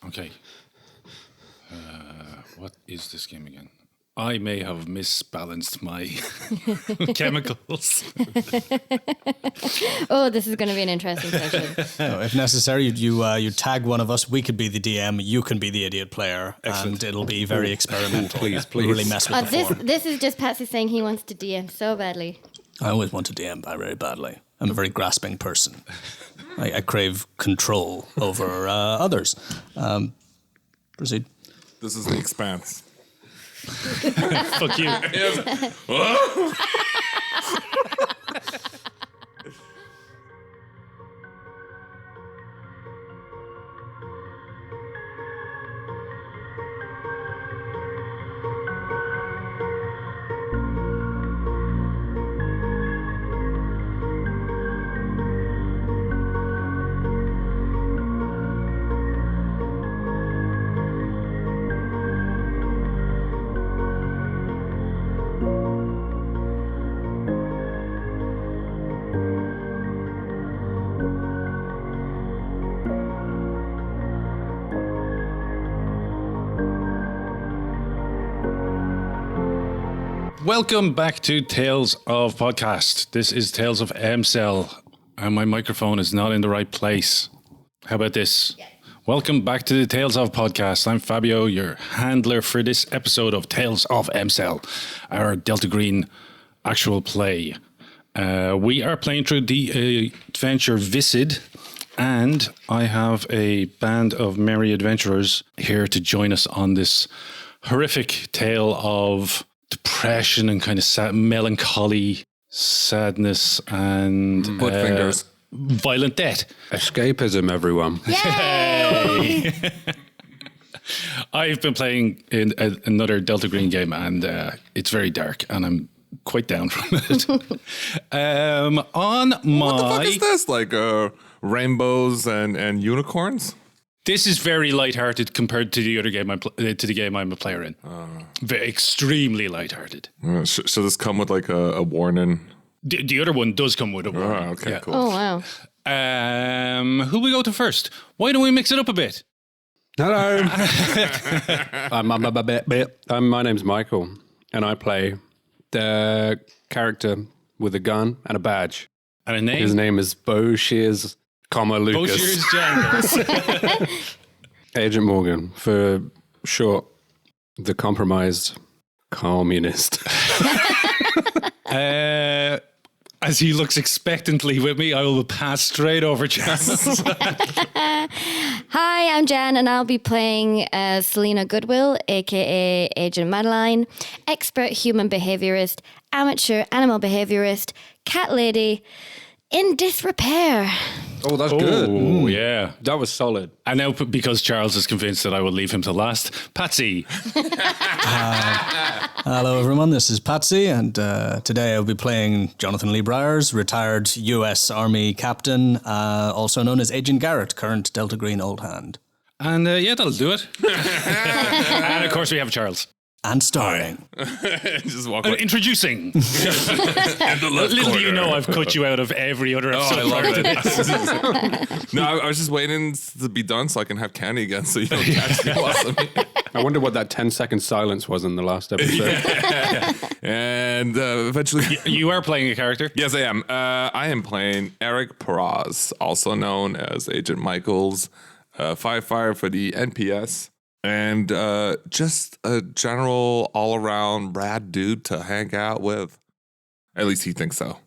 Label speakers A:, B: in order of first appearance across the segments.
A: Okay. What is this game again? I may have misbalanced my chemicals.
B: Oh, this is going to be an interesting session.
C: So if necessary, you tag one of us. We could be the DM. You can be the idiot player.
A: Excellent.
C: And it'll be very experimental.
D: Please.
C: Really mess with the form.
B: This is just Patsy saying he wants to DM so badly.
C: I always want to DM very badly. I'm a very grasping person. I crave control over others. Proceed.
E: This is The Expanse.
A: Fuck you. Welcome back to Tales of Podcast. This is Tales of MCell, and my microphone is not in the right place. How about this? Yeah. Welcome back to the Tales of Podcast. I'm Fabio, your handler for this episode of Tales of MCell, our Delta Green actual play. We are playing through the adventure Viscid, and I have a band of merry adventurers here to join us on this horrific tale of depression and kind of melancholy, sadness, and violent death.
D: Escapism, everyone.
B: Yay!
A: I've been playing in another Delta Green game, and it's very dark, and I'm quite down from it.
E: What the fuck is this? Like rainbows and unicorns?
A: This is very lighthearted compared to the other game to the game I'm a player in. Extremely lighthearted.
E: So this come with like a warning?
A: The other one does come with a warning.
E: Oh, okay,
A: yeah.
E: cool.
B: Oh, wow.
A: Who we go to first? Why don't we mix it up a bit?
D: Hello. My name's Michael, and I play the character with a gun and a badge.
A: And a name?
D: His name is Bo Shears, Lucas.
A: Bo Shears Jangles.
D: Agent Morgan, for short, the compromised communist.
A: As he looks expectantly with me, I will pass straight over Janice.
B: Hi, I'm Jan, and I'll be playing Selena Goodwill, aka Agent Madeline, expert human behaviorist, amateur animal behaviorist, cat lady, in disrepair.
D: Oh, that's good.
A: Oh, yeah.
D: That was solid.
A: And now, because Charles is convinced that I will leave him to last, Patsy.
C: Hello, everyone. This is Patsy, and today I'll be playing Jonathan Lee Briers, retired U.S. Army captain, also known as Agent Garret, current Delta Green old hand.
A: And yeah, that'll do it. And of course, we have Charles.
C: And starring.
E: Just walk away.
A: Introducing.
E: Little
A: do you know I've cut you out of every other episode.
E: I love it. No, I was just waiting to be done so I can have candy again so you don't catch me while
D: I wonder what that 10-second silence was in the last episode.
E: And eventually...
A: You are playing a character?
E: Yes, I am. I am playing Eric Peraz, also known as Agent Michaels, firefighter for the NPS. And just a general all-around rad dude to hang out with. At least he thinks so.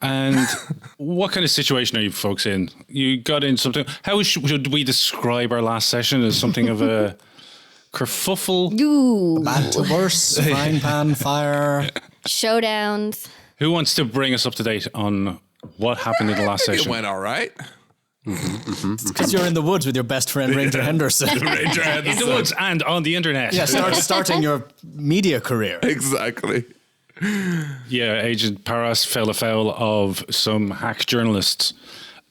A: And what kind of situation are you folks in? You got in something... How should we describe our last session as something of a kerfuffle?
B: Ooh.
C: Bad to worse, frying pan, fire.
B: Showdowns.
A: Who wants to bring us up to date on what happened in the last
E: It
A: session?
E: went all right.
C: Because you're in the woods with your best friend, Ranger Henderson.
E: Ranger
A: In
E: Henderson.
A: the woods and on the internet.
C: Yeah, starting your media career.
E: Exactly.
A: Yeah, Agent Paras fell afoul of some hack journalists.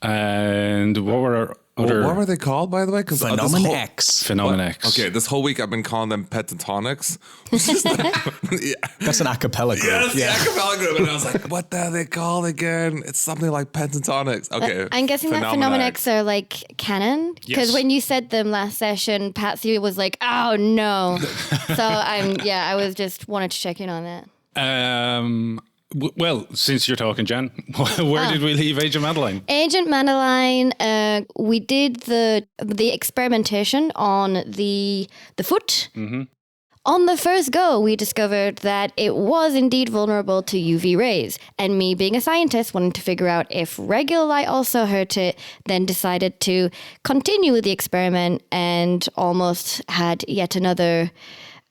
A: And what were our
E: What were they called, by the way?
C: Phenomenon X.
A: Phenomenon X.
E: Okay, this whole week I've been calling them pentatonics.
C: That's an a cappella group.
E: Yeah, that's the a cappella group. And I was like, what the hell are they called again? It's something like pentatonics. Okay.
B: I'm guessing that Phenomenon X are like canon. Because
A: Yes.
B: when you said them last session, Patsy was like, oh no. So I was just wanted to check in on that.
A: Well, since you're talking, Jan, where did we leave Agent Madeline?
B: Agent Madeline, we did the experimentation on the foot. Mm-hmm. On the first go, we discovered that it was indeed vulnerable to UV rays. And me, being a scientist, wanting to figure out if regular light also hurt it, then decided to continue with the experiment and almost had yet another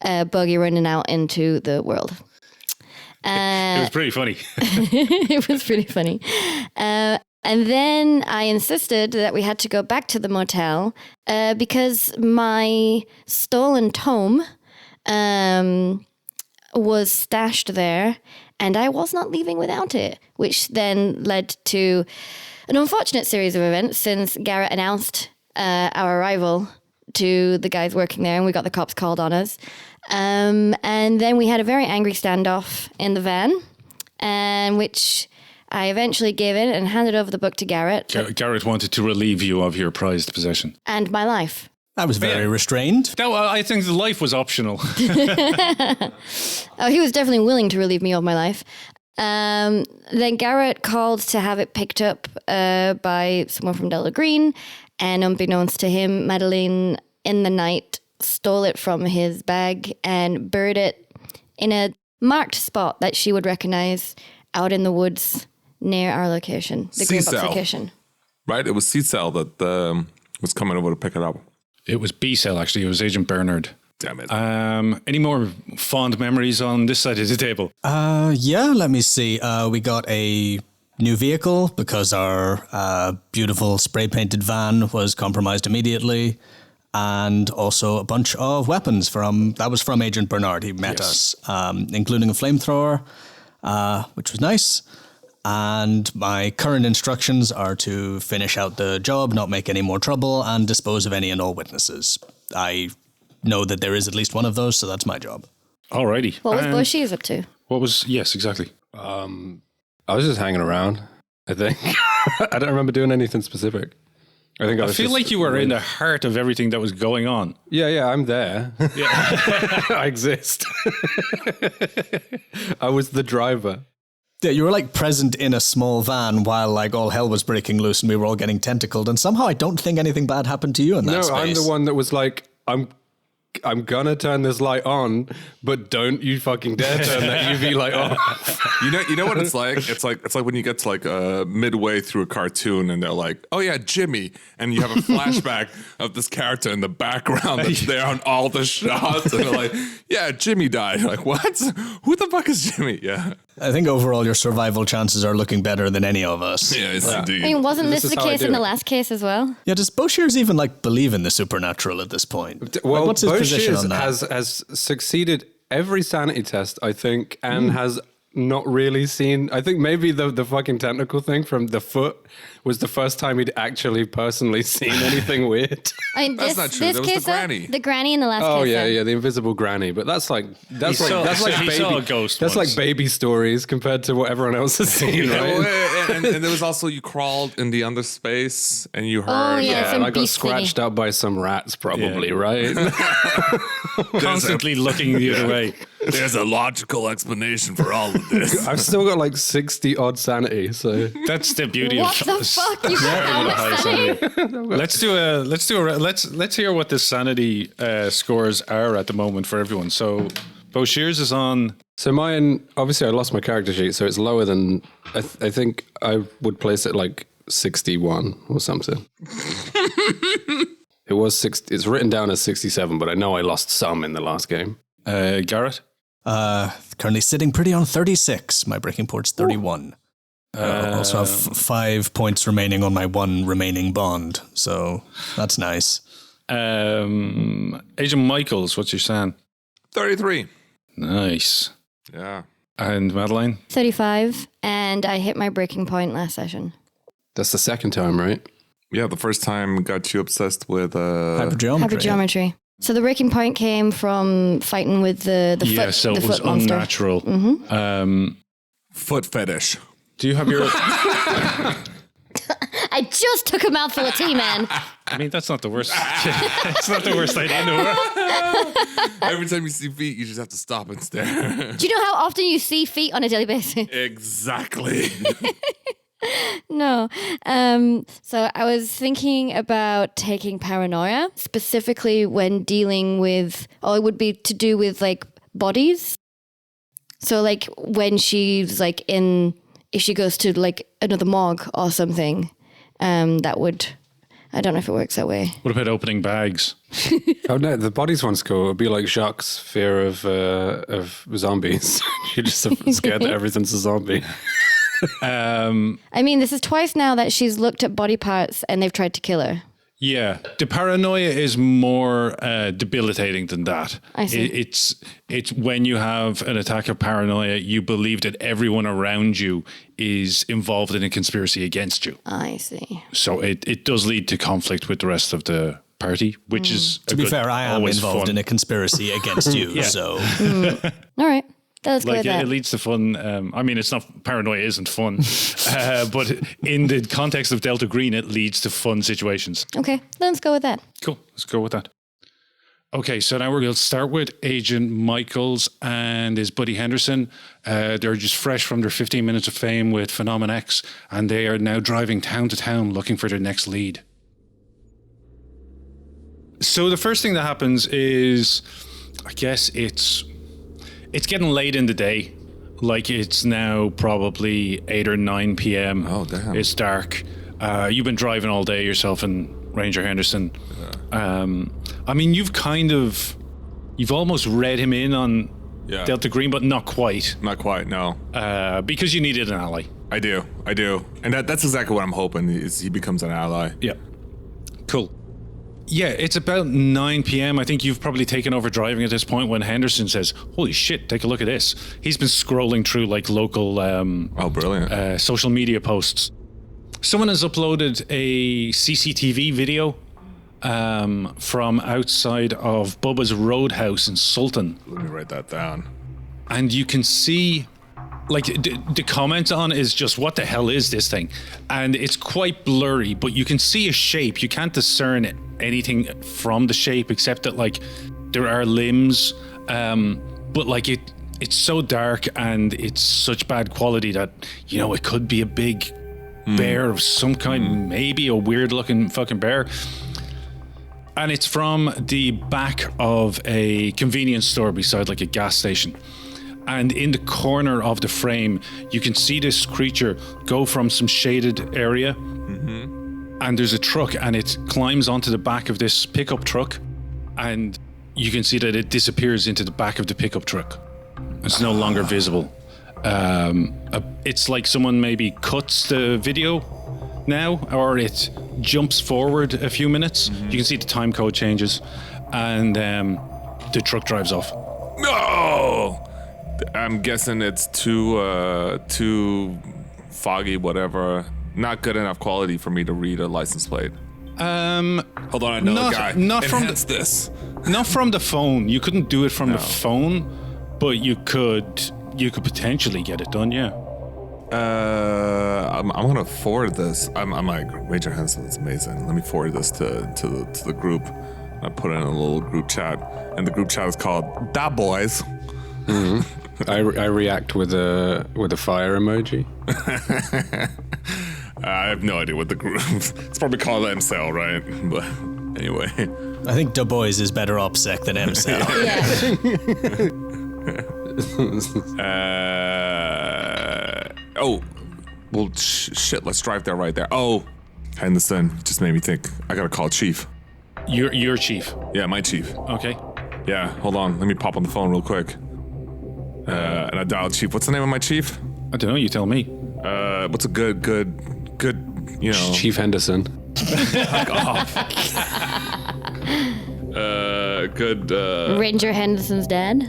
B: buggy running out into the world.
A: It was pretty funny.
B: It was pretty funny. And then I insisted that we had to go back to the motel because my stolen tome was stashed there and I was not leaving without it, which then led to an unfortunate series of events since Garret announced our arrival to the guys working there and we got the cops called on us. And then we had a very angry standoff in the van, which I eventually gave in and handed over the book to Garret.
A: Garret wanted to relieve you of your prized possession.
B: And my life.
C: I was very restrained.
A: No, I think the life was optional.
B: Oh, he was definitely willing to relieve me of my life. Then Garret called to have it picked up by someone from Delta Green, and unbeknownst to him, Madeline, in the night, stole it from his bag and buried it in a marked spot that she would recognize out in the woods near our location, the Green Box location.
E: Right? It was C-Cell that was coming over to pick it up.
A: It was B-Cell, actually. It was Agent Bernard.
E: Damn it.
A: Any more fond memories on this side of the table?
C: Yeah, let me see. We got a new vehicle because our beautiful spray-painted van was compromised immediately. And also a bunch of weapons from Agent Bernard. He met us, including a flamethrower, which was nice. And my current instructions are to finish out the job, not make any more trouble, and dispose of any and all witnesses. I know that there is at least one of those, so that's my job.
A: Alrighty.
B: What was Bushy's up to?
A: Yes, exactly.
D: I was just hanging around, I think. I don't remember doing anything specific. I
A: feel like you were in the heart of everything that was going on.
D: Yeah, I'm there. Yeah. I exist. I was the driver.
C: Yeah, you were like present in a small van while like all hell was breaking loose and we were all getting tentacled. And somehow I don't think anything bad happened to you in that space.
D: No, I'm the one that was like, I'm gonna turn this light on, but don't you fucking dare turn that UV light off.
E: You know what it's like? It's like when you get to like midway through a cartoon and they're like, "Oh yeah, Jimmy," and you have a flashback of this character in the background that's there on all the shots, and they're like, "Yeah, Jimmy died." You're like, what? Who the fuck is Jimmy? Yeah.
C: I think overall your survival chances are looking better than any of us.
E: Yes, indeed.
B: I mean, wasn't this
D: is
B: the
D: how I
B: case
D: do
B: in the
D: it.
B: last case as well?
C: Yeah, does Boshears even like believe in the supernatural at this point?
D: Well,
C: Like, what's his position
D: Boshears
C: on that?
D: has succeeded every sanity test, I think, and has not really seen. I think maybe the fucking tentacle thing from the foot was the first time he'd actually personally seen anything weird.
B: I mean,
E: That's not true.
B: This
E: That was the
B: case, though,
E: granny.
B: the granny in the last
D: Oh
B: case.
D: yeah,
B: though.
D: yeah, the invisible granny. But that's like
A: He saw a ghost
D: That's
A: once.
D: like baby stories compared to what everyone else has seen, right?
E: and there was also you crawled in the underspace and you heard.
B: Oh, yeah,
D: Yeah,
B: some
D: and I got
B: beast
D: scratched
B: thingy.
D: up by some rats, probably,
A: Yeah.
D: right?
A: Constantly looking the other way.
E: There's a logical explanation for all of this.
D: I've still got like 60 odd sanity, so
A: That's the beauty
B: What
A: of
B: the fuck? You got
A: with a high sanity. Let's hear what the sanity scores are at the moment for everyone. So Boshears is on.
D: So mine, obviously, I lost my character sheet, so it's lower than I think I would place it like 61 or something. It was 60. It's written down as 67, but I know I lost some in the last game.
A: Garret.
C: Currently sitting pretty on 36. My breaking port's 31. Also have 5 points remaining on my one remaining bond, so that's nice.
A: Agent Michaels, what's your saying?
E: 33.
A: Nice.
E: Yeah.
A: And Madeline?
B: 35, and I hit my breaking point last session.
D: That's the second time, right?
E: Yeah, the first time got you obsessed with
C: Hypergeometry.
B: Hypergeometry. So the breaking point came from fighting with the foot.
A: So
B: the
A: it was
B: foot monster.
A: unnatural.
E: foot fetish.
A: Do you have your?
B: I just took a mouthful of tea, man.
A: I mean, that's not the worst. It's not the worst idea in the world.
E: Every time you see feet, you just have to stop and stare.
B: Do you know how often you see feet on a daily basis?
E: Exactly.
B: No. So I was thinking about taking paranoia, specifically when dealing with, it would be to do with like bodies. So like when she's like if she goes to like another morgue or something, that would, I don't know if it works that way.
A: What about opening bags?
D: Oh no, the bodies one's cool. It'd be like Jacques' fear of zombies. You're just scared that everything's a zombie.
B: I mean, this is twice now that she's looked at body parts and they've tried to kill her.
A: Yeah, the paranoia is more debilitating than that.
B: I see.
A: It's when you have an attack of paranoia, you believe that everyone around you is involved in a conspiracy against you.
B: I see.
A: So it does lead to conflict with the rest of the party, which is
C: To be fair, I am
A: always
C: involved
A: fun.
C: in a conspiracy against you,
A: Yeah.
C: so...
B: All right. Let's go
A: Like
B: with that.
A: it leads to fun. I mean, it's not paranoia isn't fun, but in the context of Delta Green, it leads to fun situations.
B: Okay, let's go with that.
A: Cool. Let's go with that. Okay, so now we're going to start with Agent Michaels and his buddy Henderson. They're just fresh from their 15 minutes of fame with Phenomen X, and they are now driving town to town looking for their next lead. So the first thing that happens is, I guess it's getting late in the day. Like it's now probably 8 or 9 p.m.
E: Oh, damn.
A: It's dark. You've been driving all day yourself and Ranger Henderson. I mean, you've almost read him in on Delta Green, but not quite.
E: Not quite, no.
A: Because you needed an ally.
E: I do. And that's exactly what I'm hoping, is he becomes an ally.
A: Yeah. Cool. Yeah, it's about 9 p.m. I think you've probably taken over driving at this point when Henderson says, holy shit, take a look at this. He's been scrolling through like local
E: Brilliant.
A: social media posts. Someone has uploaded a CCTV video from outside of Bubba's Roadhouse in Sultan.
E: Let me write that down.
A: And you can see, like, the comment on is just, what the hell is this thing? And it's quite blurry, but you can see a shape. You can't discern anything from the shape except that, like, there are limbs. But, like, it's so dark and it's such bad quality that, you know, it could be a big bear of some kind, maybe a weird-looking fucking bear. And it's from the back of a convenience store beside, like, a gas station. And in the corner of the frame, you can see this creature go from some shaded area. And there's a truck, and it climbs onto the back of this pickup truck. And you can see that it disappears into the back of the pickup truck. It's no longer visible. It's like someone maybe cuts the video now, or it jumps forward a few minutes. You can see the time code changes. And the truck drives off.
E: No! I'm guessing it's too foggy, whatever. Not good enough quality for me to read a license plate. Hold on, I know the guy. Enhance this.
A: Not from the phone. You couldn't do it from the phone, but you could potentially get it done. Yeah.
E: I'm gonna forward this. I'm like, Ranger Henson, it's amazing. Let me forward this to the group. I put it in a little group chat, and the group chat is called Da Boys.
D: I react with a fire emoji.
E: I have no idea what the group. It's probably called MCell, right? But anyway,
C: I think Du Bois is better OPSEC than MCell.
E: Well, shit. Let's drive there right there. Oh, Henderson just made me think. I gotta call Chief.
A: Your chief.
E: Yeah, my chief.
A: Okay.
E: Yeah, hold on. Let me pop on the phone real quick. And I dialed Chief. What's the name of my chief?
A: I don't know. You tell me.
E: What's a good, you know?
D: Chief Henderson.
E: Fuck off. Good.
B: Ranger Henderson's dad.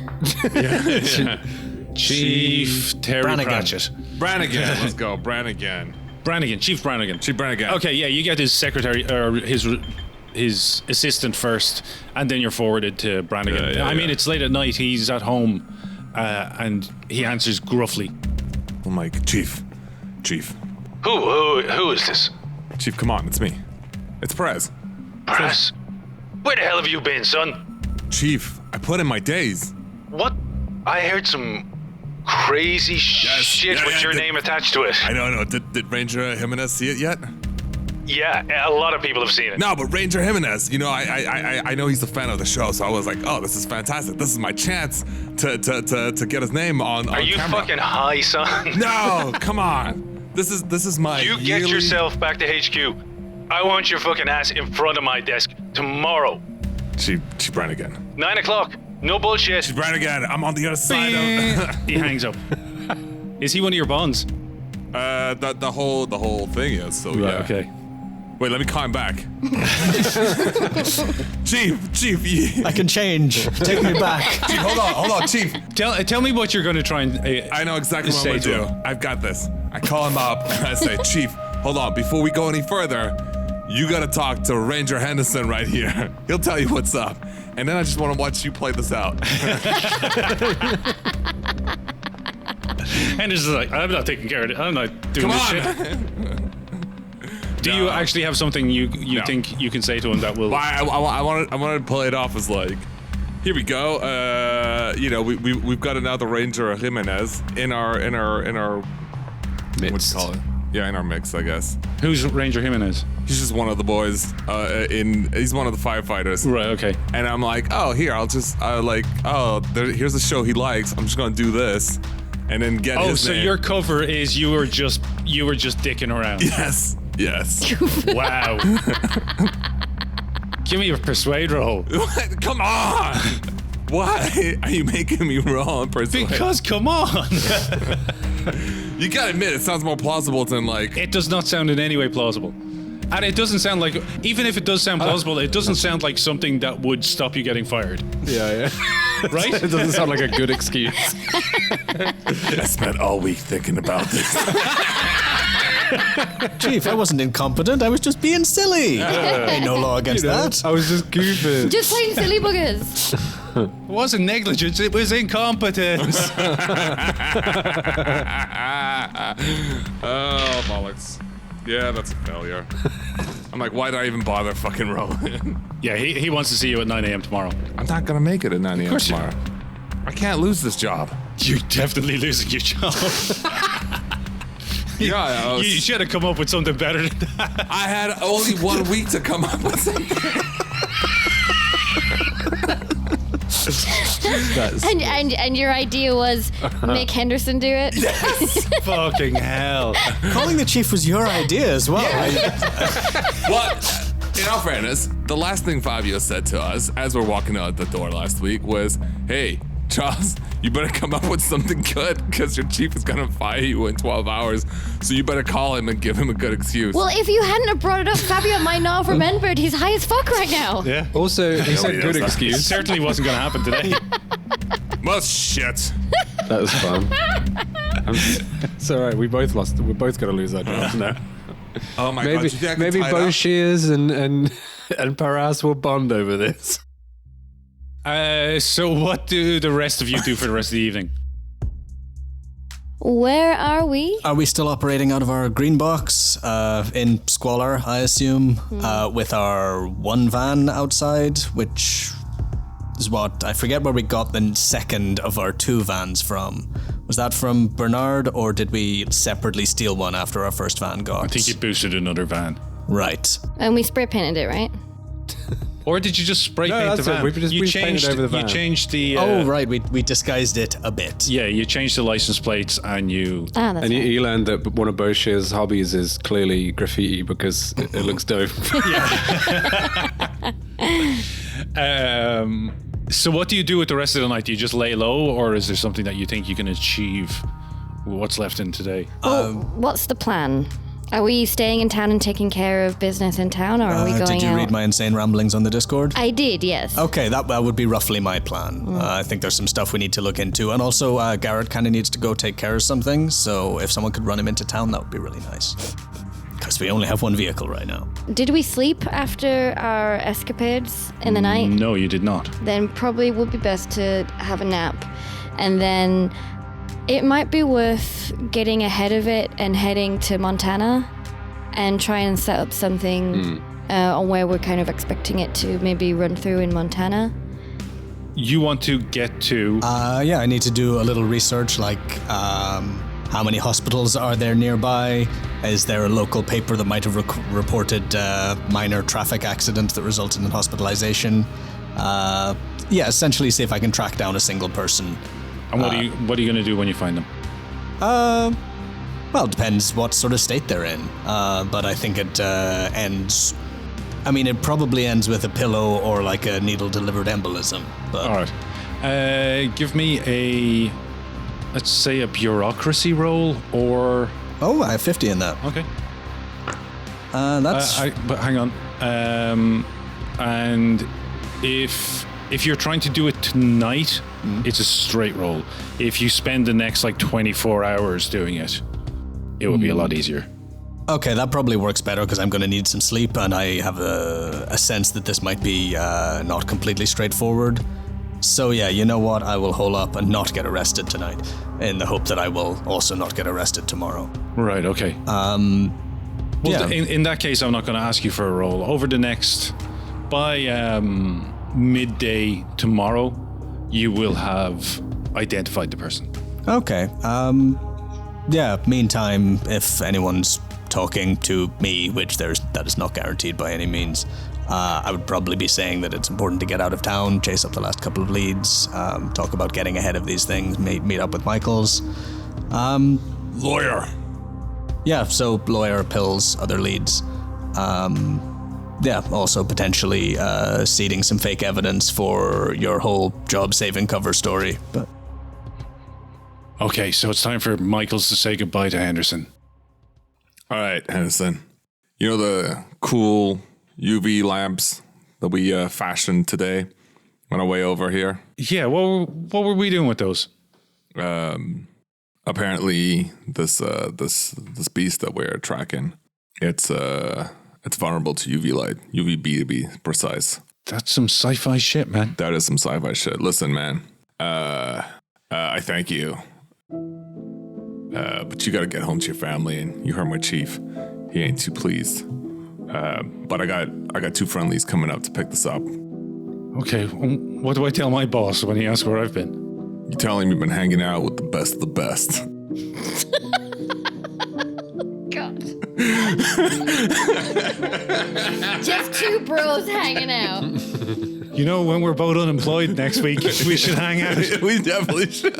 A: Chief Terry
C: Brannigan.
A: Pratchett.
E: Brannigan. Let's go. Brannigan.
A: Brannigan, Chief Brannigan.
E: Chief Brannigan.
A: Okay, yeah, you get his secretary or his assistant first, and then you're forwarded to Brannigan. I mean, it's late at night. He's at home, and he answers gruffly.
E: I'm like, Chief.
A: Who is this?
E: Chief, come on, it's me. It's Perez.
A: Perez? Where the hell have you been, son?
E: Chief, I put in my days.
A: What? I heard some crazy shit with your name attached to it.
E: I know. Did Ranger Jimenez see it yet?
A: Yeah, a lot of people have seen it.
E: No, but Ranger Jimenez, I know he's a fan of the show, so I was like, oh, this is fantastic. This is my chance to get his name on
A: Are you
E: camera.
A: fucking high, son?
E: No, come on. This is my
A: You get yourself back to HQ. I want your fucking ass in front of my desk tomorrow.
E: Chief Brannigan.
A: 9 o'clock. No bullshit.
E: Chief Brannigan, I'm on the other side of...
A: He hangs up. Is he one of your bonds?
E: The whole thing is, so
A: Right,
E: yeah.
A: okay.
E: Wait, let me call him back. Chief,
C: I can change. Take me back.
E: Chief, hold on, Chief.
A: Tell me what you're going to try and...
E: I know exactly what
A: say
E: I'm
A: to
E: gonna do. I've got this. I call him up and I say, Chief, hold on, before we go any further, you gotta talk to Ranger Henderson right here. He'll tell you what's up. And then I just want to watch you play this out.
A: And it's like, I'm not taking care of it. I'm not doing this shit. Do you actually have something you think you can say to him that will...
E: I wanted to play it off as like, here we go. We've got another Ranger Jimenez in our
D: Mixed.
E: what do you call it? Yeah, in our mix, I guess.
A: Who's Ranger Jimenez?
E: He's just one of the boys. He's one of the firefighters.
A: Right, okay.
E: And I'm like, oh, here, here's a show he likes. I'm just gonna do this, and then get his name.
A: So your cover is you were just dicking around.
E: Yes.
A: Wow. Give me a persuade roll.
E: What? Come on. Why are you making me roll on persuade?
A: Because come on.
E: You gotta admit, it sounds more plausible than like...
A: It does not sound in any way plausible. And it doesn't sound like, even if it does sound plausible, it doesn't sound like something that would stop you getting fired.
D: Yeah.
A: Right?
D: It doesn't sound like a good excuse.
E: I spent all week thinking about this.
C: Chief, I wasn't incompetent. I was just being silly. Ain't no law against that.
D: I was just goofing.
B: Just plain silly buggers.
A: It wasn't negligence, it was incompetence.
E: Oh, bollocks. Yeah, that's a failure. I'm like, why did I even bother fucking rolling?
A: Yeah, he wants to see you at 9 a.m. tomorrow.
E: I'm not gonna make it at 9 a.m.
A: course you
E: tomorrow. I can't lose this job.
A: You're definitely losing your job.
E: Yeah,
A: You should have come up with something better than that.
E: I had only 1 week to come up with something.
B: And your idea was make Henderson do it?
A: Fucking hell.
C: Calling the chief was your idea as well.
E: What? In all fairness, the last thing Fabio said to us as we're walking out the door last week was, hey, Charles, you better come up with something good because your chief is going to fire you in 12 hours. So you better call him and give him a good excuse.
B: Well, if you hadn't have brought it up, Fabio might not have remembered. He's high as fuck right now.
A: Yeah.
D: Also, he said good
A: It
D: excuse.
A: certainly wasn't going to happen today.
E: Well, shit.
D: That was fun. It's all right. We both lost. We're both going to lose our jobs now.
E: Oh my
D: Maybe
E: God. You think I can
D: maybe
E: tie it
D: both
E: up?
D: Shears and Paras will bond over this.
A: So what do the rest of you do for the rest of the evening?
B: Where are we?
C: Are we still operating out of our green box in Squalor, I assume, with our one van outside, which is what, I forget where we got the second of our two vans from. Was that from Bernard, or did we separately steal one after our first van got?
A: I think you boosted another van.
C: Right.
B: And we spray painted it, right?
A: Or did you just spray
D: No,
A: paint the
D: that's it.
A: van?
D: We just
A: you
D: painted over the van.
A: You changed the...
C: Oh, right, we disguised it a bit.
A: Yeah, you changed the license plates and you...
B: Ah, that's
D: And
B: right.
D: you learned that one of Boshear's hobbies is clearly graffiti because it looks dope.
A: So what do you do with the rest of the night? Do you just lay low, or is there something that you think you can achieve with what's left in today?
B: What's the plan? Are we staying in town and taking care of business in town, or are we going
C: Did you
B: out?
C: read my insane ramblings on the Discord?
B: I did, yes.
C: Okay, that would be roughly my plan. I think there's some stuff we need to look into. And also, Garrett kind of needs to go take care of something. So if someone could run him into town, that would be really nice. because we only have one vehicle right now.
B: Did we sleep after our escapades in the night?
A: No, you did not.
B: Then probably would be best to have a nap. And then it might be worth getting ahead of it and heading to Montana and try and set up something on where we're kind of expecting it to maybe run through in Montana.
A: You want to get to...
C: Yeah, I need to do a little research, like how many hospitals are there nearby? Is there a local paper that might have reported minor traffic accidents that resulted in hospitalization? Yeah, essentially see if I can track down a single person.
A: And what are you going to do when you find them?
C: Well, it depends what sort of state they're in. But I think it ends... I mean, it probably ends with a pillow or like a needle-delivered embolism. But
A: All right. Give me a, let's say, a bureaucracy roll or...
C: Oh, I have 50 in that.
A: Okay.
C: That's...
A: But hang on. And if you're trying to do it tonight, it's a straight roll. If you spend the next, 24 hours doing it, it will be a lot easier.
C: Okay, that probably works better because I'm going to need some sleep, and I have a sense that this might be not completely straightforward. So yeah, you know what? I will hole up and not get arrested tonight, in the hope that I will also not get arrested tomorrow.
A: Right, okay. Well,
C: yeah.
A: in that case, I'm not going to ask you for a roll. By midday tomorrow, you will have identified the person.
C: Okay. Yeah, meantime, if anyone's talking to me, which that is not guaranteed by any means, I would probably be saying that it's important to get out of town, chase up the last couple of leads, talk about getting ahead of these things, meet up with Michaels.
E: Lawyer.
C: Yeah, so lawyer, pills, other leads. Yeah, also potentially seeding some fake evidence for your whole job-saving cover story. But
A: Okay, so it's time for Michaels to say goodbye to Henderson.
E: All right, Henderson. You know the cool UV lamps that we fashioned today on our way over here?
A: Yeah, what were we doing with those?
E: Apparently, this beast that we're tracking, it's vulnerable to UV light, UVB to be precise.
A: That's some sci-fi shit, man.
E: That is some sci-fi shit. Listen, man. I thank you. But you got to get home to your family, and you heard my chief. He ain't too pleased. But I got two friendlies coming up to pick this up.
A: Okay, what do I tell my boss when he asks where I've been?
E: You tell him you've been hanging out with the best of the best.
B: God. Just two bros hanging out.
A: You know, when we're both unemployed next week, we should hang out.
E: We definitely should.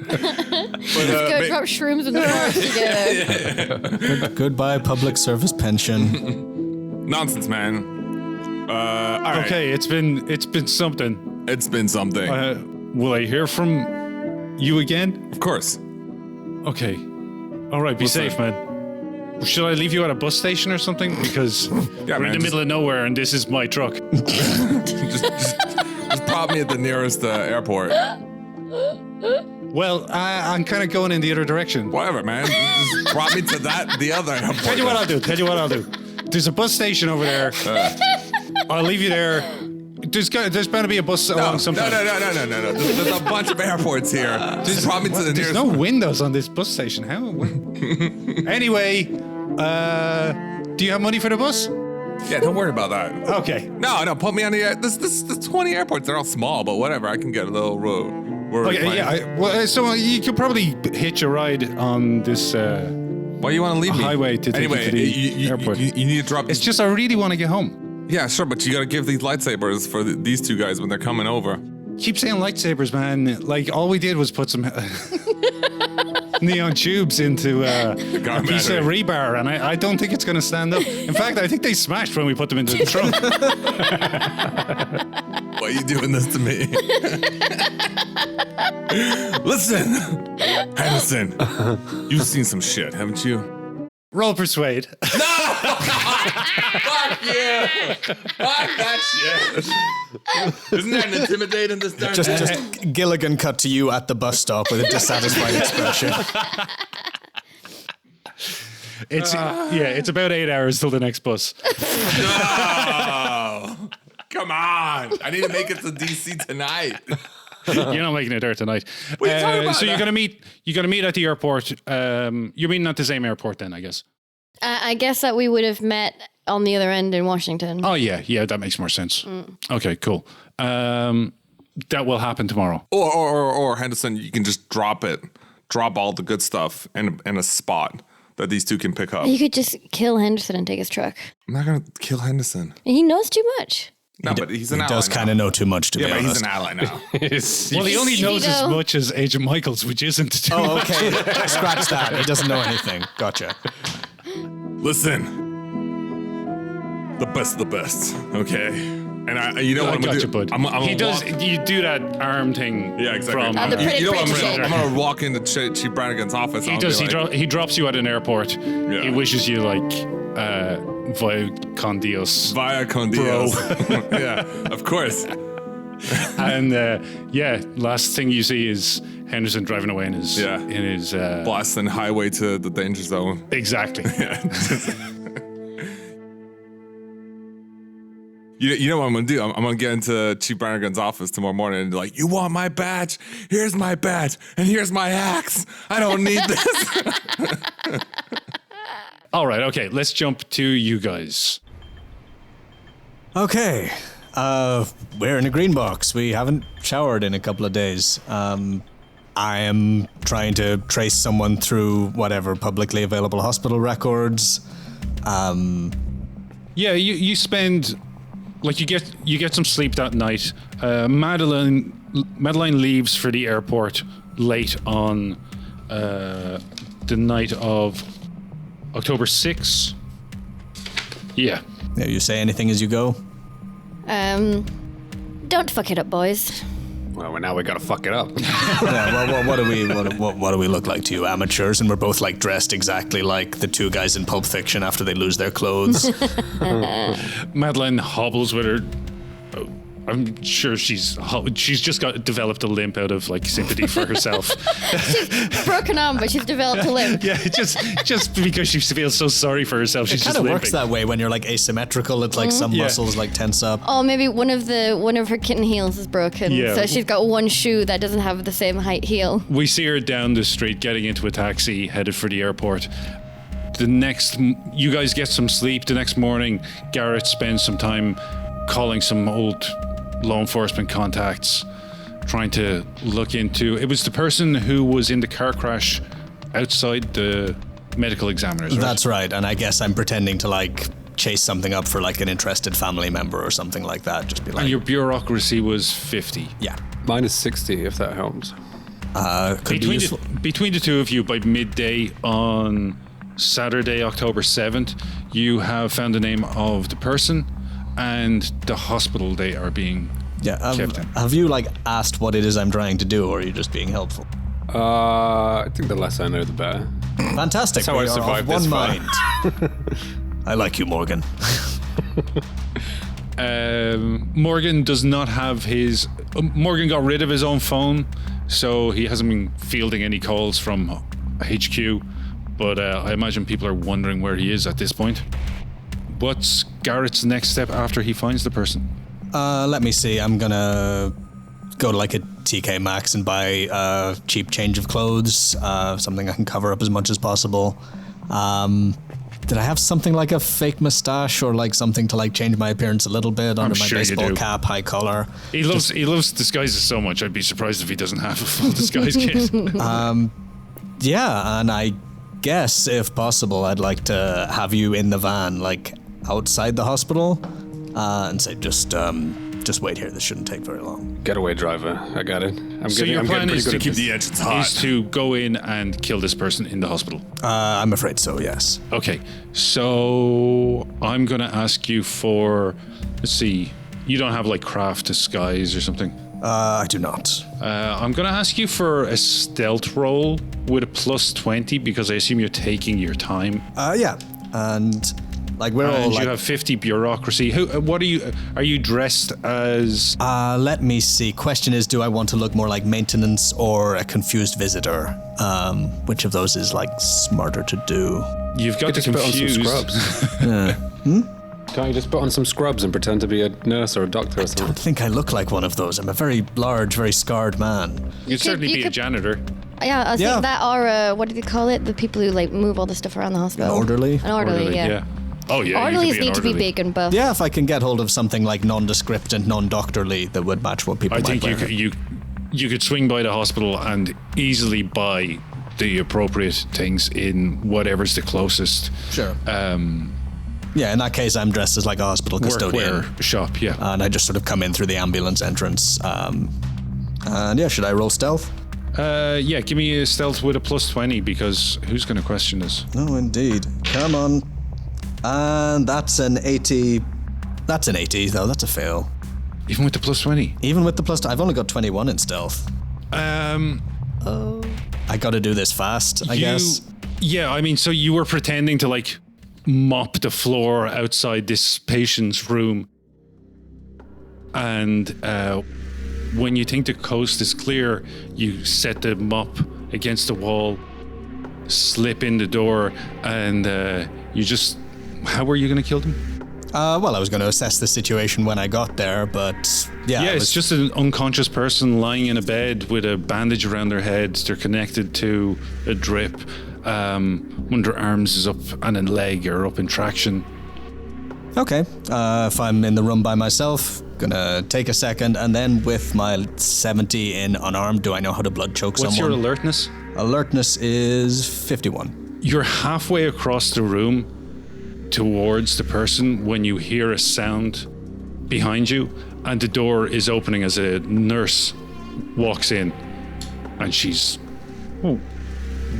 B: Let's go drop shrooms in the forest together.
C: goodbye, public service pension.
E: Nonsense, man. All right.
A: Okay, it's been something.
E: It's been something.
A: Will I hear from you again?
E: Of course.
A: Okay. All right, be safe, man. Should I leave you at a bus station or something? Because we're in the middle of nowhere and this is my truck.
E: just prop me at the nearest airport.
A: Well, I'm kind of going in the other direction.
E: Whatever, man. Just prop me to the other airport.
A: Tell you what I'll do. There's a bus station over there. I'll leave you there. There's bound to be a bus along sometime.
E: No. There's a bunch of airports here. Just prop me to the
A: There's
E: nearest.
A: no windows on this bus station. How? Anyway, do you have money for the bus?
E: Yeah, don't worry about that.
A: Okay.
E: No, put me on the air. There's 20 airports. They're all small, but whatever. I can get a little road.
A: Okay, yeah. So you could probably hitch a ride on this
E: Why you want to leave me?
A: highway to take you to the airport.
E: You need to drop.
A: It's just I really want to get home.
E: Yeah, sure, but you got to give these lightsabers for these two guys when they're coming over.
A: Keep saying lightsabers, man. Like, all we did was put some neon tubes into a piece of rebar, and I don't think it's going to stand up. In fact, I think they smashed when we put them into the trunk.
E: Why are you doing this to me? Listen, Henderson, you've seen some shit, haven't you?
A: Roll persuade.
E: No! Fuck you! Fuck that shit! Isn't that intimidating, this darn
C: Just Gilligan cut to you at the bus stop with a dissatisfied expression.
A: It's about 8 hours till the next bus.
E: No! Come on. I need to make it to DC tonight.
A: You're not making it there tonight.
E: What are you talking about?
A: So you're gonna meet at the airport. You're meeting at the same airport then, I guess.
B: I guess that we would have met on the other end in Washington.
A: Oh yeah, that makes more sense. Okay, cool. That will happen tomorrow.
E: Or Henderson, you can just drop all the good stuff in a spot that these two can pick up.
B: You could just kill Henderson and take his truck.
E: I'm not gonna kill Henderson.
B: He knows too much.
E: No, but he's an ally.
C: He does kind of know too much to be
E: Yeah, but
C: honest.
E: he's an ally now.
A: Well, he only knows as much as Agent Michaels, which isn't too
C: Oh,
A: much.
C: okay. Scratch that. He doesn't know anything. Gotcha.
E: Listen, the best of the best, okay? And you know what I'm gonna do?
A: Bud.
E: I'm
A: You do that arm thing.
E: Yeah, exactly.
A: From,
B: the pretty
E: you know what
B: pretty
E: I'm gonna walk into Chief Brannigan's office.
A: he does. He drops you at an airport. He wishes you via con Dios.
E: Via con Dios. Yeah, of course.
A: And last thing you see is Henderson driving away in his
E: Boston highway to the danger zone.
A: Exactly.
E: You know what I'm gonna do? I'm gonna get into Chief Brannigan's office tomorrow morning and be like, "You want my badge? Here's my badge, and here's my axe. I don't need this."
A: All right. Okay. Let's jump to you guys.
C: Okay. We're in a green box. We haven't showered in a couple of days. I am trying to trace someone through whatever publicly available hospital records.
A: Yeah. You spend. You get some sleep that night. Madeline leaves for the airport late on the night of October 6th. Yeah.
C: You say anything as you go?
B: Don't fuck it up, boys.
D: Well, now we gotta fuck it up.
C: Yeah, what do we look like to you, amateurs? And we're both dressed exactly like the two guys in Pulp Fiction after they lose their clothes.
A: Madeline hobbles with her. I'm sure she's just developed a limp out of sympathy for herself.
B: She's broken arm, but she's developed a limp.
A: Yeah, just because she feels so sorry for herself, she's
C: It
A: just
C: kind of
A: limping.
C: works that way when you're asymmetrical. It's some muscles tense up.
B: Oh, maybe one of her kitten heels is broken.
A: Yeah.
B: So she's got one shoe that doesn't have the same height heel.
A: We see her down the street getting into a taxi headed for the airport. You guys get some sleep. The next morning, Garret spends some time calling some old law enforcement contacts, trying to look into. It was the person who was in the car crash outside the medical examiners, right?
C: That's right, and I guess I'm pretending to chase something up for an interested family member or something like that. Just be like,
A: And your bureaucracy was 50.
C: yeah,
D: Mine is 60, if that helps.
C: could be useful.
A: Between the two of you, by midday on Saturday, October 7th, you have found the name of the person and the hospital they are being kept in.
C: Have you asked what it is I'm trying to do, or are you just being helpful?
D: I think the less I know, the better.
C: Fantastic.
D: That's how
C: We
D: I
C: are of
D: survived
C: one
D: this far.
C: mind. I like you, Morgan.
A: Morgan does not have his. Morgan got rid of his own phone, so he hasn't been fielding any calls from HQ. But I imagine people are wondering where he is at this point. What's Garrett's next step after he finds the person?
C: Let me see. I'm gonna go to a TK Maxx and buy a cheap change of clothes, something I can cover up as much as possible. Did I have something like a fake mustache or something to change my appearance a little bit under my
A: sure you
C: baseball
A: do.
C: cap, high collar?
A: He loves disguises so much. I'd be surprised if he doesn't have a full disguise kit.
C: Yeah, and I guess if possible, I'd like to have you in the van, outside the hospital, and say just wait here. This shouldn't take very long.
D: Getaway driver. I got it.
A: So your plan is to keep
E: the engines hot.
A: is to go in and kill this person in the hospital.
C: I'm afraid so, yes.
A: Okay, so I'm gonna ask you for. Let's see. You don't have craft disguise or something.
C: I do not.
A: I'm gonna ask you for a stealth roll with a +20 because I assume you're taking your time.
C: Yeah, and Like we're all
A: And
C: like.
A: you have 50 bureaucracy. What are you dressed as?
C: Let me see. Question is, do I want to look more like maintenance or a confused visitor? Which of those is like smarter to do?
A: You've got to
D: Just put on some
A: confuse.
D: scrubs. Can't you just put on some scrubs and pretend to be a nurse or a doctor or
C: I
D: something?
C: don't think I look like one of those. I'm a very large, very scarred man.
A: You'd certainly
B: you
A: be a
B: could-
A: janitor.
B: Yeah, I
C: Yeah.
B: think that are what do they call it? The people who like move all the stuff around the hospital.
C: An orderly?
B: An orderly, yeah.
A: Oh yeah.
B: Orderlies
A: you could be an
B: need to be
A: orderly.
B: big and buff.
C: Yeah, if I can get hold of something like nondescript and non-doctorly that would match what people
A: I
C: might
A: think
C: wear.
A: you could swing by the hospital and easily buy the appropriate things in whatever's the closest
C: Sure. Yeah, in that case, I'm dressed as like a hospital custodian.
A: workwear shop. Yeah.
C: And I just sort of come in through the ambulance entrance. And yeah, should I roll stealth?
A: Yeah. Give me a stealth with a +20 because who's going to question this?
C: No, indeed. Come on. And that's an 80. That's an 80, though. That's a fail.
A: Even with the +20.
C: Even with the plus, I've only got 21 in stealth. I got to do this fast, I guess.
A: Yeah. I mean, so you were pretending to like mop the floor outside this patient's room, and when you think the coast is clear, you set the mop against the wall, slip in the door, and you just. How were you going to kill them?
C: Well, I was going to assess the situation when I got there, but yeah.
A: Yeah,
C: I
A: it's
C: was-
A: just an unconscious person lying in a bed with a bandage around their heads. They're connected to a drip. One of their arms is up and a leg are up in traction.
C: Okay. If I'm in the room by myself, gonna take a second, and then with my 70 in unarmed, do I know how to blood choke
A: What's
C: someone?
A: your alertness?
C: Alertness is 51.
A: You're halfway across the room towards the person when you hear a sound behind you, and the door is opening as a nurse walks in, and she's, "Oh,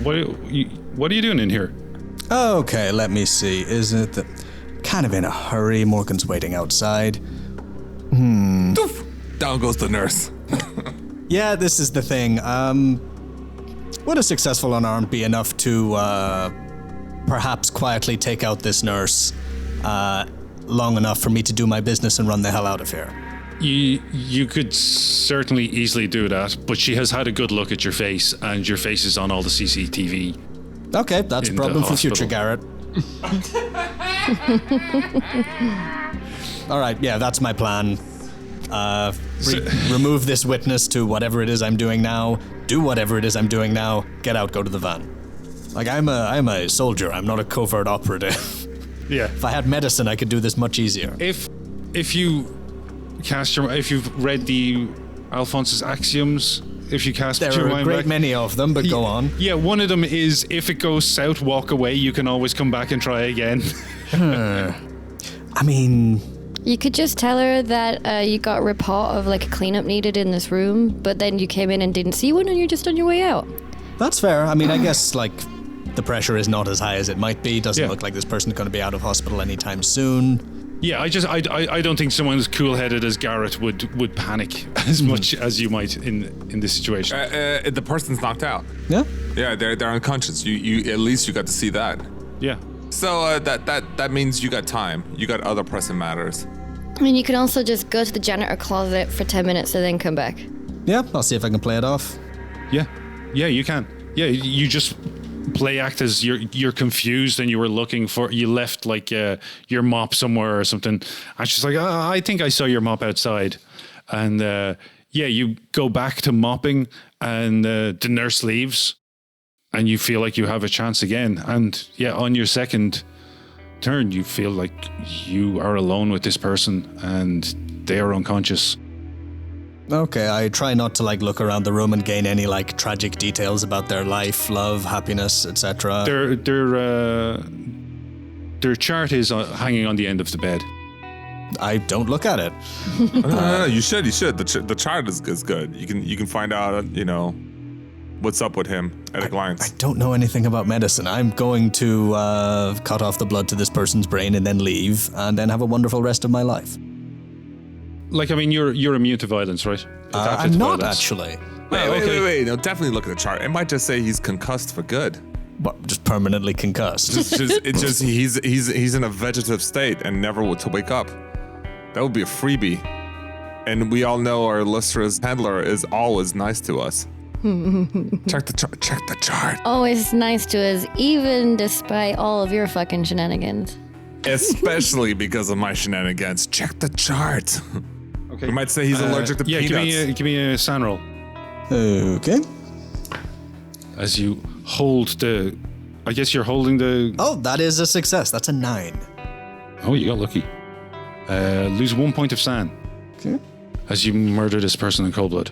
A: what are you doing in here?"
C: Okay, let me see. Is it the... Kind of in a hurry. Morgan's waiting outside.
E: Doof! Down goes the nurse.
C: Yeah, this is the thing. Would a successful unarmed be enough to perhaps quietly take out this nurse long enough for me to do my business and run the hell out of here?
A: You could certainly easily do that, but she has had a good look at your face, and your face is on all the CCTV.
C: Okay, that's a
A: In the
C: problem for future,
A: hospital.
C: Garrett. All right, yeah, that's my plan. Remove this witness to whatever it is I'm doing now. Do whatever it is I'm doing now. Get out, go to the van. Like, I'm a soldier. I'm not a covert operative.
A: Yeah.
C: If I had medicine, I could do this much easier.
A: If you've read the Alphonse's axioms, if you cast
C: There
A: your
C: are a
A: mind
C: great
A: back,
C: many of them, but go on.
A: Yeah, one of them is if it goes south, walk away. You can always come back and try again.
C: I mean,
B: You could just tell her that you got a report of like a cleanup needed in this room, but then you came in and didn't see one, and you're just on your way out.
C: that's fair. I mean, I guess, like, the pressure is not as high as it might be. Doesn't
A: Yeah.
C: look like this person's going to be out of hospital anytime soon.
A: Yeah, I don't think someone as cool-headed as Garrett would panic as much as you might in this situation.
E: The person's knocked out.
C: Yeah?
E: Yeah, they're unconscious. You at least you got to see that.
A: Yeah.
E: So that means you got time. You got other pressing matters.
B: I mean, you can also just go to the janitor closet for 10 minutes and then come back.
C: Yeah, I'll see if I can play it off.
A: Yeah, you can. Yeah, you just play act as you're confused and you were looking for. You left like your mop somewhere or something. And she's like, I think I saw your mop outside. And yeah, you go back to mopping, and the nurse leaves, and you feel like you have a chance again. And yeah, on your second turn, you feel like you are alone with this person, and they are unconscious.
C: Okay, I try not to, like, look around the room and gain any, like, tragic details about their life, love, happiness, etc.
A: Their chart is hanging on the end of the bed.
C: I don't look at it.
E: No, you should. The chart is good. You can find out, what's up with him at a
C: I
E: glance.
C: don't know anything about medicine. I'm going to cut off the blood to this person's brain and then leave, and then have a wonderful rest of my life.
A: Like, I mean, you're immune to violence, right? Adapted
C: I'm
A: to
C: not,
A: violence.
C: actually.
E: Wait,
A: okay.
E: no, definitely look at the chart. It might just say he's concussed for good.
C: What, just permanently concussed?
E: He's in a vegetative state and never to wake up. That would be a freebie. And we all know our illustrious handler is always nice to us. Check the chart.
B: Always nice to us, even despite all of your fucking shenanigans.
E: Especially because of my shenanigans. Check the chart.
A: Okay.
E: You might say he's allergic to peanuts.
A: Give me a SAN roll.
C: Okay.
A: As you hold I guess you're holding the...
C: Oh, that is a success. That's a 9.
A: Oh, you got lucky. Lose 1 point of SAN.
C: Okay.
A: As you murder this person in cold blood.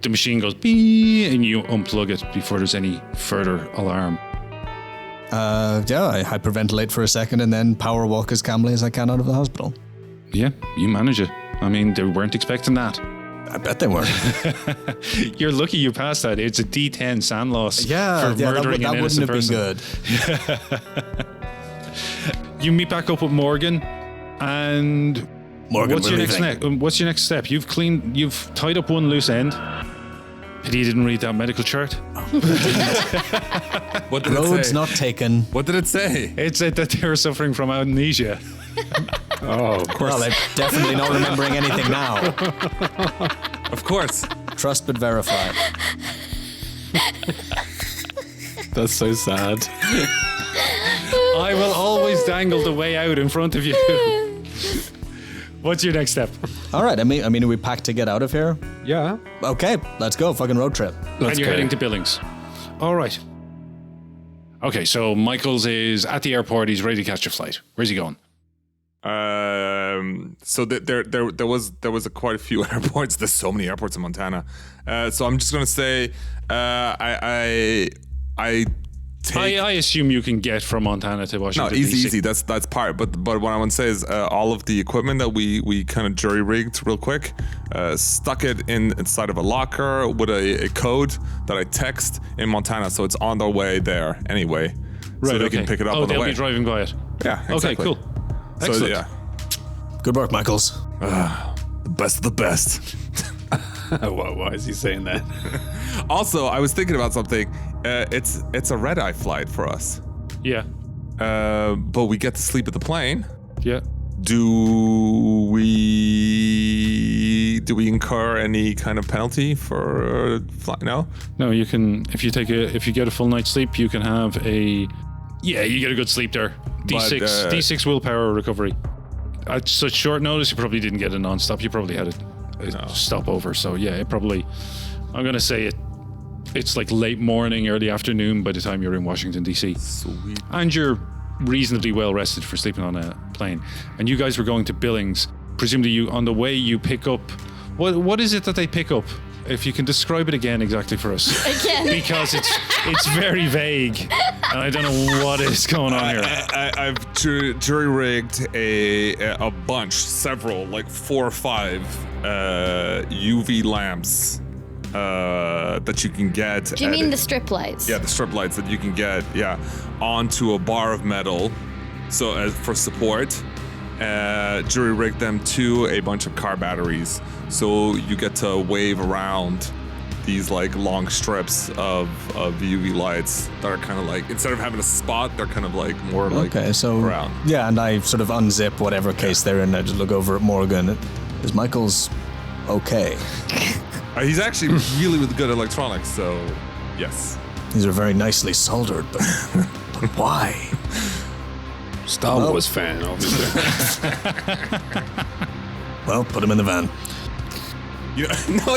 A: The machine goes beep, and you unplug it before there's any further alarm.
C: Yeah, I hyperventilate for a second and then power walk as calmly as I can out of the hospital.
A: Yeah, you manage it. I mean, they weren't expecting that.
C: I bet they weren't.
A: You're lucky you passed that. It's a D10 SAN loss for murdering an innocent person.
C: That wouldn't have been good.
A: You meet back up with Morgan, and
C: Morgan,
A: what's your next step? You've tied up one loose end. Pity you didn't read that medical chart.
E: What did it
C: Roads
E: say?
C: not taken.
E: What did it say?
A: It said that they were suffering from amnesia.
D: Oh, of course.
C: Well, they're definitely not remembering anything now.
E: Of course.
C: Trust but verify.
D: That's so sad.
A: I will always dangle the way out in front of you. What's your next step?
C: All right, I mean, are we packed to get out of here?
D: Yeah.
C: Okay, let's go. Fucking road trip.
A: And you're heading to Billings. All right. Okay, so Michaels is at the airport. He's ready to catch a flight. Where's he going?
E: So there was quite a few airports. There's so many airports in Montana. So I'm just gonna say, I
A: assume you can get from Montana to Washington.
E: No, easy. That's part. But what I want to say is all of the equipment that we kind of jury rigged real quick, stuck it inside of a locker with a code that I text in Montana, so it's on their way there anyway.
A: Right,
E: so they can pick it up on the way.
A: they'll be driving by it.
E: Yeah, exactly.
A: Okay, cool.
E: So
A: Excellent.
E: yeah,
C: Good work, Michaels.
E: the best of the best.
D: Why is he saying that?
E: Also, I was thinking about something. It's a red-eye flight for us.
A: Yeah.
E: But we get to sleep at the plane.
A: Yeah.
E: Do we incur any kind of penalty for flight? No.
A: No, you can. If you get a full night's sleep, you can have a. Yeah, you get a good sleep there. D6 willpower recovery. At such short notice, you probably didn't get a non-stop. You probably had a stopover. So yeah, it probably. I'm gonna say it's like late morning, early afternoon by the time you're in Washington D.C.
E: Sweet.
A: And you're reasonably well rested for sleeping on a plane. And you guys were going to Billings. Presumably, on the way you pick up. What is it that they pick up? If you can describe it again exactly for us.
B: Again.
A: Because it's very vague. And I don't know what is going on here.
E: I've jury rigged a bunch, several, like 4 or 5 UV lamps that you can get.
B: Do you mean the strip lights?
E: Yeah, the strip lights that you can get. Yeah, onto a bar of metal. So as for support, jury rigged them to a bunch of car batteries. So you get to wave around these like long strips of UV lights that are kind of like, instead of having a spot, they're kind of like more like around.
C: Yeah, and I sort of unzip whatever case they're in. I just look over at Morgan. Is Michael's okay?
E: He's actually really good at electronics, so yes.
C: These are very nicely soldered, but why?
D: Star Wars fan, obviously.
C: Well, put him in the van.
E: You know, no.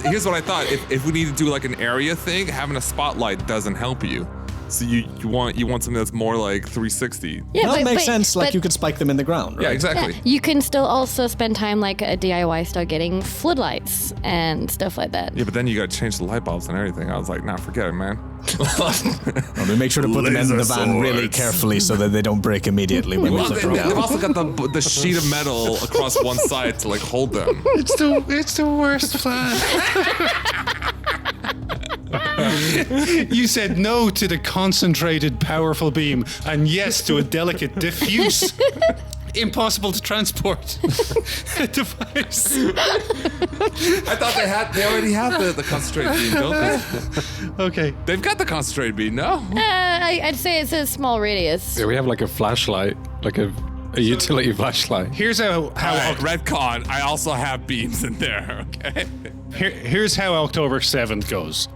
E: Here's what I thought. If we need to do like an area thing, having a spotlight doesn't help you. So you want something that's more like 360.
B: Yeah,
C: That makes
B: but-
C: sense. Like
B: but-
C: you could spike them in the ground, right?
E: Yeah, exactly.
B: Yeah, you can still also spend time like a DIY style getting floodlights and stuff like that.
E: Yeah, but then you gotta change the light bulbs and everything. I was like, nah, forget it, man.
C: Well, we make sure to put them in the
E: Laser
C: van really
E: swords.
C: careful so that they don't break immediately when we
E: Well,
C: flip them
E: they've
C: down.
E: also got the sheet of metal across one side to like hold them.
A: It's the worst plan. You said no to the concentrated, powerful beam, and yes to a delicate, diffuse impossible to transport device.
E: I thought they already had the concentrated bean, don't they?
A: Okay.
E: They've got the concentrated bean, no?
B: I'd say it's a small radius.
D: Yeah, we have like a flashlight, like a utility flashlight.
A: Here's how
E: Redcon, I also have beans in there, okay?
A: here's how October 7th goes.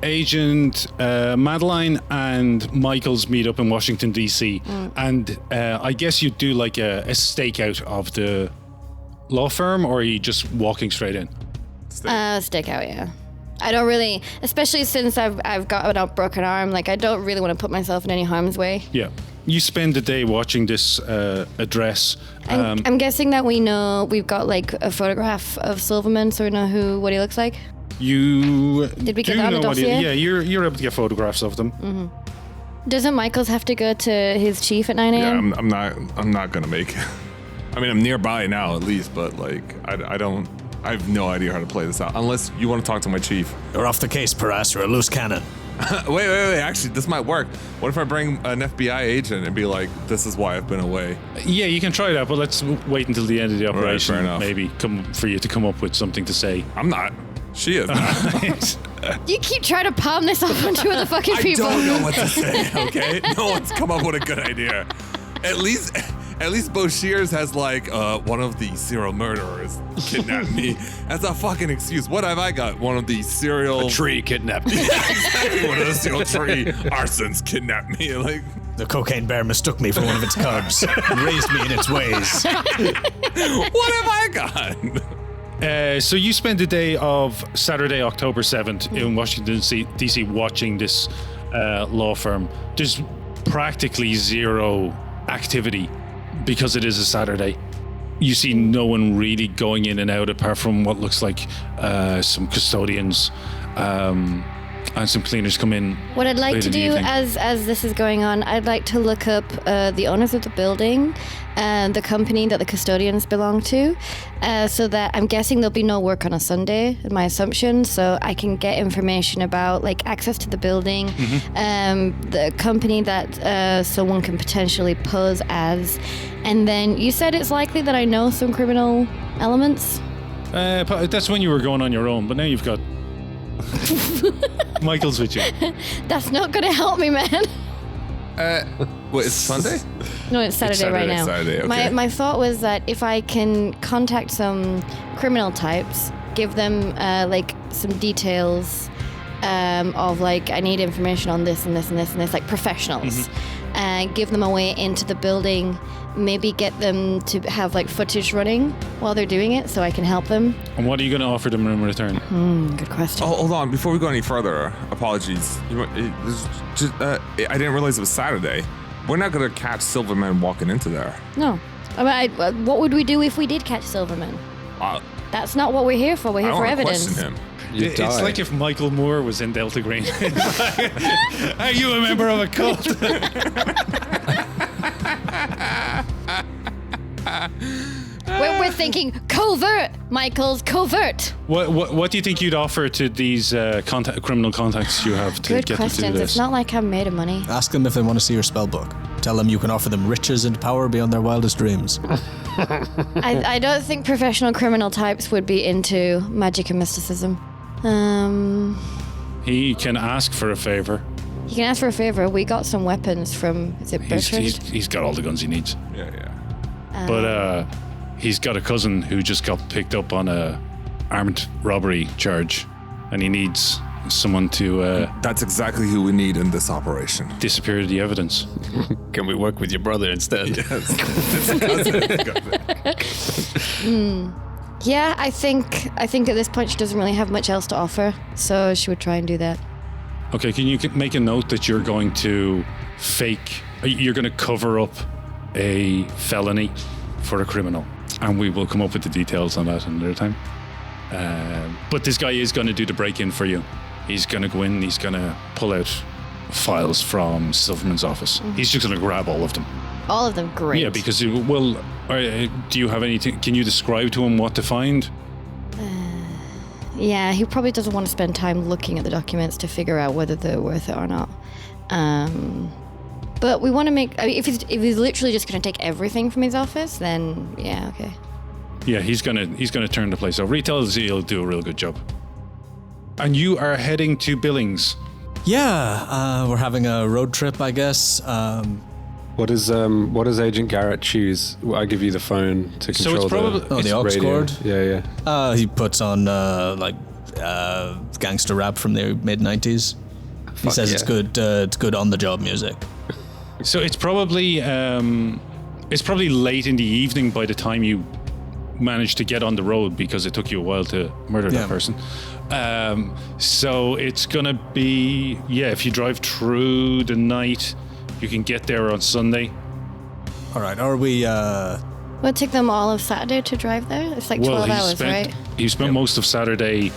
A: Agent Madeline and Michaels meet up in Washington D.C. And I guess you do like a stakeout of the law firm, or are you just walking straight in?
B: Stakeout, yeah. I don't really, especially since I've got a broken arm, like I don't really want to put myself in any harm's way.
A: Yeah. You spend the day watching this address.
B: I'm guessing that we've got like a photograph of Silverman, so we know what he looks like.
A: You
B: Did we get
A: do
B: that on
A: know
B: the
A: what
B: dossier?
A: yeah, you're able to get photographs of them.
B: Doesn't Michaels have to go to his chief at 9
E: Yeah,
B: a.m.?
E: I'm not gonna make it. I mean, I'm nearby now at least, but like, I have no idea how to play this out. Unless you want to talk to my chief.
C: You're off the case, Paras. You're a loose cannon.
E: Wait. Actually, this might work. What if I bring an FBI agent and be like, this is why I've been away?
A: Yeah, you can try that, but let's wait until the end of the operation.
E: fair enough.
A: Maybe for you to come up with something to say.
E: I'm not. She is not.
B: You keep trying to palm this off on two other fucking people.
E: I don't know what to say, okay? No one's come up with a good idea. At least Bo Shears has like one of the serial murderers kidnapped me as a fucking excuse. What have I got? One of the serial
D: Tree kidnapped me.
E: exactly, one of the serial tree arsons kidnapped me. Like,
C: The cocaine bear mistook me for one of its cubs and raised me in its ways.
E: what have I got?
A: So you spend the day of Saturday, October 7th in Washington, D.C. watching this law firm. There's practically zero activity because it is a Saturday. You see no one really going in and out apart from what looks like some custodians and some cleaners come in.
B: What I'd like
A: late
B: to
A: in the
B: do
A: evening.
B: as this is going on, I'd like to look up the owners of the building and the company that the custodians belong to, so that I'm guessing there'll be no work on a Sunday, in my assumption, so I can get information about like access to the building, the company that someone can potentially pose as, and then you said it's likely that I know some criminal elements.
A: That's when you were going on your own, but now you've got Michael's with you.
B: That's not going to help me, man.
E: What, it's Sunday?
B: No, it's Saturday right now.
E: Saturday, okay.
B: My thought was that if I can contact some criminal types, give them like some details of like I need information on this and this and this and this, like professionals, give them a way into the building, maybe get them to have like footage running while they're doing it so I can help them.
A: And what are you going to offer them in return?
B: Good question.
E: Oh, hold on. Before we go any further, apologies. I didn't realize it was Saturday. We're not going to catch Silverman walking into there.
B: No. I mean, what would we do if we did catch Silverman? That's not what we're here for. We're here
E: I don't
B: for
E: want to
B: evidence.
E: question him.
A: It's like if Michael Moore was in Delta Green. Are you a member of a cult?
B: We're thinking covert, Michaels, covert.
A: What do you think you'd offer to these criminal contacts you have to
B: Good
A: get them to do
B: questions.
A: this?
B: It's not like I'm made of money.
C: Ask them if they want to see your spell book. Tell them you can offer them riches and power beyond their wildest dreams.
B: I don't think professional criminal types would be into magic and mysticism.
A: He can ask for a favor.
B: You can ask for a favor. We got some weapons from, is it Bertrand?
A: He's got all the guns he needs.
E: Yeah.
A: But he's got a cousin who just got picked up on a armed robbery charge, and he needs someone to
E: That's exactly who we need in this operation.
A: disappear the evidence.
D: Can we work with your brother instead?
B: Yeah, I think at this point she doesn't really have much else to offer, so she would try and do that.
A: Okay, can you make a note that you're going to you're going to cover up a felony for a criminal, and we will come up with the details on that another time. But this guy is going to do the break-in for you. He's going to go in, he's going to pull out files from Silverman's office. He's just going to grab all of them.
B: All of them, great.
A: Yeah, because, do you have anything, can you describe to him what to find?
B: Yeah, he probably doesn't want to spend time looking at the documents to figure out whether they're worth it or not. But But we want to make. I mean, if he's literally just going to take everything from his office, then yeah, okay.
A: Yeah, he's gonna turn the place over. He tells you he'll do a real good job. And you are heading to Billings.
C: Yeah, we're having a road trip, I guess.
D: What does Agent Garret choose? Well, I give you the phone to control
A: it's probably
C: the aux
D: radio.
C: cord.
D: Yeah.
C: He puts on gangster rap from the mid '90s. He says
D: yeah.
C: it's good. It's good on the job music.
A: So it's probably late in the evening by the time you manage to get on the road because it took you a while to murder that person. So it's gonna be if you drive through the night, you can get there on Sunday.
C: All right. Are we?
B: Will it take them all of Saturday to drive there? It's like 12 hours, right?
A: He spent most of Saturday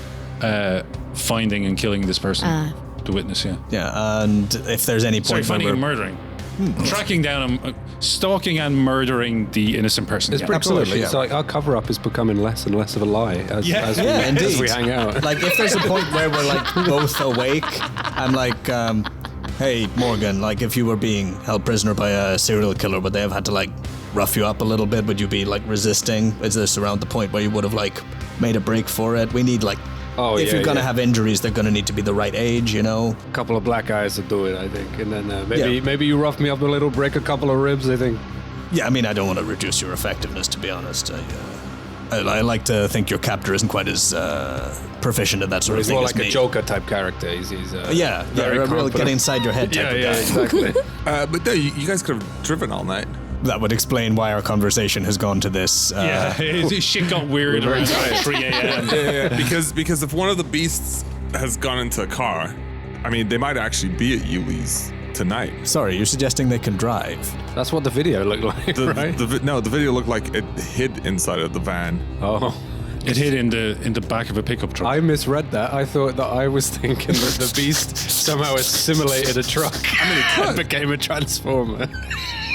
A: finding and killing this person, the witness.
C: Yeah. And if there's any point,
A: finding and murdering. Tracking down him, stalking and murdering the innocent person.
D: It's pretty
C: absolutely,
D: cool. It's like our cover-up is becoming less and less of a lie as we hang out.
C: Like if there's a point where we're like both awake, I'm like, hey Morgan, like if you were being held prisoner by a serial killer, would they have had to like rough you up a little bit? Would you be like resisting? Is this around the point where you would have like made a break for it? We need like, if you're gonna have injuries, they're gonna need to be the right age, you know.
D: A couple of black guys would do it, I think, and then maybe you rough me up a little, break a couple of ribs, I think.
C: Yeah, I mean, I don't want to reduce your effectiveness, to be honest. I like to think your captor isn't quite as proficient at that sort of thing.
D: He's more
C: as
D: like
C: me.
D: a Joker type character. He's
C: very real get inside your head type of guy.
D: Exactly.
E: But no, you guys could have driven all night.
C: That would explain why our conversation has gone to this.
A: Shit got weird around 3 a.m.
E: Because if one of the beasts has gone into a car, I mean, they might actually be at Yuli's tonight.
C: Sorry, you're suggesting they can drive?
D: That's what the video looked like, right?
E: The video looked like it hid inside of the van.
D: Oh.
A: It hid in the back of a pickup truck.
D: I misread that. I thought that I was thinking that the beast somehow assimilated a truck.
E: I mean, it could.
D: And became a transformer.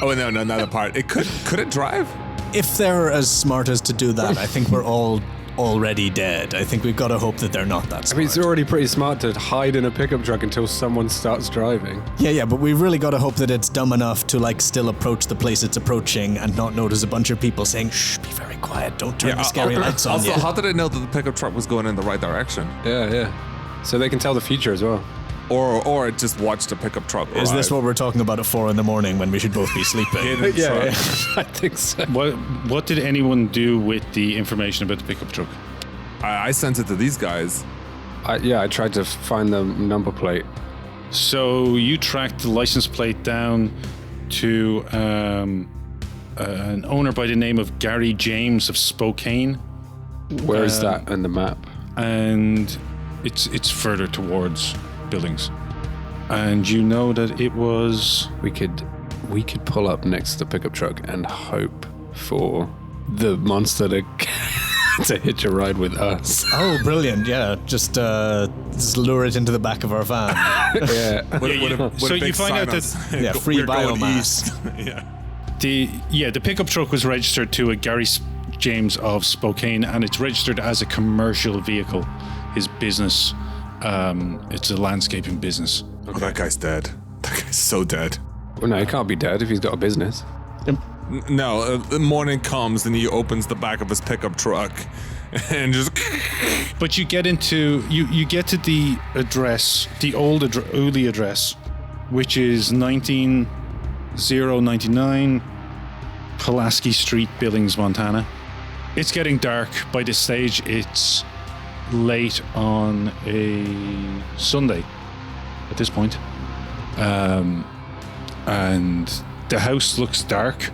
E: Oh no, another part. It could it drive?
C: If they're as smart as to do that, I think we're all already dead. I think we've got to hope that they're not that smart.
D: I mean, it's already pretty smart to hide in a pickup truck until someone starts driving.
C: Yeah, but we've really got to hope that it's dumb enough to like still approach the place it's approaching and not notice a bunch of people saying, "Shh, be very quiet, don't turn the scary lights on."
E: Also, how did it know that the pickup truck was going in the right direction?
D: Yeah. So they can tell the future as well.
E: Or it just watched the pickup truck arrive.
C: Is this what we're talking about at 4 a.m. when we should both be sleeping?
D: Yeah, I think so.
A: What did anyone do with the information about the pickup truck?
E: I sent it to these guys.
D: I tried to find the number plate.
A: So you tracked the license plate down to an owner by the name of Gary James of Spokane.
D: Where is that on the map?
A: And it's further towards Billings. And you know that it was...
D: We could pull up next to the pickup truck and hope for the monster to hitch a ride with us.
C: Oh, brilliant! Yeah, just lure it into the back of our van.
A: So you find out that
C: free
E: we're going
C: biomass.
A: The pickup truck was registered to a Gary James of Spokane, and it's registered as a commercial vehicle. His business, it's a landscaping business.
E: Oh, that guy's dead. That guy's so dead.
D: Well, no, he can't be dead if he's got a business.
E: No, the morning comes and he opens the back of his pickup truck and just...
A: But you get into... You get to the address, the old Uli address, which is 19099 Pulaski Street, Billings, Montana. It's getting dark. By this stage, it's late on a Sunday at this point. And the house looks dark.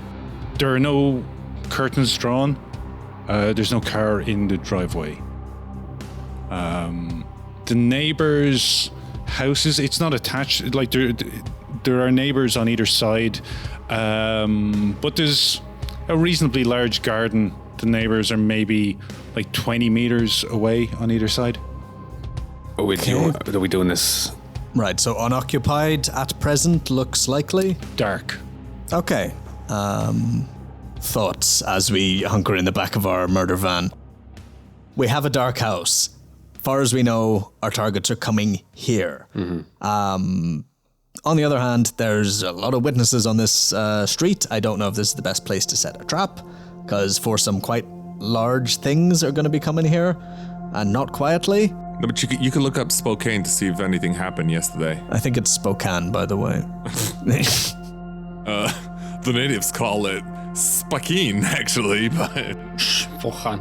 A: There are no curtains drawn. There's no car in the driveway. The neighbors' houses, it's not attached. Like there are neighbors on either side, but there's a reasonably large garden. The neighbors are maybe like 20 meters away on either side.
D: Are we doing this?
C: Right, so unoccupied at present looks likely?
A: Dark.
C: Okay. Thoughts as we hunker in the back of our murder van. We have a dark house. Far as we know, our targets are coming here. Mm-hmm. On the other hand, there's a lot of witnesses on this street. I don't know if this is the best place to set a trap, because for some quite large things are going to be coming here, and not quietly.
E: No, but you can look up Spokane to see if anything happened yesterday.
C: I think it's Spokane, by the way.
E: The natives call it Spokane, actually, but...
D: Spokane.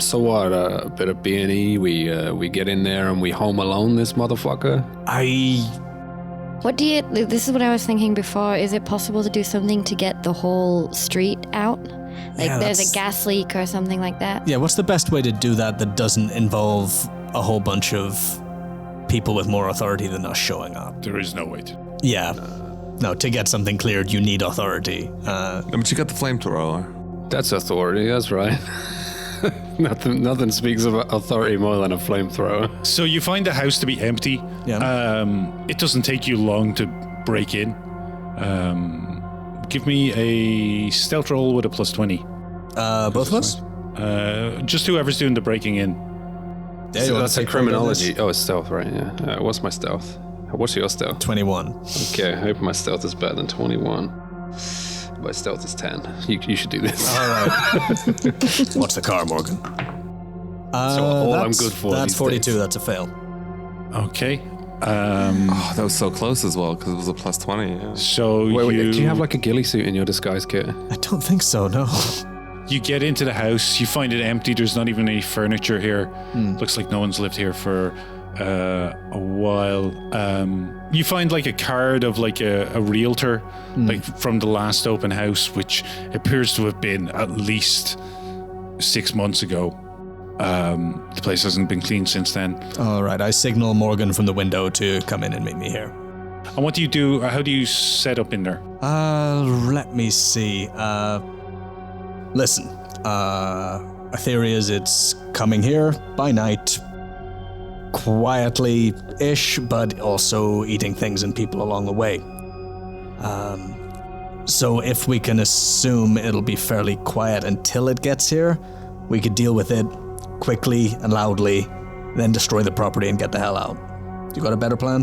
D: So what? A bit of B&E. We get in there and we home alone this motherfucker.
B: This is what I was thinking before. Is it possible to do something to get the whole street out? Like there's a gas leak or something like that?
C: Yeah, what's the best way to do that doesn't involve a whole bunch of people with more authority than us showing up?
A: There is no way to.
C: Yeah. No, to get something cleared, you need authority.
E: No, but you got the flamethrower.
D: That's authority, that's right. Nothing speaks about authority more than a flamethrower.
A: So you find the house to be empty.
C: Yeah.
A: It doesn't take you long to break in. Give me a stealth roll with a plus 20.
C: Both of us?
A: Just whoever's doing the breaking in.
C: Yeah,
D: So that's a criminology. Oh, it's stealth, right? Yeah. What's my stealth? What's your stealth?
C: 21.
D: Okay, I hope my stealth is better than 21. My stealth is 10. You should do this.
C: All right. What's the car, Morgan?
D: all I'm good for
C: That's
D: these
C: 42.
D: days.
C: That's a fail.
A: Okay.
E: Oh, that was so close as well, because it was a plus 20. Yeah.
A: So
D: Wait,
A: you
D: do you have like a ghillie suit in your disguise kit?
C: I don't think so, no.
A: You get into the house. You find it empty. There's not even any furniture here. Looks like no one's lived here for a while. You find like a card of like a realtor, like from the last open house, which appears to have been at least 6 months ago. The place hasn't been cleaned since then.
C: All right, I signal Morgan from the window to come in and meet me here.
A: And what do you do? How do you set up in there?
C: Let me see. Listen, our theory is it's coming here by night, quietly-ish, but also eating things and people along the way. So if we can assume it'll be fairly quiet until it gets here, we could deal with it quickly and loudly, then destroy the property and get the hell out. You got a better plan?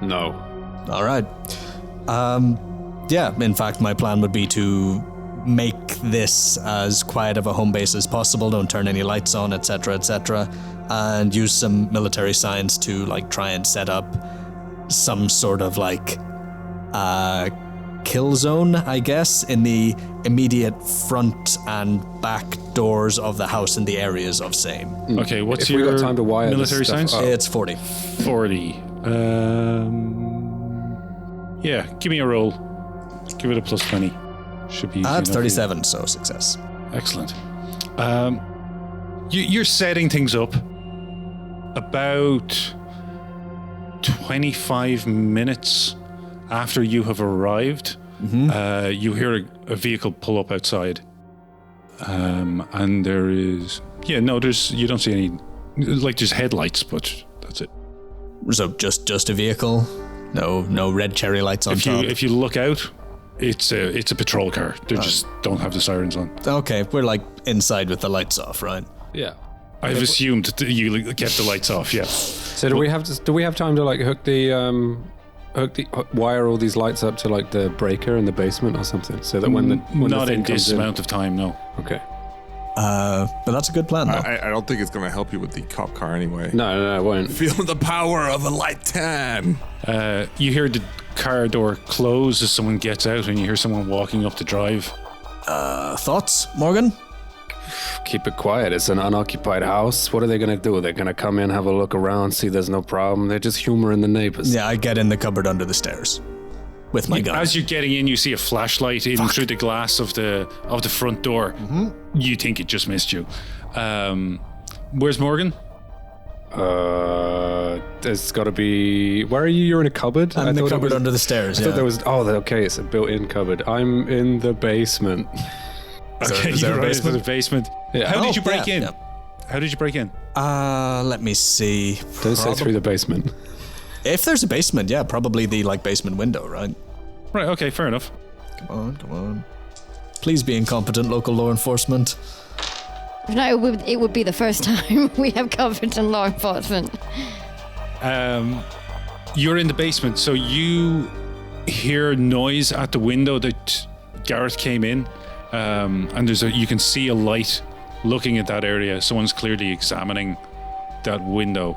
D: No.
C: All right. Yeah, in fact, my plan would be to make this as quiet of a home base as possible, don't turn any lights on, etc., and use some military science to like try and set up some sort of like kill zone, I guess, in the immediate front and back doors of the house in the areas of same.
A: Okay, what's
D: If we
A: your
D: got time to wire this
A: military
D: stuff
A: science?
D: up.
C: It's 40.
A: 40. Yeah, give me a roll. Give it a plus 20. Should be easy
C: It's
A: enough for you.
C: 37, so success.
A: Excellent. You're setting things up. About 25 minutes after you have arrived, you hear a vehicle pull up outside. And there is... Yeah, no, you don't see any... Like, there's headlights, but that's it.
C: So just a vehicle? No red cherry lights on top?
A: If you look out, it's a patrol car. They just don't have the sirens on.
C: Okay, we're like inside with the lights off, right?
D: Yeah.
A: I've assumed that you kept the lights off, yeah.
D: So do we have time to like wire all these lights up to like the breaker in the basement or something, so that when the
A: Not
D: thing
A: in
D: comes
A: this amount of time, no.
D: Okay.
C: But that's a good plan, though.
E: I don't think it's going to help you with the cop car anyway.
D: No, it won't.
E: Feel the power of a light tan.
A: You hear the car door close as someone gets out, and you hear someone walking up the drive.
C: Thoughts, Morgan?
D: Keep it quiet. It's an unoccupied house. What are they going to do? They're going to come in, have a look around, see there's no problem. They're just humoring the neighbors.
C: Yeah, I get in the cupboard under the stairs with my gun.
A: As you're getting in, you see a flashlight in through the glass of the front door. You think it just missed you. Where's Morgan?
D: There's got to be... Where are you? You're in a cupboard?
C: I'm in the cupboard under the stairs,
D: I thought there was... Oh, okay, it's a built-in cupboard. I'm in the basement.
A: Okay,
C: is there
A: you're
C: a
A: right
C: basement?
A: into the basement.
D: Yeah.
A: How did you break
C: yeah,
A: in?
C: yeah.
A: How did you break in?
C: Let me see.
D: Don't say through the basement.
C: If there's a basement, yeah, probably the basement window, right?
A: Right, okay, fair enough.
C: Come on. Please be incompetent, local law enforcement.
B: No, it would be the first time we have competent law enforcement.
A: You're in the basement, so you hear noise at the window that Garret came in, and you can see a light looking at that area. Someone's clearly examining that window.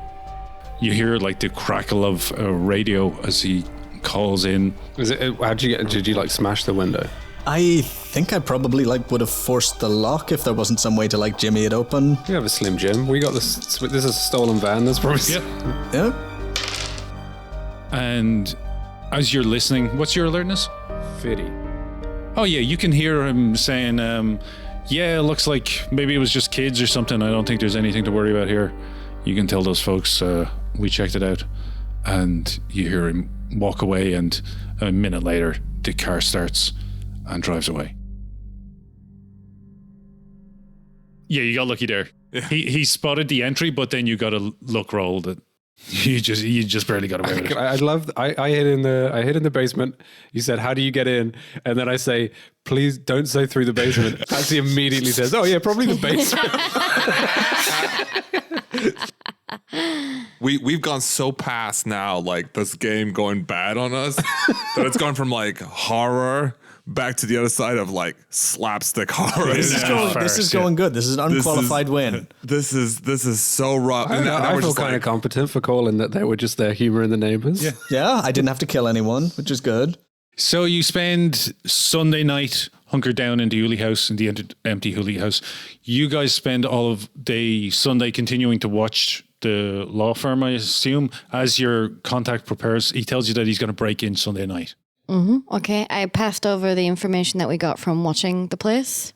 A: You hear like the crackle of a radio as he calls in.
D: Did you like smash the window?
C: I think I probably would have forced the lock if there wasn't some way to jimmy it open.
D: You have a Slim Jim. We got this. This is a stolen van. That's probably.
C: Yeah.
A: And as you're listening, what's your alertness?
D: 50.
A: Oh yeah, you can hear him saying, yeah, it looks like maybe it was just kids or something. I don't think there's anything to worry about here. You can tell those folks we checked it out. And you hear him walk away, and a minute later, the car starts and drives away. Yeah, you got lucky there. Yeah. He spotted the entry, but then you got a luck roll that you just barely got away with it.
D: I hid in the basement. You said, "How do you get in?" And then I say, "Please don't say through the basement." As he immediately says, "Oh yeah, probably the basement."
E: We've gone so past now, this game going bad on us, that it's gone from horror back to the other side of slapstick horror.
C: This is going good. This is an unqualified win.
E: This is so rough.
D: I feel kind of competent for calling that they were just there humouring the neighbours.
C: Yeah, I didn't have to kill anyone, which is good.
A: So you spend Sunday night hunkered down in the Hooley house, in the empty Hooley house. You guys spend all of day Sunday continuing to watch the law firm, I assume. As your contact prepares, he tells you that he's going to break in Sunday night.
B: Mm-hmm. Okay, I passed over the information that we got from watching the place.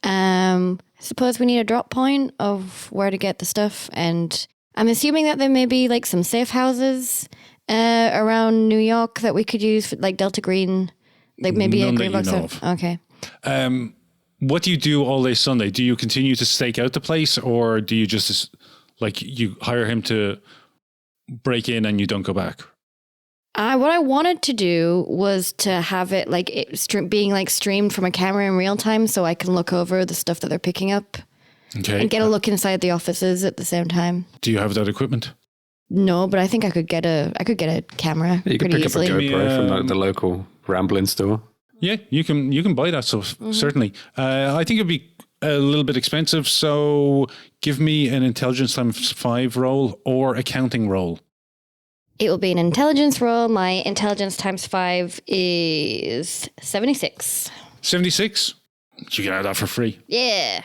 B: I suppose we need a drop point of where to get the stuff, and I'm assuming that there may be some safe houses around New York that we could use for Delta Green, maybe
A: None
B: a green
A: that you
B: box.
A: know of.
B: Okay.
A: What do you do all day Sunday? Do you continue to stake out the place, or do you just you hire him to break in and you don't go back?
B: What I wanted to do was to have it being streamed from a camera in real time, so I can look over the stuff that they're picking up.
A: Okay.
B: And get a look inside the offices at the same time.
A: Do you have that equipment?
B: No, but I think I could get a camera.
D: You could
B: pretty
D: pick
B: easily.
D: up a GoPro from the local Ramblin' store.
A: Yeah, you can buy that stuff, certainly. I think it'd be a little bit expensive, so give me an intelligence times 5 roll or accounting roll.
B: It will be an intelligence roll. My intelligence times 5 is 76.
A: 76? You can have that for free.
B: Yeah.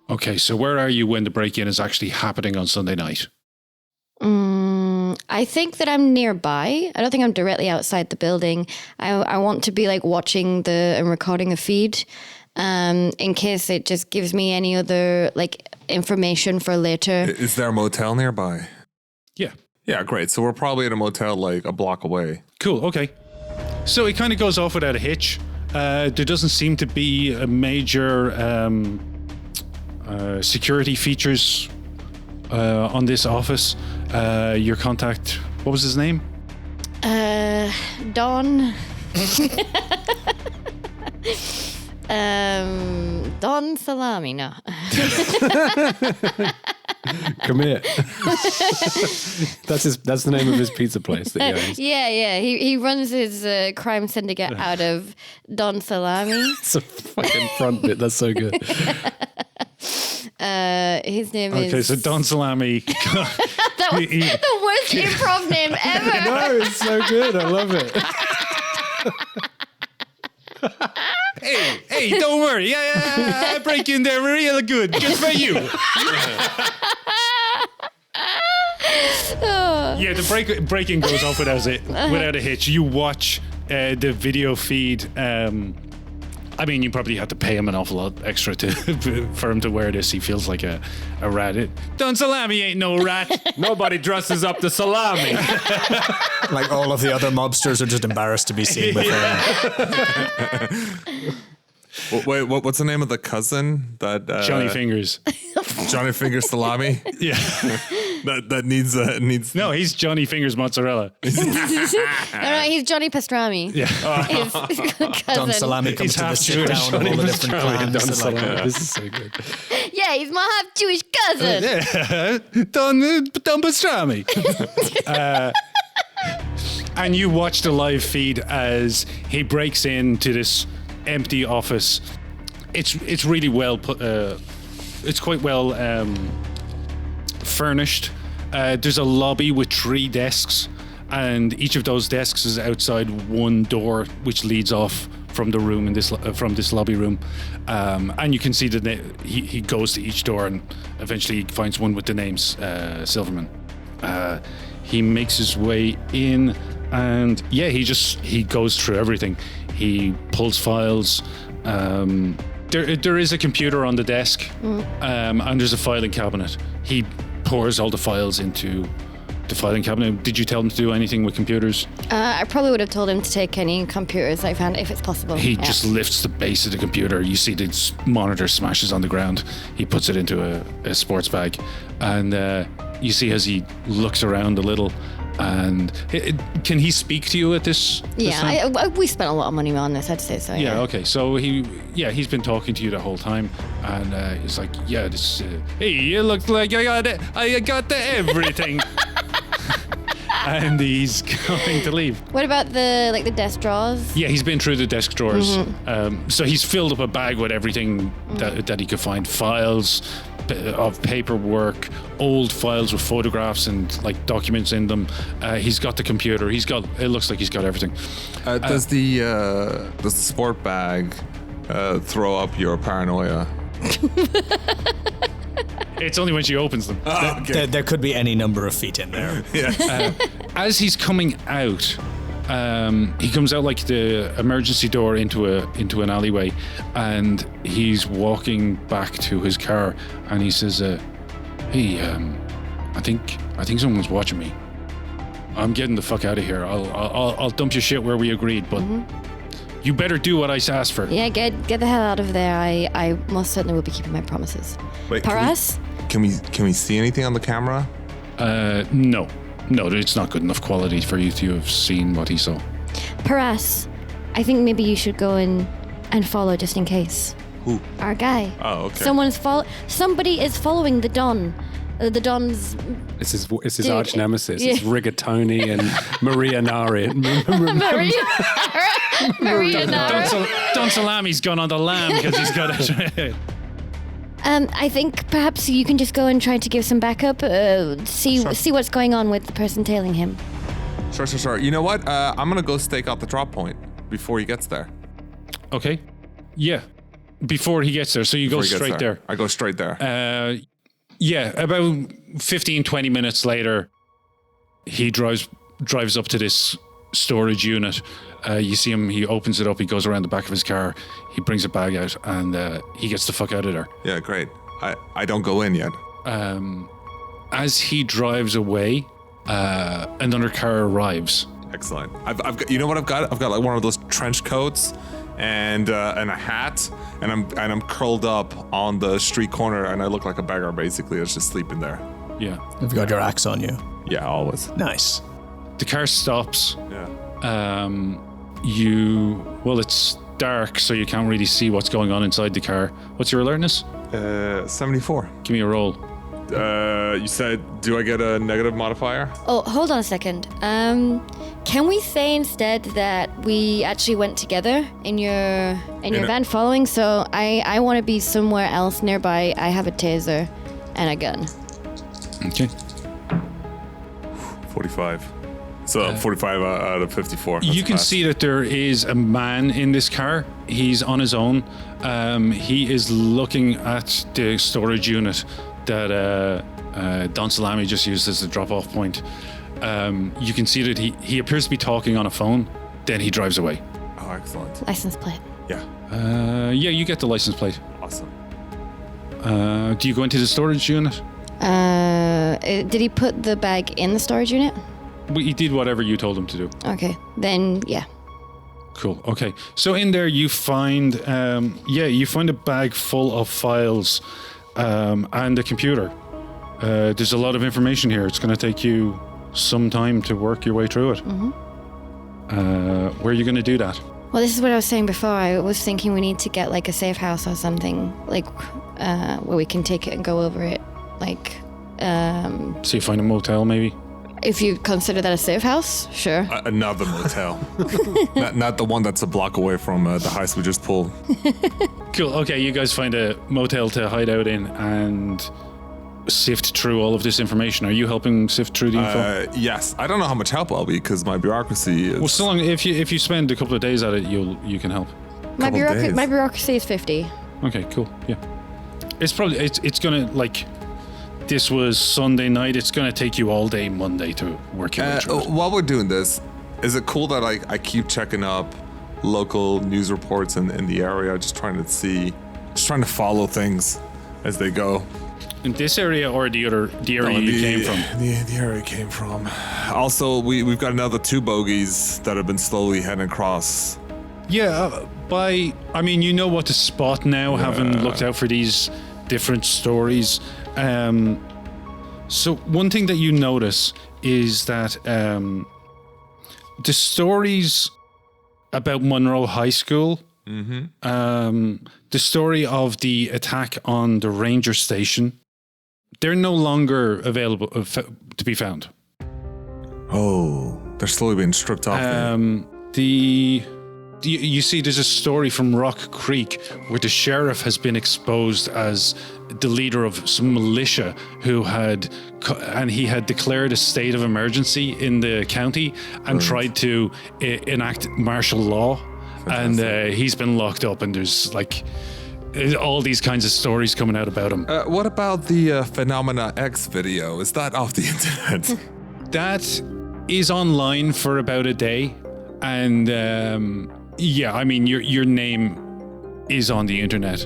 A: Okay, so where are you when the break-in is actually happening on Sunday night?
B: I think that I'm nearby. I don't think I'm directly outside the building. I want to be watching and recording a feed in case it just gives me any other information for later.
E: Is there a motel nearby?
A: Yeah.
E: Yeah, great. So we're probably at a motel a block away.
A: Cool, okay. So it kind of goes off without a hitch. There doesn't seem to be a major security features on this office. Your contact, what was his name?
B: Don. Don Salami, no.
D: Come here. That's the name of his pizza place that he owns.
B: Yeah. He runs his crime syndicate out of Don Salami.
D: It's a fucking front bit. That's so good.
B: His name is...
A: Okay, so Don Salami.
B: That was the worst improv name ever.
D: No, it's so good. I love it.
A: Hey, don't worry. Yeah, I break in there real good. Just for you. Yeah, the breaking goes off without a hitch. You watch the video feed. I mean, you probably have to pay him an awful lot extra for him to wear this. He feels like a rat. Don Salami ain't no rat.
D: Nobody dresses up the salami.
C: All of the other mobsters are just embarrassed to be seen with him.
E: Wait, what's the name of the cousin that
A: Johnny Fingers.
E: Johnny Fingers salami?
A: Yeah.
E: that needs.
A: No, he's Johnny Fingers mozzarella.
B: No, he's Johnny Pastrami.
A: Yeah.
B: His cousin.
C: Don Salami comes
A: He's
C: to the
A: half
C: sit
A: Jewish.
C: down of all
A: Johnny
C: the different
A: Pastrami.
C: clans.
A: Don
C: that, like,
A: Salami. This is so good.
B: Yeah, he's my half Jewish cousin.
A: Yeah. Don Pastrami. And you watch the live feed as he breaks into this empty office. It's really well put. It's quite well furnished. There's a lobby with 3 desks, and each of those desks is outside one door, which leads off from the room in this from this lobby room. And you can see that he goes to each door, and eventually he finds one with the names Silverman. He makes his way in, and yeah, he goes through everything. He pulls files. There is a computer on the desk, and there's a filing cabinet. He pours all the files into the filing cabinet. Did you tell him to do anything with computers?
B: I probably would have told him to take any computers I found if it's possible.
A: He just lifts the base of the computer. You see the monitor smashes on the ground. He puts it into a sports bag, and you see as he looks around a little. And can he speak to you at this?
B: Yeah, we spent a lot of money on this. I'd say so.
A: Yeah. Okay. So he's been talking to you the whole time, and he's like, yeah, this. Hey, you look like I got it. I got the everything. And he's going to leave.
B: What about the desk drawers?
A: Yeah, he's been through the desk drawers. So he's filled up a bag with everything that he could find: files of paperwork, old files with photographs and like documents in them. He's got the computer. It looks like he's got everything.
E: Does the sport bag throw up your paranoia?
A: It's only when she opens them.
E: Oh, okay.
C: There could be any number of feet in there.
A: As he's coming out, he comes out like the emergency door into an alleyway, and he's walking back to his car, and he says, "Hey, I think someone's watching me. I'm getting the fuck out of here. I'll dump your shit where we agreed, but you better do what I asked for."
B: Yeah, get the hell out of there. I most certainly will be keeping my promises.
E: Wait,
B: Paras?
E: Can we see anything on the camera?
A: No, it's not good enough quality for you to have seen what he saw.
B: Paras, I think maybe you should go and follow just in case.
E: Who?
B: Our guy.
E: Oh, okay.
B: Somebody is following the Don. The Don's.
D: It's his
B: Dude,
D: arch nemesis.
B: yeah.
D: It's Rigatoni and Maria Nari.
B: Maria Nara.
A: Don Salami's gone on the lamb because he's got it.
B: I think perhaps you can just go and try to give some backup. See what's going on with the person tailing him.
E: Sure. You know what? I'm gonna go stake out the drop point before he gets there.
A: Okay. Yeah. Before he gets there. So you go straight there.
E: I go straight there.
A: Yeah. About 15, 20 minutes later, he drives up to this storage unit. You see him, he opens it up, he goes around the back of his car, he brings a bag out, and he gets the fuck out of there.
E: Yeah, great. I don't go in yet.
A: As he drives away, another car arrives.
E: Excellent. I've got, you know what I've got? I've got like one of those trench coats and a hat, and I'm curled up on the street corner, and I look like a beggar basically. It's just sleeping there.
A: Yeah.
C: You've got your axe on you.
E: Yeah, always.
C: Nice.
A: The car stops.
E: Yeah.
A: It's dark, so you can't really see what's going on inside the car. What's your alertness?
E: 74.
A: Give me a roll.
E: You said, do I get a negative modifier?
B: Oh, hold on a second. Can we say instead that we actually went together in your van following? So I want to be somewhere else nearby. I have a taser and a gun.
A: Okay.
E: 45. So 45 out of 54.
A: You can see that there is a man in this car. He's on his own. He is looking at the storage unit that Don Salami just used as a drop-off point. You can see that he appears to be talking on a phone. Then he drives away.
E: Oh, excellent.
B: License plate.
E: Yeah.
A: Yeah, you get the license plate.
E: Awesome.
A: Do you go into the storage unit?
B: Did he put the bag in the storage unit?
A: He did whatever you told him to do.
B: Okay, then yeah.
A: Cool. Okay. So in there you find, you find a bag full of files and a computer. There's a lot of information here. It's going to take you some time to work your way through it. Mm-hmm. Where are you going to do that?
B: Well, this is what I was saying before. I was thinking we need to get like a safe house or something, like where we can take it and go over it. Like,
A: So you find a motel, maybe?
B: if you consider that a safe house, sure.
E: Another motel. not the one that's a block away from the heist we just pulled.
A: Cool. Okay, you guys find a motel to hide out in and sift through all of this information. Are you helping sift through the info?
E: Yes. I don't know how much help I'll be because my bureaucracy is...
A: Well, so long if you spend a couple of days at it, you can help.
B: My
E: days.
B: bureaucracy is 50.
A: Okay, cool. Yeah. It's probably it's gonna, like, this was Sunday night. It's gonna take you all day Monday to work your way through it.
E: While we're doing this, is it cool that I keep checking up local news reports in the area, just trying to follow things as they go?
A: In this area or the area you came from?
E: The area I came from. Also, we've got another 2 bogeys that have been slowly heading across.
A: Yeah, you know what to spot now, having looked out for these different stories. So one thing that you notice is that the stories about Monroe High School, the story of the attack on the ranger station, they're no longer available to be found.
E: Oh, they're slowly being stripped off.
A: You see, there's a story from Rock Creek where the sheriff has been exposed as the leader of some militia he had declared a state of emergency in the county and tried to enact martial law. Fantastic. And he's been locked up, and there's like all these kinds of stories coming out about him.
E: What about the Phenomena X video? Is that off the internet?
A: That is online for about a day, and your name is on the internet.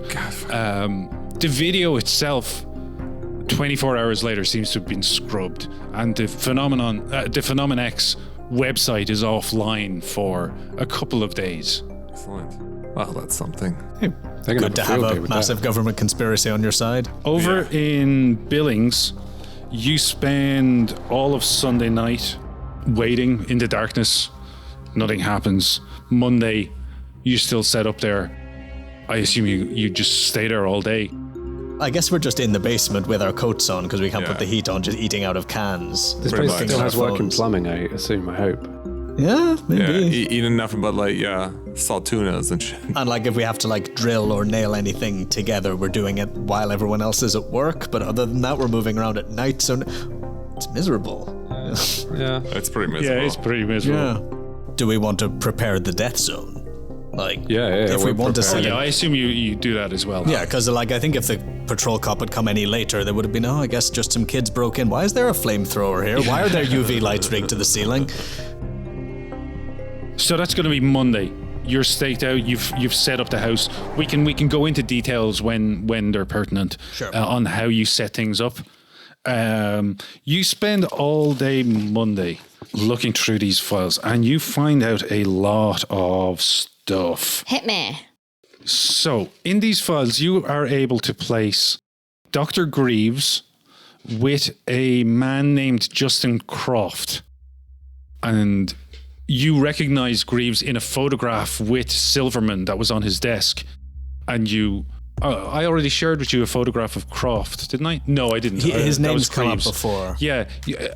A: The video itself, 24 hours later, seems to have been scrubbed, and the Phenomena X website is offline for a couple of days.
E: Excellent. Well, that's something.
D: Hey,
C: Good to have a massive government conspiracy on your side.
A: Over in Billings, you spend all of Sunday night waiting in the darkness. Nothing happens. Monday, you still set up there. I assume you just stay there all day.
C: I guess we're just in the basement with our coats on because we can't put the heat on, just eating out of cans.
D: This place still has working plumbing, I assume, I hope.
C: Yeah, maybe.
E: Yeah, eating nothing but salt tunas and shit.
C: And if we have to drill or nail anything together, we're doing it while everyone else is at work. But other than that, we're moving around at night, so it's miserable.
E: Yeah, it's pretty miserable.
A: Yeah, it's pretty miserable.
C: Yeah. Do we want to prepare the death zone? If we want to send
A: I assume you do that as well.
C: Yeah, because I think if the patrol cop had come any later, there would have been, I guess just some kids broke in. Why is there a flamethrower here? Why are there UV lights rigged to the ceiling?
A: So that's going to be Monday. You're staked out. You've set up the house. We can go into details when they're pertinent.
C: Sure.
A: On how you set things up. You spend all day Monday looking through these files, and you find out a lot of stuff.
B: Hit me.
A: So in these files, you are able to place Dr. Greaves with a man named Justin Croft, and you recognize Greaves in a photograph with Silverman that was on his desk. And I already shared with you a photograph of Croft, didn't I? No, I didn't.
C: His name's come up
A: Greaves.
C: before.
A: Yeah,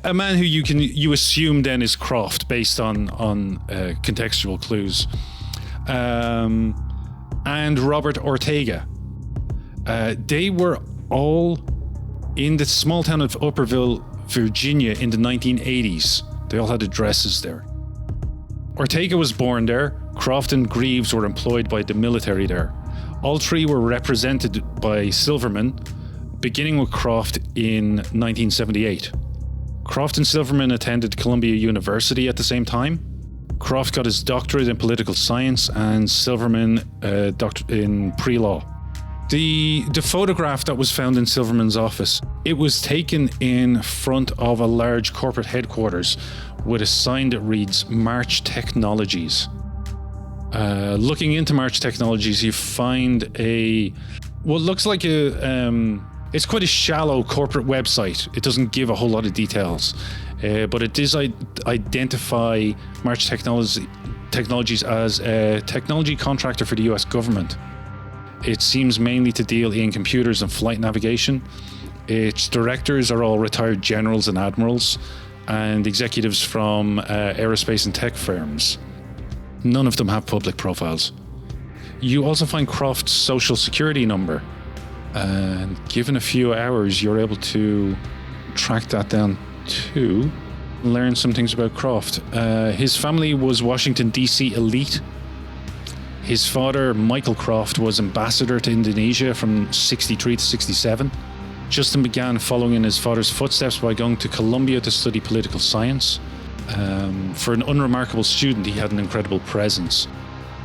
A: a man who you assume then is Croft based on contextual clues. And Robert Ortega. They were all in the small town of Upperville, Virginia in the 1980s. They all had addresses there. Ortega was born there. Croft and Greaves were employed by the military there. All 3 were represented by Silverman, beginning with Croft in 1978. Croft and Silverman attended Columbia University at the same time. Croft got his doctorate in political science and Silverman a doctorate in pre-law. The photograph that was found in Silverman's office, it was taken in front of a large corporate headquarters with a sign that reads March Technologies. Looking into March Technologies, you find what looks like it's quite a shallow corporate website. It doesn't give a whole lot of details, but it does identify March Technologies as a technology contractor for the US government. It seems mainly to deal in computers and flight navigation. Its directors are all retired generals and admirals, and executives from aerospace and tech firms. None of them have public profiles. You also find Croft's social security number, and given a few hours, you're able to track that down too. Learn some things about Croft. His family was Washington D.C. elite. His father, Michael Croft, was ambassador to Indonesia from 63 to 67. Justin began following in his father's footsteps by going to Columbia to study political science. For an unremarkable student, he had an incredible presence.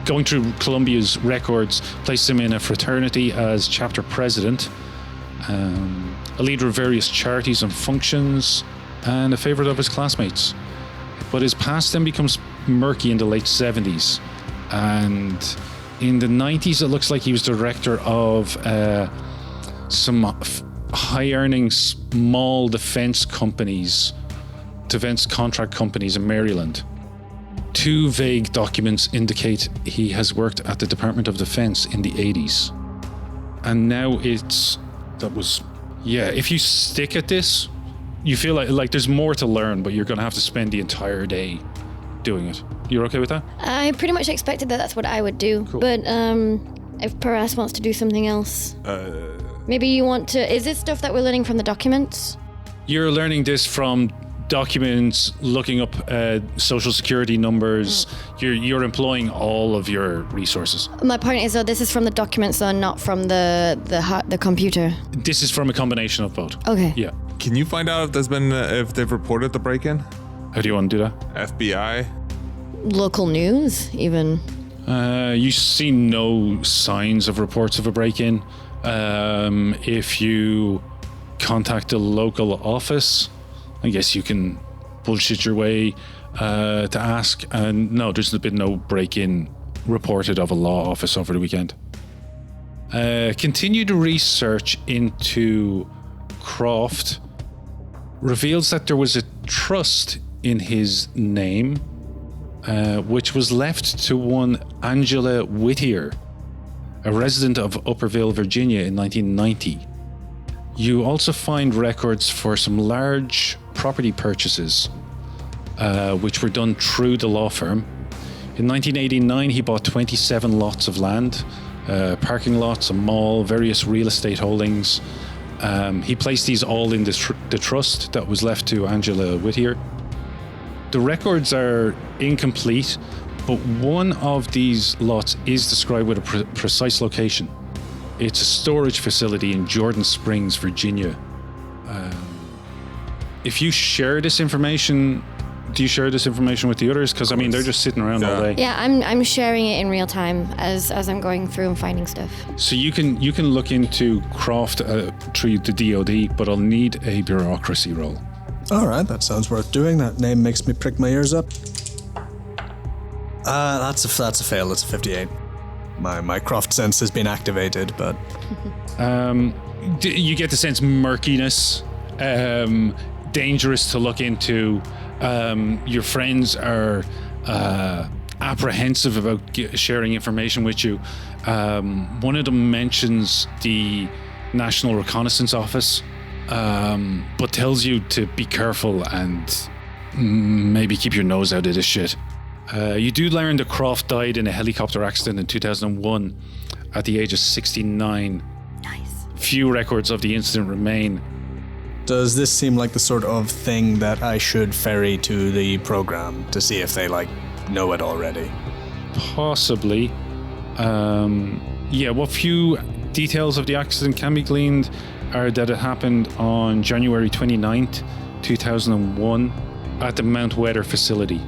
A: Going through Columbia's records placed him in a fraternity as chapter president, a leader of various charities and functions, and a favorite of his classmates. But his past then becomes murky in the late 70s. And in the 90s, it looks like he was director of some high-earning small defense contract companies in Maryland. Two vague documents indicate he has worked at the Department of Defense in the 80s. And now if you stick at this, you feel like there's more to learn, but you're going to have to spend the entire day doing it. You're okay with that?
B: I pretty much expected that's what I would do. Cool. But if Paras wants to do something else, maybe you want to... Is this stuff that we're learning from the documents?
A: You're learning this from documents, looking up social security numbers. You're employing all of your resources.
B: My point is, though, this is from the documents, though, not from the computer.
A: This is from a combination of both.
B: Okay.
A: Yeah.
E: Can you find out if they've reported the break-in?
A: How do you want to do that?
E: FBI?
B: Local news, even.
A: You see no signs of reports of a break-in. If you contact a local office, I guess you can bullshit your way to ask. And no, there's been no break-in reported of a law office over the weekend. Continued research into Croft reveals that there was a trust in his name, which was left to one Angela Whittier, a resident of Upperville, Virginia in 1990. You also find records for some large property purchases, which were done through the law firm. In 1989, he bought 27 lots of land, parking lots, a mall, various real estate holdings. He placed these all in the trust that was left to Angela Whittier. The records are incomplete, but one of these lots is described with a precise location. It's a storage facility in Jordan Springs, Virginia. If you share this information, do you share this information with the others? Because they're just sitting around all day.
B: Yeah, I'm sharing it in real time as I'm going through and finding stuff.
A: So you can look into Croft through the DoD, but I'll need a bureaucracy roll.
C: All right, that sounds worth doing. That name makes me prick my ears up. That's a fail. That's a 58. My Croft sense has been activated, but
A: you get the sense murkiness, dangerous to look into. Your friends are apprehensive about sharing information with you. One of them mentions the National Reconnaissance Office, but tells you to be careful and maybe keep your nose out of this shit. You do learn that Croft died in a helicopter accident in 2001 at the age of 69.
B: Nice.
A: Few records of the incident remain.
C: Does this seem like the sort of thing that I should ferry to the program to see if they, know it already?
A: Possibly. What few details of the accident can be gleaned are that it happened on January 29th, 2001 at the Mount Weather facility.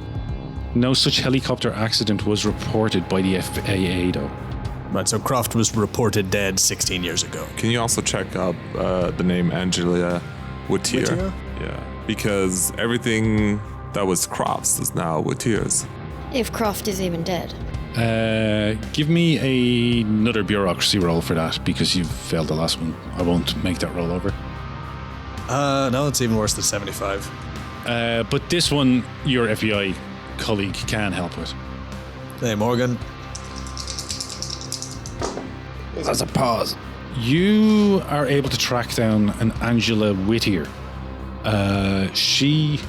A: No such helicopter accident was reported by the FAA, though.
C: Right, so Croft was reported dead 16 years ago.
E: Can you also check up the name Angela Whittier? Yeah, because everything that was Croft's is now Whittier's.
B: If Croft is even dead.
A: Give me another bureaucracy roll for that because you've failed the last one. I won't make that roll over.
C: No, it's even worse than 75.
A: But this one, your FBI colleague can help with.
C: Hey, Morgan.
D: That's a pause.
A: You are able to track down an Angela Whittier. She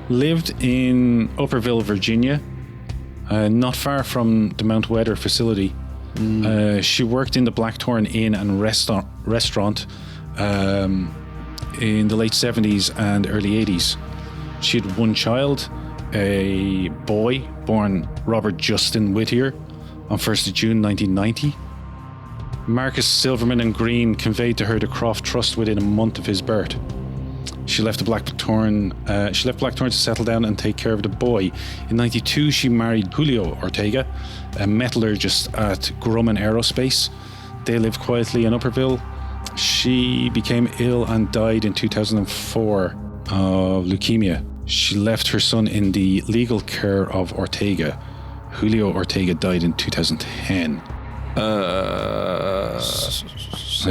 A: lived in Upperville, Virginia, not far from the Mount Weather facility. She worked in the Blackthorn Inn and restaurant in the late 70s and early 80s. She had one child, a boy born Robert Justin Whittier on 1st of June 1990. Marcus Silverman and Green conveyed to her the Croft Trust within a month of his birth. She left Blackthorn to settle down and take care of the boy. In 92, she married Julio Ortega, a metallurgist at Grumman Aerospace. They lived quietly in Upperville. She became ill and died in 2004 of leukemia. She left her son in the legal care of Ortega. Julio Ortega died in 2010.
D: So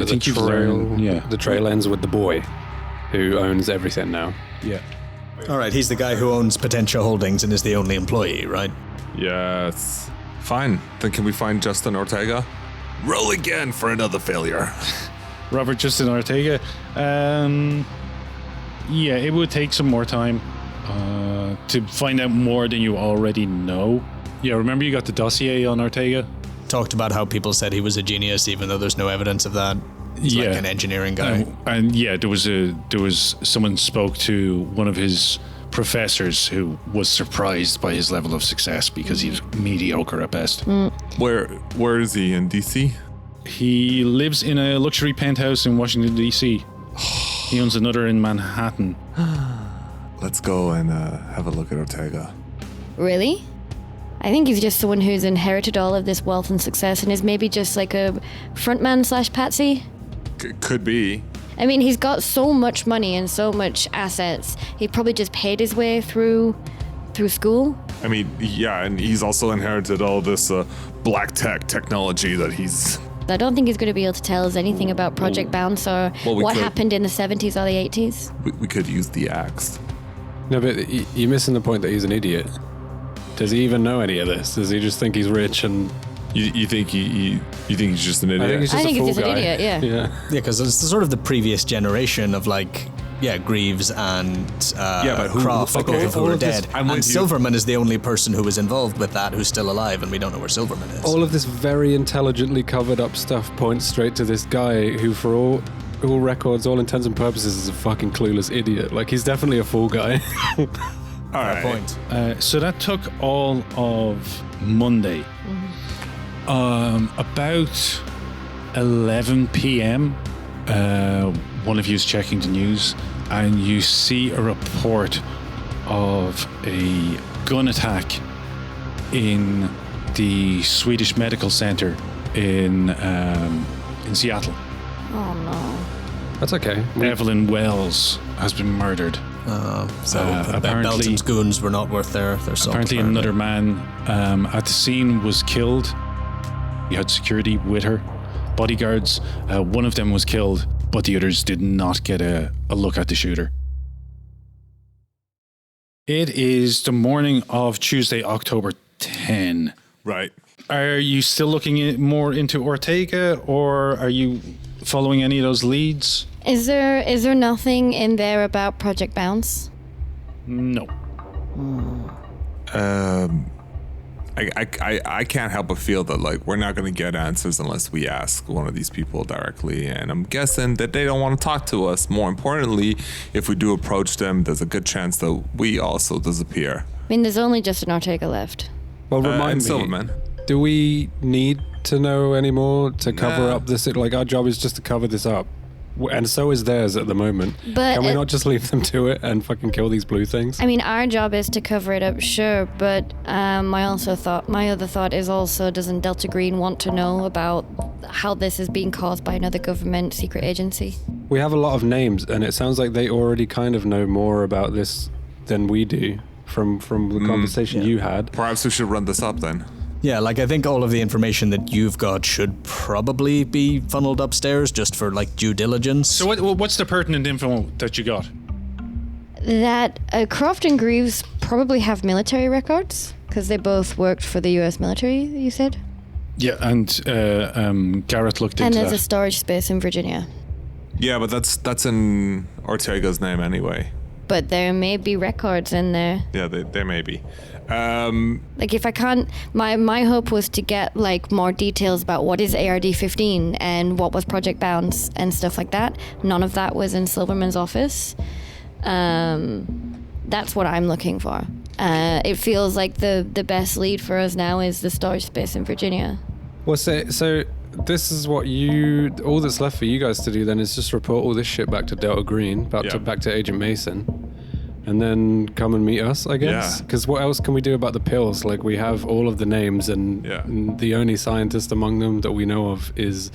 A: I think
D: the
A: you've
D: trail,
A: learned, yeah.
D: The trail ends with the boy, who owns everything now.
A: Yeah.
C: All right, he's the guy who owns Potentia Holdings and is the only employee, right?
E: Yes. Fine. Then can we find Justin Ortega? Roll again for another failure.
A: Robert Justin Ortega. Yeah, it would take some more time to find out more than you already know. Yeah, remember you got the dossier on Ortega?
C: Talked about how people said he was a genius, even though there's no evidence of that. He's like an engineering guy.
A: And yeah, there was someone spoke to one of his professors who was surprised by his level of success because he was mediocre at best.
E: Where is he, in D.C.?
A: He lives in a luxury penthouse in Washington D.C. He owns another in Manhattan.
E: Let's go and have a look at Ortega.
B: Really? I think he's just someone who's inherited all of this wealth and success and is maybe just like a frontman / patsy.
E: Could be.
B: I mean, he's got so much money and so much assets. He probably just paid his way through school.
E: I mean, yeah, and he's also inherited all this black tech technology that he's...
B: I don't think he's going to be able to tell us anything about Project Bounce or what happened in the 70s or the 80s.
E: We could use the axe.
D: No, but you're missing the point that he's an idiot. Does he even know any of this? Does he just think he's rich and...
E: You think he's just an idiot?
D: I think he's just a fool
B: he's just
D: guy.
B: an idiot, yeah.
D: Yeah,
C: because it's sort of the previous generation of Greaves and
E: but who-
C: Croft,
E: okay,
C: both of who
E: all
C: are
E: of this-
C: dead.
E: I'm with
C: And
E: you.
C: Silverman is the only person who was involved with that who's still alive, and we don't know where Silverman is.
D: all of this very intelligently covered up stuff points straight to this guy who, for all records, all intents and purposes, is a fucking clueless idiot. Like, he's definitely a fool guy.
E: All right.
C: Point.
A: So that took all of Monday. About 11 p.m., one of you is checking the news and you see a report of a gun attack in the Swedish Medical Center in Seattle.
B: Oh, no.
D: That's okay.
A: Evelyn Wells has been murdered.
C: Apparently,
A: apparently-
C: Belton's goons were not worth their salt.
A: Apparently another man at the scene was killed. He had security with her, bodyguards. One of them was killed, but the others did not get a look at the shooter. It is the morning of Tuesday, October 10.
E: Right.
A: Are you still looking more into Ortega, or are you following any of those leads?
B: Is there nothing in there about Project Bounce?
A: No.
E: I can't help but feel that we're not going to get answers unless we ask one of these people directly, and I'm guessing that they don't want to talk to us. More importantly, if we do approach them, there's a good chance that we also disappear.
B: I mean, there's only just an Ortega left.
D: Well,
E: And
D: remind me,
E: Silverman.
D: do we need to know any more to cover
E: Nah.
D: up this? Like, our job is just to cover this up. And so is theirs at the moment.
B: But
D: Can we not just leave them to it and fucking kill these blue things?
B: I mean, our job is to cover it up, sure, but my other thought is also, doesn't Delta Green want to know about how this is being caused by another government secret agency?
D: We have a lot of names, and it sounds like they already kind of know more about this than we do from the conversation you had.
E: Perhaps we should run this up then.
C: Yeah, like I think all of the information that you've got should probably be funneled upstairs just for like due diligence.
A: So what's the pertinent info that you got?
B: That Croft and Greaves probably have military records because they both worked for the U.S. military, you said?
A: Yeah, and Garrett looked into
B: And
A: that.
B: there's a storage space in Virginia.
E: Yeah, but that's in Ortega's name anyway.
B: But there may be records in there.
E: Yeah, there may be.
B: Like if I can't, my hope was to get like more details about what is ARD-15 and what was Project Bounce and stuff like that. None of that was in Silverman's office. That's what I'm looking for. It feels like the best lead for us now is the storage space in Virginia.
D: Well, so this is what all that's left for you guys to do then is just report all this shit back to Delta Green, back to Agent Mason, and then come and meet us, I guess.
E: Yeah.
D: Because what else can we do about the pills? Like, we have all of the names, and the only scientist among them that we know of is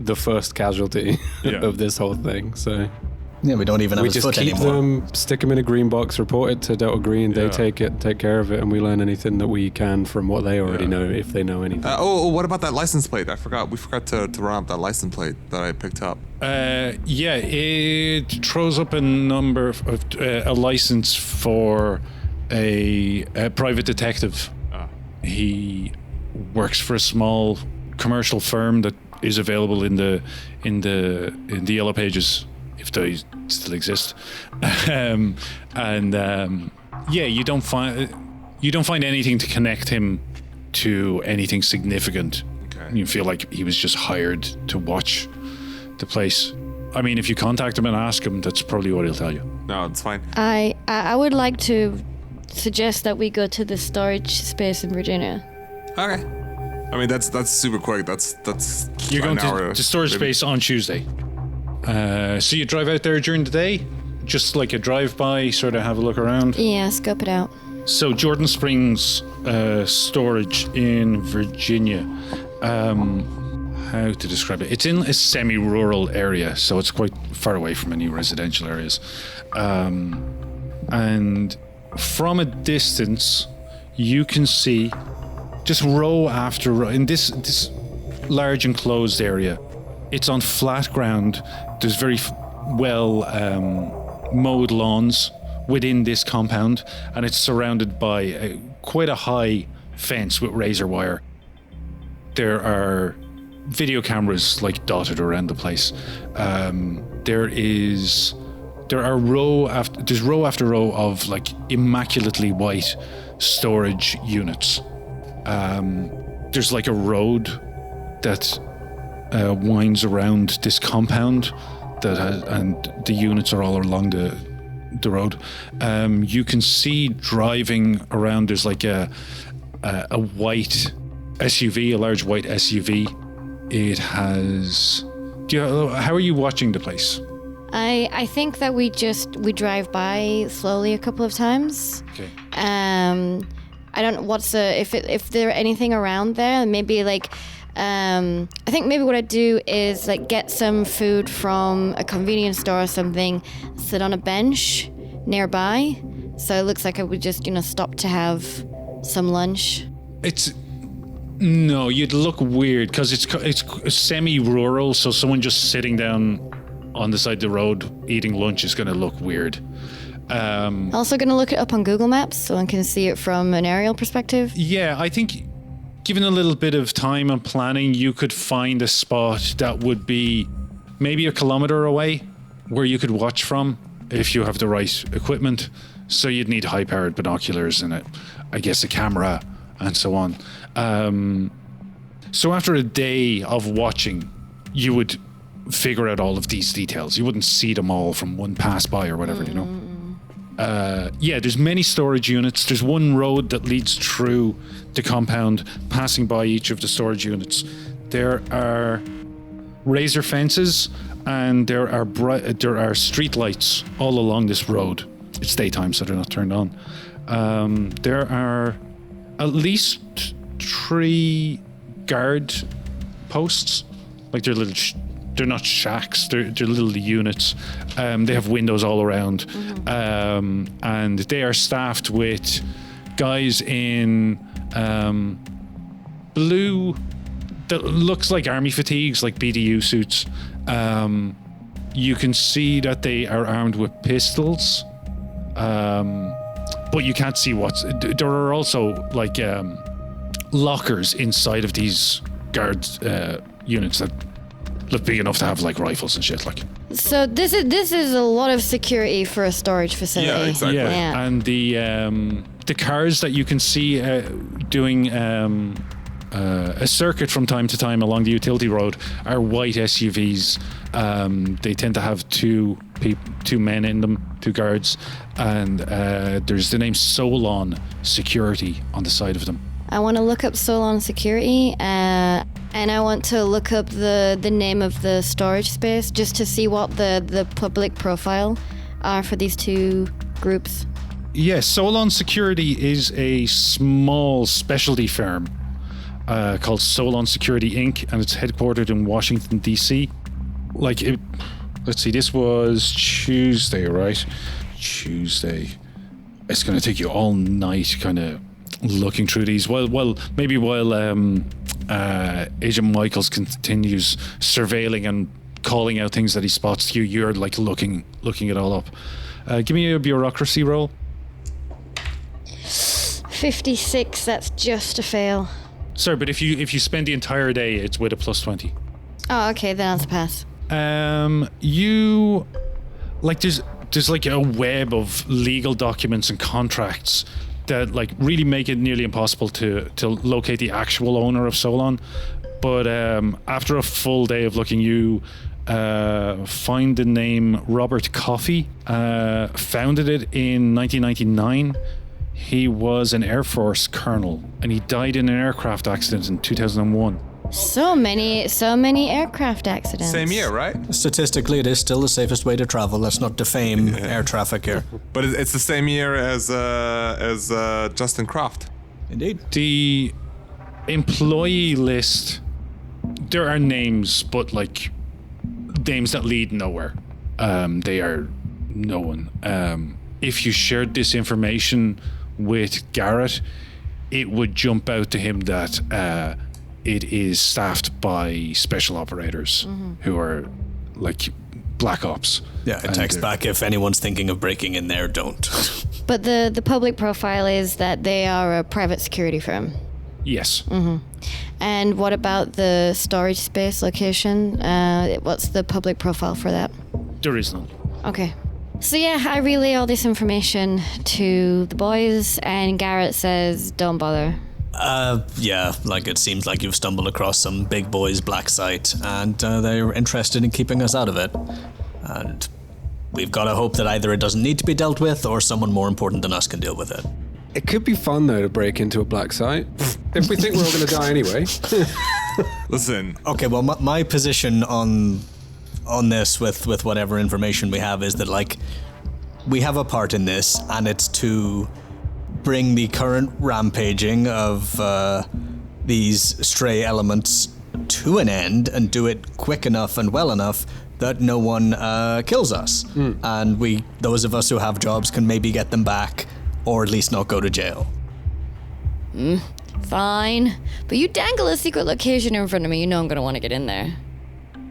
D: the first casualty of this whole thing. So
C: Yeah, we don't even have
D: we
C: his
D: just
C: foot
D: keep
C: anymore.
D: them, stick them in a green box, report it to Delta Green. They take care of it, and we learn anything that we can from what they already know, if they know anything.
E: What about that license plate? We forgot to run up that license plate that I picked up.
A: It throws up a number of a license for a private detective. He works for a small commercial firm that is available in the Yellow Pages, if they still exist. You don't find anything to connect him to anything significant. Okay. You feel like he was just hired to watch the place. I mean, if you contact him and ask him, that's probably what he'll tell you.
E: No, it's fine.
B: I would like to suggest that we go to the storage space in Virginia.
E: Okay. I mean, that's super quick. That's
A: You're going
E: an hour,
A: to storage
E: maybe.
A: space on Tuesday. So you drive out there during the day, just like a drive-by, sort of have a look around.
B: Yeah, scope it out.
A: So Jordan Springs storage in Virginia. How to describe it? It's in a semi-rural area, so it's quite far away from any residential areas. And from a distance, you can see just row after row in this large enclosed area. It's on flat ground. There's very well mowed lawns within this compound, and it's surrounded by quite a high fence with razor wire. There are video cameras like dotted around the place. There's row after row of like immaculately white storage units. There's like a road that winds around this compound and the units are all along the road. You can see driving around. There's like a white SUV, a large white SUV. It has. How are you watching the place?
B: I think that we drive by slowly a couple of times.
A: Okay.
B: I don't know if there anything around there. Maybe like I think maybe what I'd do is like get some food from a convenience store or something, sit on a bench nearby. So it looks like I would just stop to have some lunch.
A: No, you'd look weird because it's semi-rural, so someone just sitting down on the side of the road eating lunch is going to look weird.
B: Also going to look it up on Google Maps so one can see it from an aerial perspective.
A: Yeah, I think given a little bit of time and planning, you could find a spot that would be maybe 1 kilometer away where you could watch from if you have the right equipment. So you'd need high-powered binoculars and I guess a camera and so on. So after a day of watching, you would figure out all of these details. You wouldn't see them all from one pass by or whatever, there's many storage units. There's one road that leads through the compound, passing by each of the storage units. There are razor fences and there are street lights all along this road. It's daytime, so they're not turned on. There are at least 3 guard posts, like they're not shacks, they're little units. They have windows all around, and they are staffed with guys in blue that looks like army fatigues, like BDU suits. You can see that they are armed with pistols, but you can't see what's. There are also like lockers inside of these guard units that look big enough to have like rifles and shit. Like,
B: So this is a lot of security for a storage facility.
E: Yeah, exactly.
B: Yeah.
A: and the cars that you can see doing a circuit from time to time along the utility road are white SUVs. They tend to have two men in them, 2 guards, and there's the name Solon Security on the side of them.
B: I want to look up Solon Security, and I want to look up the name of the storage space just to see what the public profile are for these 2 groups.
A: Yes, Solon Security is a small specialty firm called Solon Security Inc., and it's headquartered in Washington D.C. Let's see, this was Tuesday, right? Tuesday. It's going to take you all night, kind of looking through these. Maybe while Agent Michaels continues surveilling and calling out things that he spots to you, you're like looking it all up. Give me a bureaucracy roll.
B: 56. That's just a fail.
A: Sorry, but if you spend the entire day, it's with a plus 20.
B: Oh, okay, then that's a pass.
A: You like there's like a web of legal documents and contracts that like really make it nearly impossible to locate the actual owner of Solon. But after a full day of looking, you find the name Robert Coffey. Founded it in 1999. He was an Air Force colonel, and he died in an aircraft accident in 2001.
B: So many aircraft accidents.
E: Same year, right?
C: Statistically, it is still the safest way to travel. Let's not defame air traffic here.
E: But it's the same year as Justin Croft.
C: Indeed.
A: The employee list, there are names, but like names that lead nowhere. They are no one. If you shared this information with Garret, it would jump out to him that it is staffed by special operators who are like black ops.
C: Yeah, it texts back if anyone's thinking of breaking in there, don't.
B: But the public profile is that they are a private security firm.
A: Yes.
B: And what about the storage space location? What's the public profile for that?
A: There is none.
B: Okay. So yeah, I relay all this information to the boys, and Garret says, don't bother.
C: Yeah, like it seems like you've stumbled across some big boys' black site, and they're interested in keeping us out of it. And we've got to hope that either it doesn't need to be dealt with, or someone more important than us can deal with it.
D: It could be fun, though, to break into a black site. If we think we're all going to die anyway.
E: Listen.
C: Okay, well, my position on this with whatever information we have is that, like, we have a part in this, and it's to bring the current rampaging of these stray elements to an end and do it quick enough and well enough that no one kills us. And those of us who have jobs can maybe get them back, or at least not go to jail.
B: Fine. But you dangle a secret location in front of me, you know I'm going to want to get in there.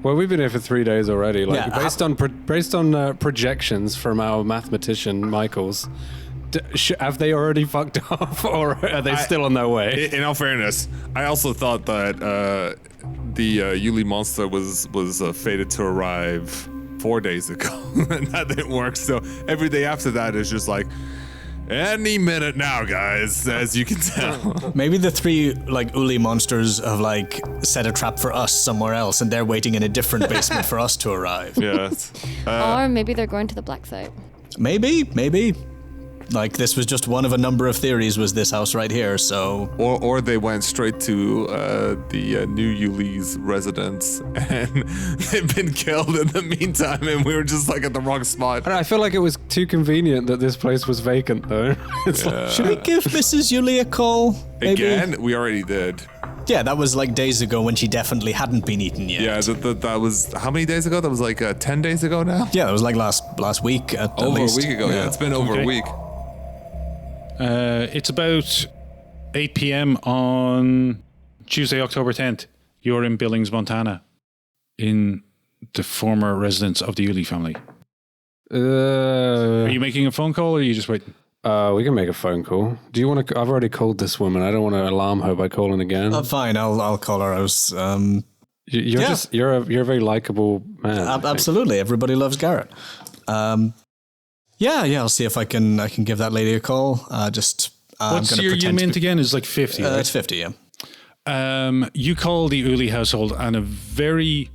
D: Well, we've been here for 3 days already. Like,
C: Yeah,
D: based on projections from our mathematician, Michaels, have they already fucked off, or are they still on their way?
E: In all fairness, I also thought that the Yuli monster was fated to arrive 4 days ago, and that didn't work. So every day after that is just like, any minute now, guys, as you can tell.
C: Maybe the 3 like Uli monsters have like set a trap for us somewhere else, and they're waiting in a different basement for us to arrive.
E: Yeah.
B: Or maybe they're going to the black site.
C: Maybe. Like, this was just one of a number of theories, was this house right here, so...
E: Or they went straight to the new Yuli's residence, and they've been killed in the meantime, and we were just like at the wrong spot.
D: I feel like it was too convenient that this place was vacant, though.
C: Should we give Mrs. Yuli a call? Maybe?
E: Again, we already did.
C: Yeah, that was like days ago when she definitely hadn't been eaten yet.
E: Yeah, that was how many days ago? That was like 10 days ago now?
C: Yeah, it was like last week at
E: Over
C: least.
E: a week ago, yeah. It's been over a week.
A: It's about 8 p.m. on Tuesday, October 10th, you're in Billings, Montana, in the former residence of the Uli family. Are you making a phone call or are you just waiting?
D: We can make a phone call. Do you want to? I've already called this woman. I don't want to alarm her by calling again.
C: Fine, I'll call her. I was.
D: You're a very likable man.
C: Absolutely, everybody loves Garret. I'll see if I can give that lady a call.
A: What's your mint again? Is like 50. Right?
C: It's 50. Yeah.
A: You call the Uli household, and a very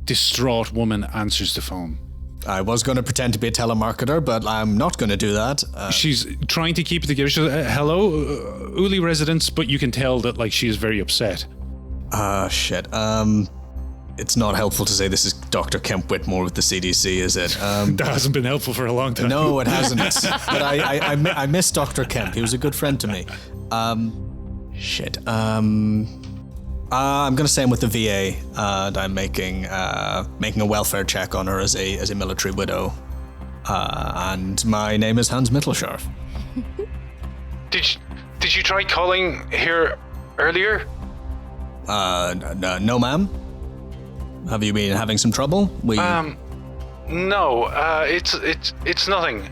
A: distraught woman answers the phone.
C: I was going to pretend to be a telemarketer, but I'm not going to do that.
A: She's trying to keep it together. She says, hello, Uli residents, but you can tell that like she is very upset.
C: Shit. It's not helpful to say this is Dr. Kemp Whitmore with the CDC, is it?
A: That hasn't been helpful for a long time.
C: No, it hasn't. But I miss Dr. Kemp. He was a good friend to me. I'm going to say I'm with the VA, and I'm making a welfare check on her as a military widow. And my name is Hans Mittelscharf.
A: Did you try calling here earlier?
C: No, ma'am. Have you been having some trouble?
A: No. It's nothing.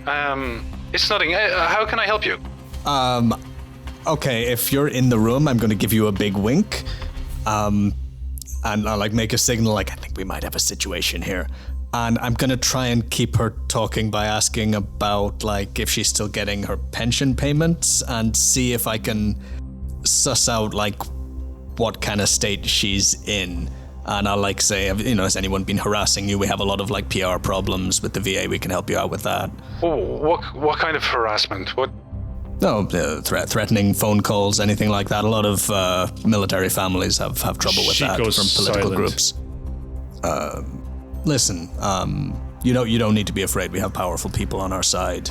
A: It's nothing. How can I help you?
C: Okay, if you're in the room, I'm going to give you a big wink. And I'll like make a signal like, I think we might have a situation here. And I'm going to try and keep her talking by asking about like if she's still getting her pension payments and see if I can suss out like what kind of state she's in. And I'll like say, has anyone been harassing you? We have a lot of like PR problems with the VA. We can help you out with that.
A: Oh, what kind of harassment? What?
C: No, threatening phone calls, anything like that. A lot of military families have trouble with that from political groups. Listen, you don't need to be afraid. We have powerful people on our side.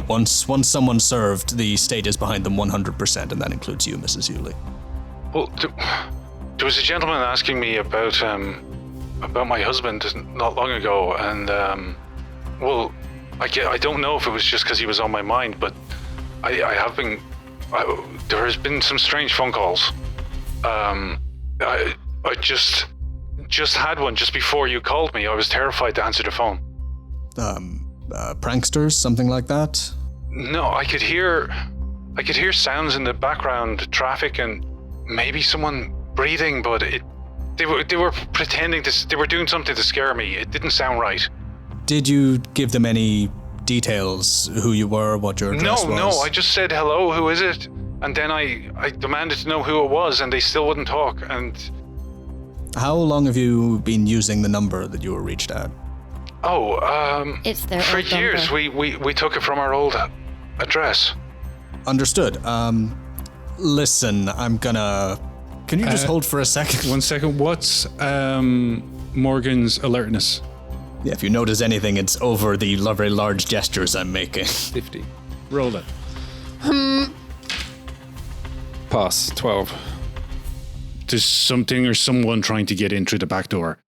C: Once someone's served, the state is behind them 100%, and that includes you, Mrs. Hewley.
A: Well, there was a gentleman asking me about my husband not long ago, and I don't know if it was just because he was on my mind, but there has been some strange phone calls. I just had one just before you called me. I was terrified to answer the phone.
C: Pranksters, something like that?
A: No, I could hear sounds in the background, traffic, and maybe someone breathing, but they were pretending they were doing something to scare me. It didn't sound right.
C: Did you give them any details, who you were, what your address was?
A: No, I just said, hello, who is it? And then I demanded to know who it was, and they still wouldn't talk. And
C: how long have you been using the number that you were reached at?
B: It's their
A: for
B: old
A: years.
B: number.
A: We took it from our old address.
C: Understood. Listen, can you just hold for a second?
A: 1 second. What's Morgan's alertness?
C: Yeah, if you notice anything, it's over the very large gestures I'm making.
D: 50.
A: Roll it.
D: Pass. 12.
A: There's something or someone trying to get in through the back door.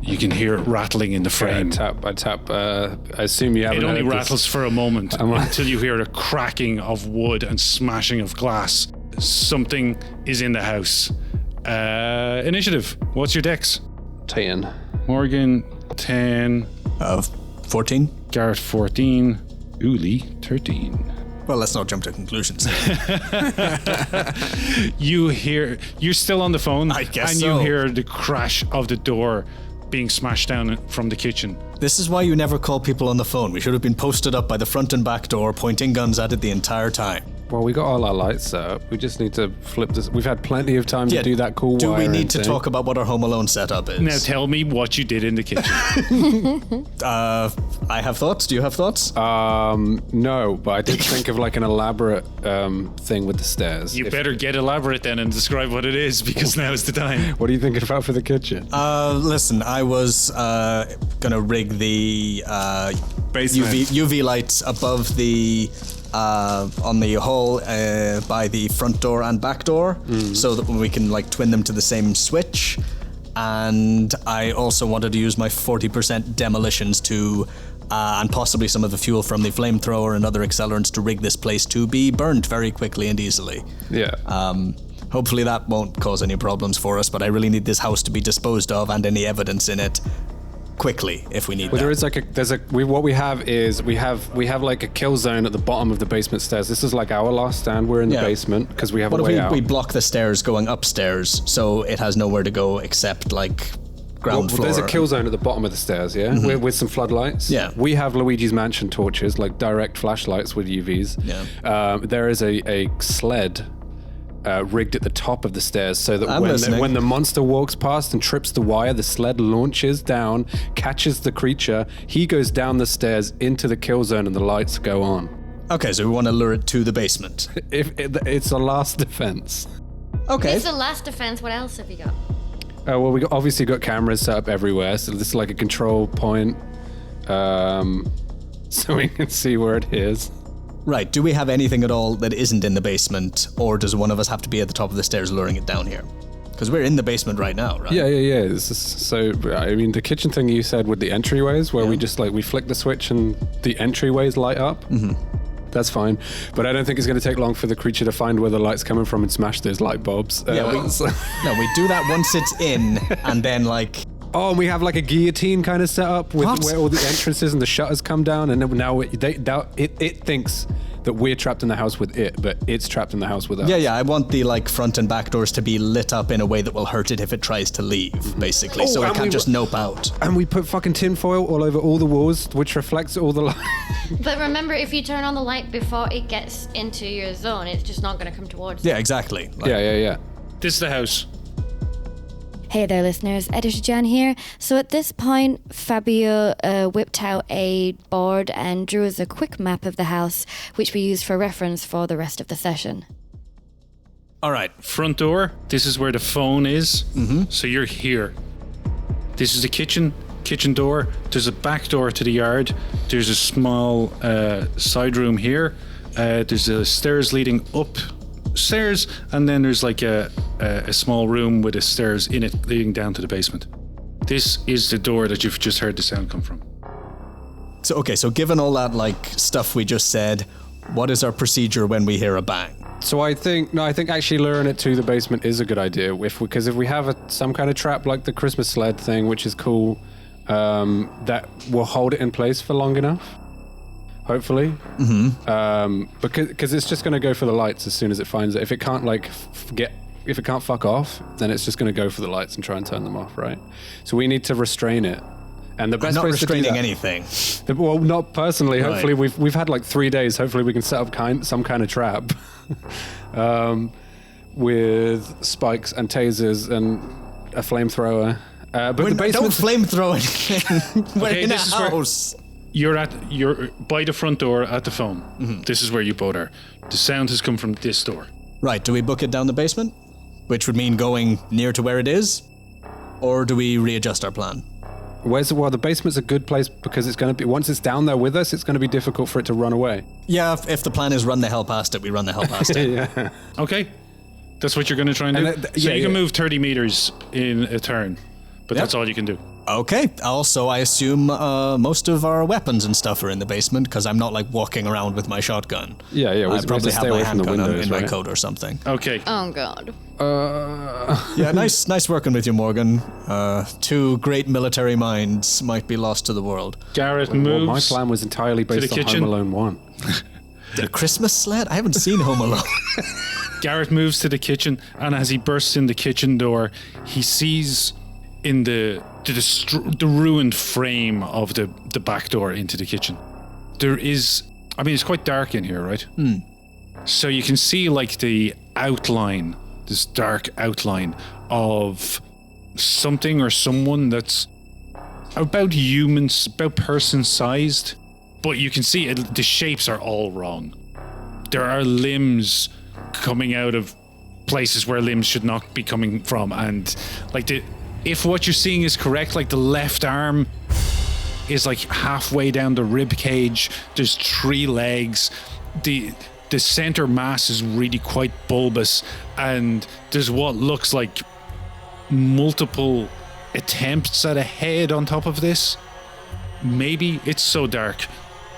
A: You can hear it rattling in the frame.
D: I tap. I assume you haven't
A: It only
D: heard
A: rattles for a moment until you hear a cracking of wood and smashing of glass. Something is in the house. Initiative. What's your dex?
D: 10.
A: Morgan, 10.
C: 14.
A: Garret, 14. Uli, 13.
C: Well, let's not jump to conclusions.
A: You're still on the phone.
C: I guess
A: and
C: so.
A: you hear the crash of the door being smashed down from the kitchen.
C: This is why you never call people on the phone. We should have been posted up by the front and back door, pointing guns at it the entire time.
D: Well, we got all our lights set up. We just need to flip this. We've had plenty of time to do that cool
C: Do we
D: wiring
C: need to
D: thing.
C: talk about what our Home Alone setup is?
A: Now tell me what you did in the kitchen.
C: I have thoughts. Do you have thoughts?
D: No, but I did think of like an elaborate thing with the stairs.
A: You better get elaborate then and describe what it is, because now is the time.
D: What are you thinking about for the kitchen?
C: Listen, I was gonna rig the UV lights above the on the hall by the front door and back door, so that we can like twin them to the same switch. And I also wanted to use my 40% demolitions to and possibly some of the fuel from the flamethrower and other accelerants to rig this place to be burned very quickly and easily.
D: Yeah.
C: Hopefully that won't cause any problems for us, but I really need this house to be disposed of and any evidence in it quickly if we need
D: Well,
C: that.
D: what we have is we have like a kill zone at the bottom of the basement stairs. This is like our last stand. We're in the basement because we have
C: What
D: a way
C: if
D: out.
C: we block the stairs going upstairs so it has nowhere to go except like ground floor?
D: There's a kill zone at the bottom of the stairs, yeah? With some floodlights.
C: Yeah.
D: We have Luigi's Mansion torches, like direct flashlights with UVs.
C: Yeah.
D: There is a sled rigged at the top of the stairs so that
C: listening.
D: when the monster walks past and trips the wire, the sled launches down, catches the creature, he goes down the stairs into the kill zone and the lights go on.
C: Okay, so we want to lure it to the basement.
D: It's a last defense.
C: Okay.
B: It's the last defense. What else have you got?
D: Well, we obviously got cameras set up everywhere, so this is like a control point, so we can see where it is.
C: Right, do we have anything at all that isn't in the basement, or does one of us have to be at the top of the stairs luring it down here? Because we're in the basement right now, right?
D: Yeah. I mean, the kitchen thing you said with the entryways, where we flick the switch and the entryways light up. Mm-hmm. That's fine, but I don't think it's going to take long for the creature to find where the light's coming from and smash those light bulbs.
C: No, we do that once it's in, and then like...
D: Oh, and we have like a guillotine kind of set up with
C: What?
D: where all the entrances and the shutters come down, and now it thinks that we're trapped in the house with it, but it's trapped in the house with us.
C: Yeah, I want the like front and back doors to be lit up in a way that will hurt it if it tries to leave, basically, so it
D: and
C: can't
D: we-
C: just nope out.
D: And we put fucking tinfoil all over all the walls, which reflects all the light.
B: But remember, if you turn on the light before it gets into your zone, it's just not going to come towards you.
C: Yeah, exactly. Like,
D: Yeah.
A: This is the house.
B: Hey there, listeners. Editor Jan here. So at this point, Fabio whipped out a board and drew us a quick map of the house, which we used for reference for the rest of the session.
A: All right, front door. This is where the phone is. Mm-hmm. So you're here. This is the kitchen door. There's a back door to the yard. There's a small side room here. There's a stairs leading upstairs, and then there's like a small room with the stairs in it leading down to the basement. This is the door that you've just heard the sound come from.
C: So given all that like stuff we just said, what is our procedure when we hear a bang?
D: So I think actually luring it to the basement is a good idea. Because if we have some kind of trap like the Christmas sled thing, which is cool, that will hold it in place for long enough. Hopefully, because it's just going to go for the lights as soon as it finds it. If it can't if it can't fuck off, then it's just going to go for the lights and try and turn them off, right? So we need to restrain it, and the best
C: I'm not
D: way
C: restraining
D: to do that,
C: anything.
D: well, not personally.
C: Right.
D: Hopefully, we've had like 3 days. Hopefully, we can set up some kind of trap with spikes and tasers and a flamethrower. But the
C: Don't
D: basement.
C: flamethrow anything. We're
A: Okay,
C: in a
A: this is where-
C: house.
A: You're by the front door at the phone. Mm-hmm. This is where you both are. The sound has come from this door.
C: Right, do we book it down the basement? Which would mean going near to where it is? Or do we readjust our plan?
D: The basement's a good place because it's going to be, once it's down there with us, it's going to be difficult for it to run away.
C: Yeah, if the plan is run the hell past it, we run the hell past it.
D: Yeah.
A: Okay, that's what you're going to try and do. So you can move 30 meters in a turn, but that's all you can do.
C: Okay, also I assume most of our weapons and stuff are in the basement because I'm not like walking around with my shotgun.
D: Yeah.
C: I probably have
D: stay
C: my
D: away from the
C: handgun
D: windows,
C: in my
D: right?
C: coat or something.
A: Okay.
B: Oh, God.
C: Yeah, nice working with you, Morgan. Two great military minds might be lost to the world.
A: Garret
D: Well,
A: moves.
D: my plan was entirely based on
A: kitchen.
D: Home Alone 1.
C: The Christmas sled? I haven't seen Home Alone.
A: Garret moves to the kitchen, and as he bursts in the kitchen door, he sees in the ruined frame of the back door into the kitchen. There is, I mean, it's quite dark in here, right? So you can see like the outline, this dark outline of something or someone that's about person-sized, but you can see the shapes are all wrong. There are limbs coming out of places where limbs should not be coming from, and like if what you're seeing is correct, like the left arm is like halfway down the rib cage. There's 3 legs. The center mass is really quite bulbous, and there's what looks like multiple attempts at a head on top of this. maybe. It's so dark.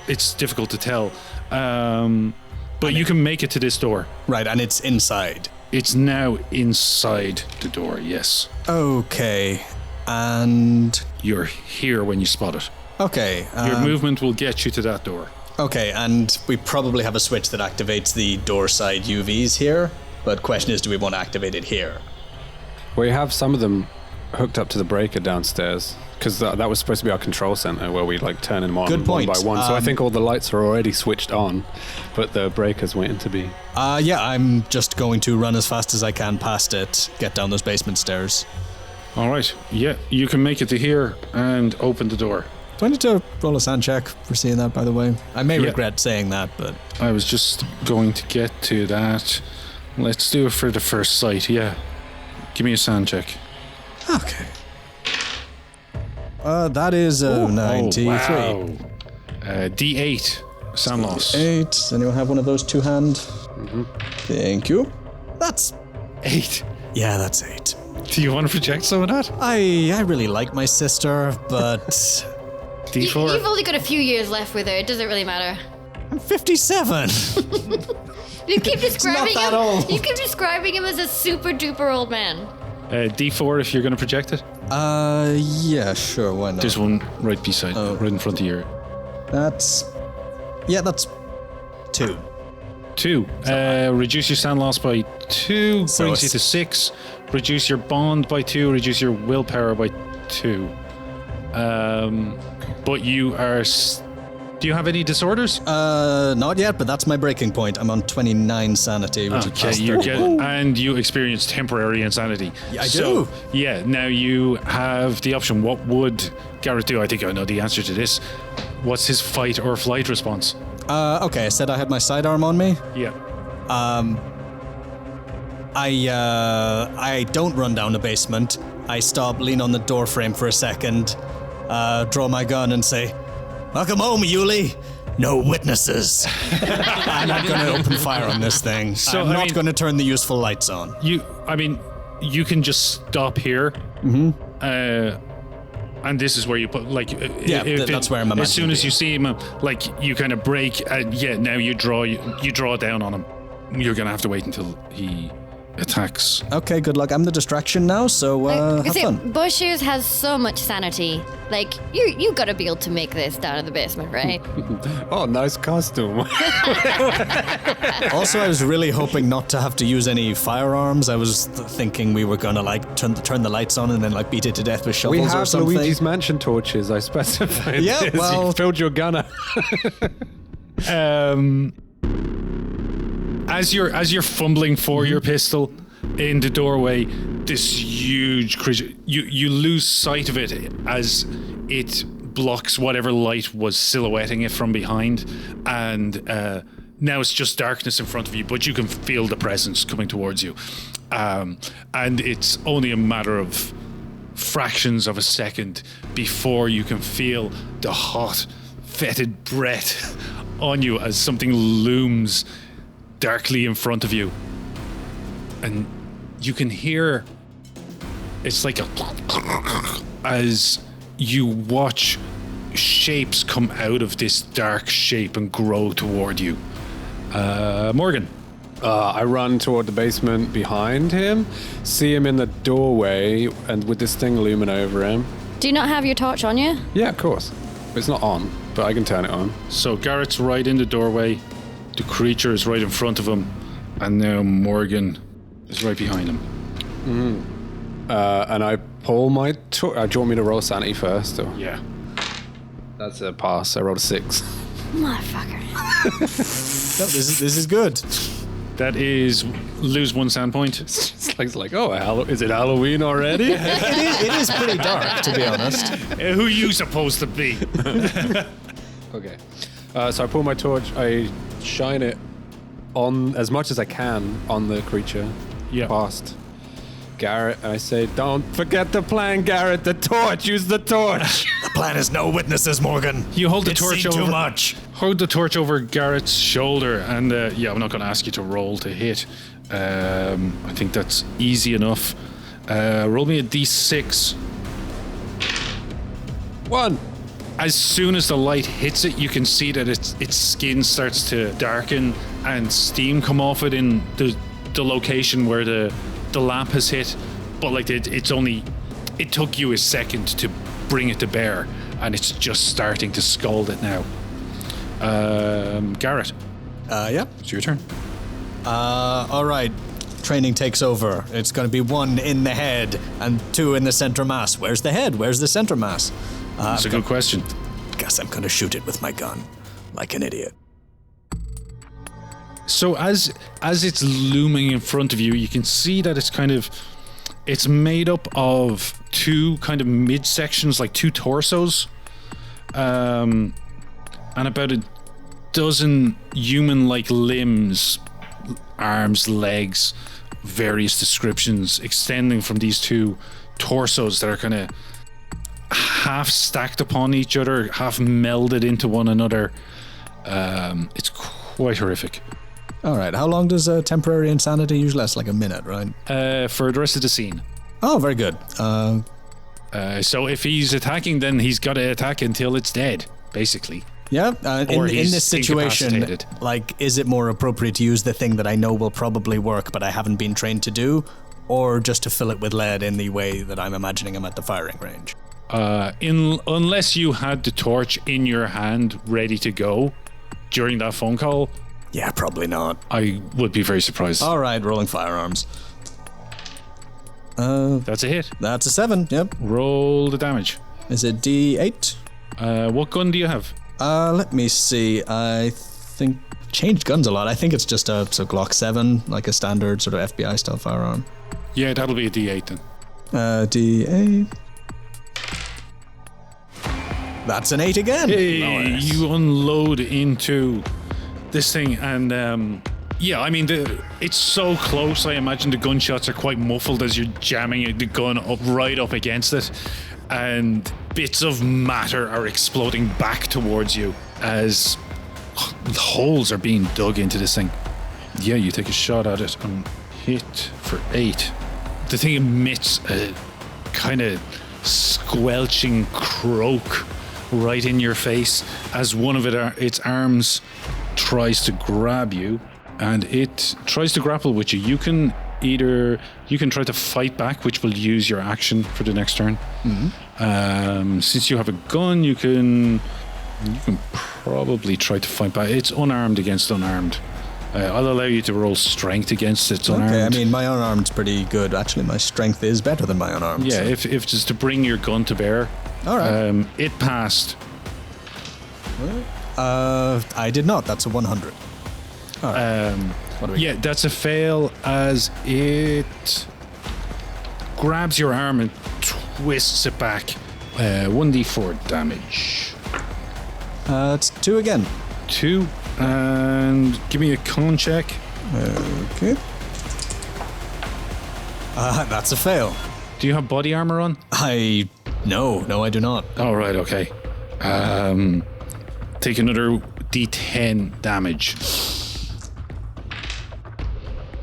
A: It's difficult to tell. But you can make it to this door.
C: Right, and it's inside.
A: It's now inside the door, yes.
C: Okay, and...
A: You're here when you spot it.
C: Okay.
A: Your movement will get you to that door.
C: Okay, and we probably have a switch that activates the door side UVs here, but question is, do we want to activate it here?
D: We have some of them hooked up to the breaker downstairs, because that was supposed to be our control center where we like turn them on
C: Good point.
D: one by one. So I think all the lights are already switched on, but the breaker's waiting to be.
C: Yeah, I'm just going to run as fast as I can past it, get down those basement stairs.
A: All right. Yeah, you can make it to here and open the door.
C: Do I need to roll a sand check for seeing that, by the way? I may regret saying that, but...
A: I was just going to get to that. Let's do it for the first sight, yeah. Give me a sand check.
C: Okay. That is 93.
A: Oh, wow. D8, sand loss.
C: 8. Does anyone have one of those two-hand? Mm-hmm. Thank you. That's...
A: 8.
C: Yeah, that's 8.
A: Do you want to project some of that?
C: I really like my sister, but...
A: D4?
B: You've only got a few years left with her. It doesn't really matter.
C: I'm 57.
B: You keep describing
C: that
B: him.
C: old.
B: You keep describing him as a super duper old man.
A: D4 if you're going to project it.
C: Yeah, sure, why not?
A: There's one right beside, right in front of you.
C: That's 2.
A: 2. Reduce your sand loss by 2,
C: So
A: brings you to 6. Reduce your bond by 2, reduce your willpower by 2. But you are... Do you have any disorders?
C: Not yet, but that's my breaking point. I'm on 29 sanity, which is past 30.
A: And you experience temporary insanity.
C: Yeah, I do.
A: Yeah, now you have the option. What would Garret do? I think I know the answer to this. What's his fight or flight response?
C: Okay, I said I had my sidearm on me.
A: Yeah.
C: I don't run down the basement. I stop, lean on the door frame for a second, draw my gun and say, "Welcome home, Yuli. No witnesses." And I'm going to open fire on this thing. So I'm not going to turn the useful lights on.
A: You can just stop here. Mm-hmm. And this is where you put, like...
C: that's where I'm imagining.
A: As soon as you see him, like, you kind of break, now you draw down on him. You're going to have to wait until he attacks.
C: Okay, good luck. I'm the distraction now, so have fun.
B: Bushes has so much sanity. Like, you gotta be able to make this down in the basement, right?
D: Oh, nice costume.
C: Also, I was really hoping not to have to use any firearms. I was thinking we were gonna like turn the lights on and then like beat it to death with shovels or something.
D: We have Luigi's Mansion torches. I specified.
C: Yeah,
D: this.
C: well,
D: you filled your gunner.
A: As you're fumbling for your pistol in the doorway, this huge creature, you lose sight of it as it blocks whatever light was silhouetting it from behind, and now it's just darkness in front of you, but you can feel the presence coming towards you, and it's only a matter of fractions of a second before you can feel the hot, fetid breath on you as something looms darkly in front of you, and you can hear it's like as you watch shapes come out of this dark shape and grow toward you. Morgan.
D: I run toward the basement behind him, see him in the doorway, and with this thing looming over him.
B: Do you not have your torch on you?
D: Yeah, of course. It's not on, but I can turn it on.
A: So Garrett's right in the doorway. The creature is right in front of him, and now Morgan is right behind him.
D: Mm-hmm. And I pull my torch. Do you want me to roll sanity first? Or?
A: Yeah.
D: That's a pass. I rolled a 6.
B: Motherfucker.
C: No, this is good.
A: That is lose 1 sand point.
D: It's like, oh, is it Halloween already?
C: it is pretty dark, to be honest.
A: Who are you supposed to be?
D: Okay. So I pull my torch. I shine it on as much as I can on the creature.
A: Yeah.
D: Past Garret, and I say, "Don't forget the plan, Garret. The torch. Use the torch."
C: The plan is no witnesses, Morgan.
A: You hold the
C: It's
A: torch
C: seen
A: over.
C: too much.
A: Hold the torch over Garrett's shoulder, and I'm not going to ask you to roll to hit. I think that's easy enough. Roll me a d6.
D: 1.
A: as soon as the light hits it, you can see that its skin starts to darken and steam come off it in the location where the lamp has hit. But like it took you a second to bring it to bear, and it's just starting to scald it now. Garret.
C: Yeah.
A: It's your turn.
C: All right. Training takes over. It's going to be 1 in the head and 2 in the center mass. Where's the head? Where's the center mass?
A: That's a good question.
C: Guess I'm going to shoot it with my gun, like an idiot.
A: So as it's looming in front of you, you can see that it's made up of 2 kind of midsections, like 2 torsos, and about a dozen human-like limbs, arms, legs, various descriptions extending from these 2 torsos that are kind of half stacked upon each other, half melded into one another. It's quite horrific.
C: All right. How long does temporary insanity usually last? Like a minute, right?
A: For the rest of the scene.
C: Oh, very good.
A: So if he's attacking, then he's got to attack until it's dead, basically.
C: Yeah.
A: Or
C: in this situation,
A: incapacitated.
C: like, is it more appropriate to use the thing that I know will probably work, but I haven't been trained to do, or just to fill it with lead in the way that I'm imagining him at the firing range?
A: Unless you had the torch in your hand ready to go during that phone call,
C: Yeah, probably not.
A: I would be very surprised.
C: All right, rolling firearms.
A: That's a hit.
C: That's a 7. Yep.
A: Roll the damage.
C: Is it D8?
A: What gun do you have?
C: Let me see. I think changed guns a lot. I think it's just a Glock 7, like a standard sort of FBI style firearm.
A: Yeah, that'll be a D8 then.
C: D8. That's an 8 again.
A: Hey,
C: Nice.
A: you unload into this thing, and yeah, I mean, it's so close. I imagine the gunshots are quite muffled as you're jamming the gun right up against it, and bits of matter are exploding back towards you as holes are being dug into this thing. Yeah, you take a shot at it and hit for 8. The thing emits a kind of squelching croak right in your face as one of its arms tries to grab you, and it tries to grapple with you. You can try to fight back, which will use your action for the next turn. Mm-hmm. Since you have a gun, you can probably try to fight back. It's unarmed against unarmed. I'll allow you to roll strength against its unarmed.
C: Okay, I mean, my unarmed's pretty good. Actually, my strength is better than my unarmed.
A: Yeah,
C: so.
A: if just to bring your gun to bear.
C: All right.
A: It passed.
C: I did not. That's a 100. All right. What do we
A: Yeah, that's a fail as it grabs your arm and twists it back. 1d4 damage.
C: It's 2 again.
A: 2, and give me a con check.
C: Okay. That's a fail.
A: Do you have body armor on?
C: No, I do not.
A: Oh, right, okay. Take another d10 damage.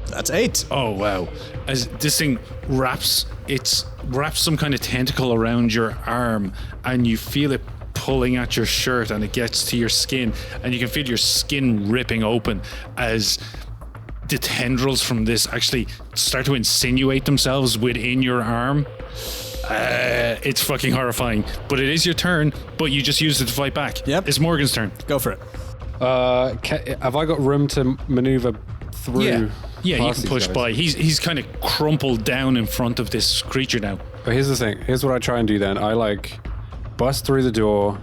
C: That's 8.
A: Oh, wow. As this thing wraps some kind of tentacle around your arm, and you feel it pulling at your shirt, and it gets to your skin, and you can feel your skin ripping open as the tendrils from this actually start to insinuate themselves within your arm. It's fucking horrifying, but it is your turn, but you just used it to fight back.
C: Yep.
A: It's Morgan's turn.
C: Go for it.
D: Have I got room to maneuver through?
A: Yeah, you
D: past
A: can push
D: these guys?
A: by. He's kind of crumpled down in front of this creature now.
D: But here's the thing. Here's what I try and do then. I bust through the door.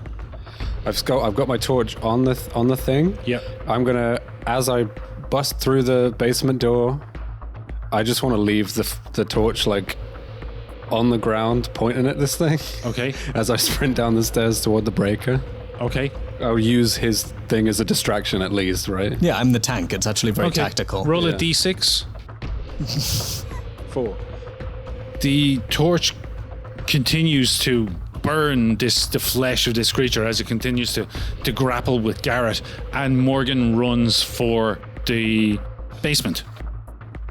D: I've got my torch on the thing.
A: Yep.
D: I'm gonna, as I bust through the basement door, I just want to leave the torch on the ground, pointing at this thing.
A: Okay.
D: As I sprint down the stairs toward the breaker.
A: Okay.
D: I'll use his thing as a distraction at least, right?
C: Yeah, I'm the tank. It's actually very tactical.
A: Roll a
D: Yeah.
A: d6.
D: 4.
A: The torch continues to burn the flesh of this creature as it continues to grapple with Garret, and Morgan runs for the basement.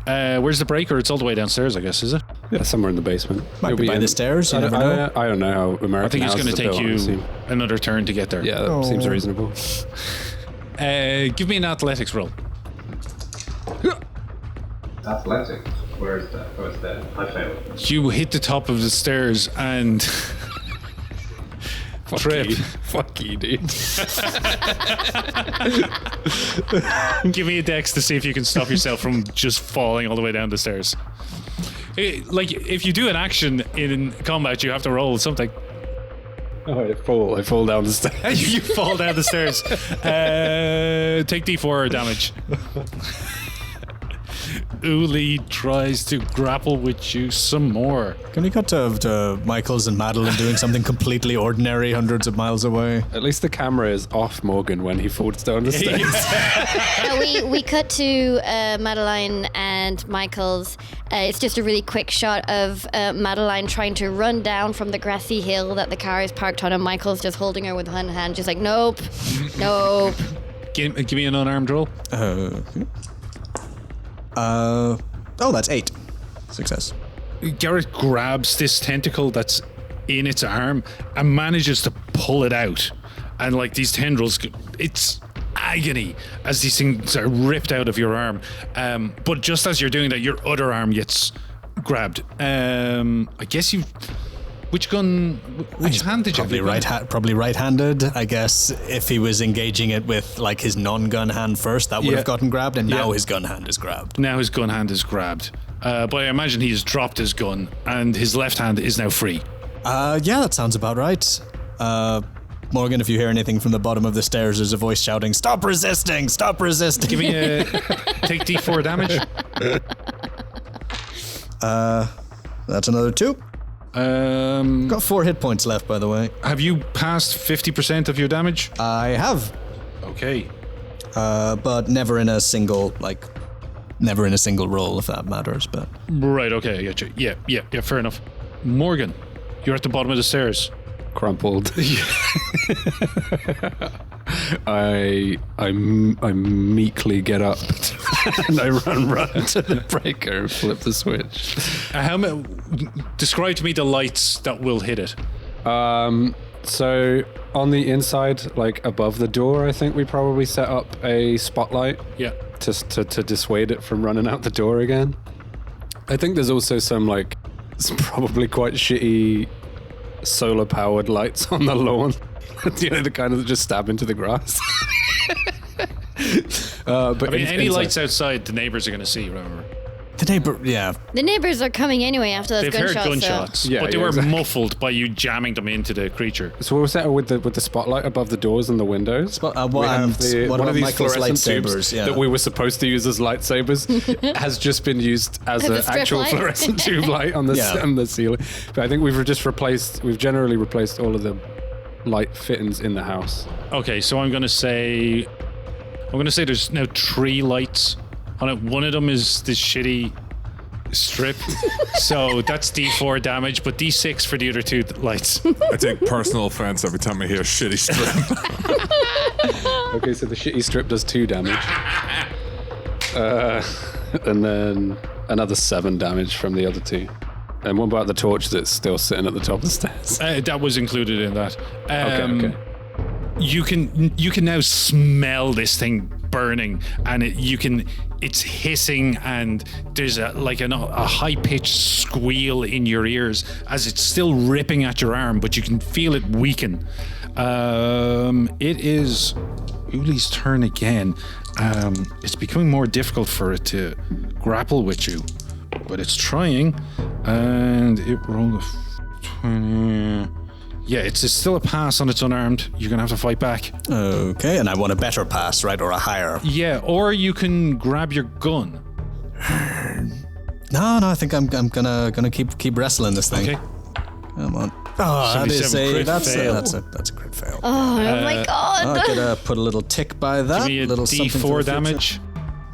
A: Where's the breaker? It's all the way downstairs, I guess, is it?
D: Yeah, somewhere in the basement.
C: Might be by the stairs. You never know.
D: I don't know how American
A: I think it's going to take you another turn to get there.
D: Yeah, that seems reasonable.
A: Give me an athletics roll.
F: Athletics? Where is that? Oh, it's there. I failed.
A: You hit the top of the stairs and trip.
D: Fuck you, dude.
A: Give me a dex to see if you can stop yourself from just falling all the way down the stairs. Like, if you do an action in combat, you have to roll something.
D: Oh, I fall down the stairs.
A: You fall down the stairs. Take D4 damage. Uli tries to grapple with you some more.
C: Can we cut to Michaels and Madeline doing something completely ordinary hundreds of miles away?
D: At least the camera is off Morgan when he falls down the stairs.
B: We cut to Madeline and Michaels. It's just a really quick shot of Madeline trying to run down from the grassy hill that the car is parked on, and Michael's just holding her with one hand, just like, nope.
A: Give me an unarmed roll.
C: Okay. That's 8. Success.
A: Garret grabs this tentacle that's in its arm and manages to pull it out. And like these tendrils, it's agony as these things are ripped out of your arm. But just as you're doing that, your other arm gets grabbed. I guess you... Which hand did you have?
C: Probably right-handed. I guess if he was engaging it with like his non-gun hand first, that would have gotten grabbed, and now his gun hand is grabbed.
A: Now his gun hand is grabbed. But I imagine he's dropped his gun, and his left hand is now free.
C: Yeah, that sounds about right. Morgan, if you hear anything from the bottom of the stairs, there's a voice shouting, "Stop resisting! Stop resisting!"
A: Give me a... Take D4 damage.
C: That's another 2. Got 4 hit points left, by the way.
A: Have you passed 50% of your damage?
C: I have.
A: Okay.
C: But never in a single roll, if that matters. But
A: Right, okay, I get you. Yeah, fair enough. Morgan, you're at the bottom of the stairs.
D: Crumpled. I meekly get up and I run to the breaker and flip the switch.
A: Describe to me the lights that will hit it.
D: So on the inside, like above the door, I think we probably set up a spotlight.
A: Yeah.
D: To dissuade it from running out the door again. I think there's also some like probably quite shitty solar powered lights on the lawn. You know, the kind of that just stab into the grass. But
A: any lights outside, the neighbors are going to see, remember?
B: The neighbors are coming anyway after those
A: They've
B: gunshots.
A: heard gunshots, but they were muffled by you jamming them into the creature.
D: So we'll set it with the spotlight above the doors and the windows.
C: one of these
D: Michael's
C: lightsabers
D: tubes that we were supposed to use as lightsabers has just been used as an actual
B: light.
D: fluorescent tube light on the ceiling. But I think we've generally replaced all of the light fittings in the house.
A: Okay, so I'm going to say there's now 3 lights on it. One of them is this shitty strip, so that's D4 damage, but D6 for the other 2 lights.
E: I take personal offense every time I hear shitty strip.
D: Okay, so the shitty strip does 2 damage. And then another 7 damage from the other 2. And what about the torch that's still sitting at the top of the stairs?
A: That was included in that.
D: Okay.
A: You can now smell this thing burning, and it's hissing, and there's a high-pitched squeal in your ears as it's still ripping at your arm, but you can feel it weaken. It is Uli's turn again. It's becoming more difficult for it to grapple with you, but it's trying, and it rolled a 20. Yeah, it's still a pass on its unarmed. You're gonna have to fight back.
C: Okay, and I want a better pass, right, or a higher?
A: Yeah, or you can grab your gun.
C: No, I think I'm gonna keep wrestling this thing.
A: Okay.
C: Come on. Oh, that's a crit fail.
B: Oh my god!
C: I'm gonna put a little tick by that.
A: Give me a
C: little
A: D4 damage.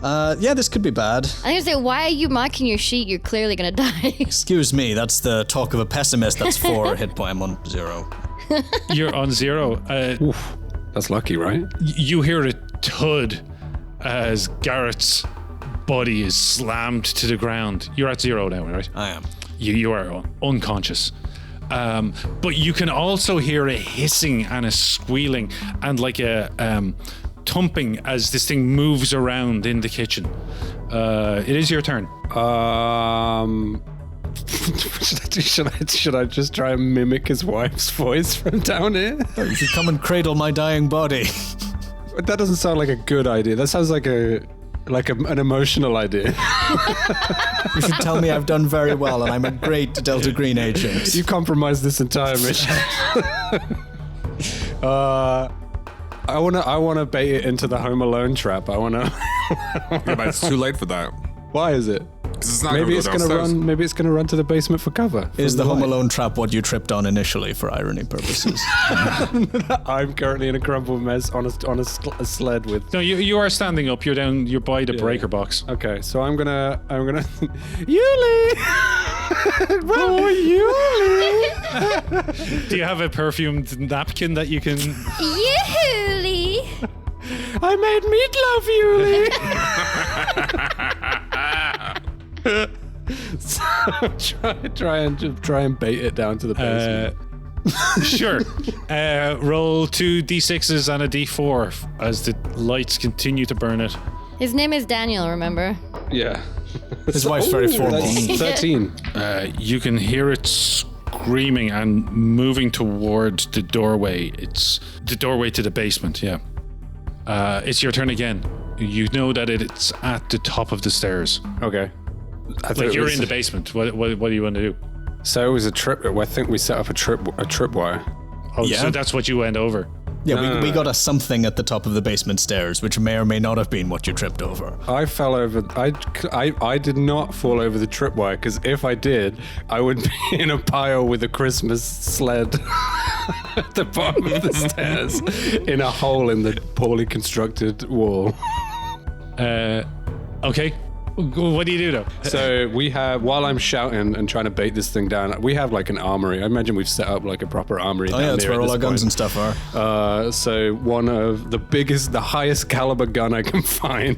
C: Yeah, this could be bad.
B: I was gonna say, why are you marking your sheet? You're clearly gonna die.
C: Excuse me, that's the talk of a pessimist. That's 4 hit point. I'm on 0.
A: You're on 0.
D: Oof, that's lucky, right?
A: You hear a thud as Garrett's body is slammed to the ground. You're at 0 now, right?
C: I am.
A: You are unconscious. But you can also hear a hissing and a squealing and like a thumping as this thing moves around in the kitchen. It is your turn.
D: Should I just try and mimic his wife's voice from down here?
C: You should come and cradle my dying body.
D: That doesn't sound like a good idea. That sounds like an emotional idea.
C: You should tell me I've done very well and I'm a great Delta Green agent.
D: You compromised this entire mission. I wanna bait it into the Home Alone trap.
E: Yeah, but it's too late for that.
D: Why is it?
E: 'Cause it's not
D: Maybe
E: gonna go downstairs.
D: Maybe it's gonna run to the basement for cover.
C: Is the Home Alone trap what you tripped on initially for irony purposes?
D: I'm currently in a crumpled mess on a sled with.
A: No, you are standing up. You're down. You're by the breaker box.
D: Okay, so I'm gonna. Yuli. Oh, Yuli.
A: Do you have a perfumed napkin that you can?
B: Yuli!
D: I made meatloaf, Yuli. So try and bait it down to the basement.
A: Sure. Roll 2 d6s and a d4 as the lights continue to burn it.
B: His name is Daniel, remember?
D: Yeah.
C: His wife's very formal.
D: That's 13.
A: You can hear it screaming and moving towards the doorway. It's the doorway to the basement, yeah. It's your turn again. You know that it's at the top of the stairs.
D: Okay.
A: Like you're in the basement. What do you want to do?
D: So it was a trip. I think we set up a tripwire.
A: Oh,
C: Yeah.
A: so that's what you went over.
C: Yeah, we got a something at the top of the basement stairs, which may or may not have been what you tripped over.
D: I fell over. I did not fall over the tripwire, because if I did, I would be in a pile with a Christmas sled at the bottom of the stairs, in a hole in the poorly constructed wall.
A: Okay. What do you do though?
D: So we have, while I'm shouting and trying to bait this thing down, we have like an armory. I imagine we've set up like a proper armory.
C: Oh yeah, that's where all our guns and stuff are.
D: So one of the highest caliber gun I can find.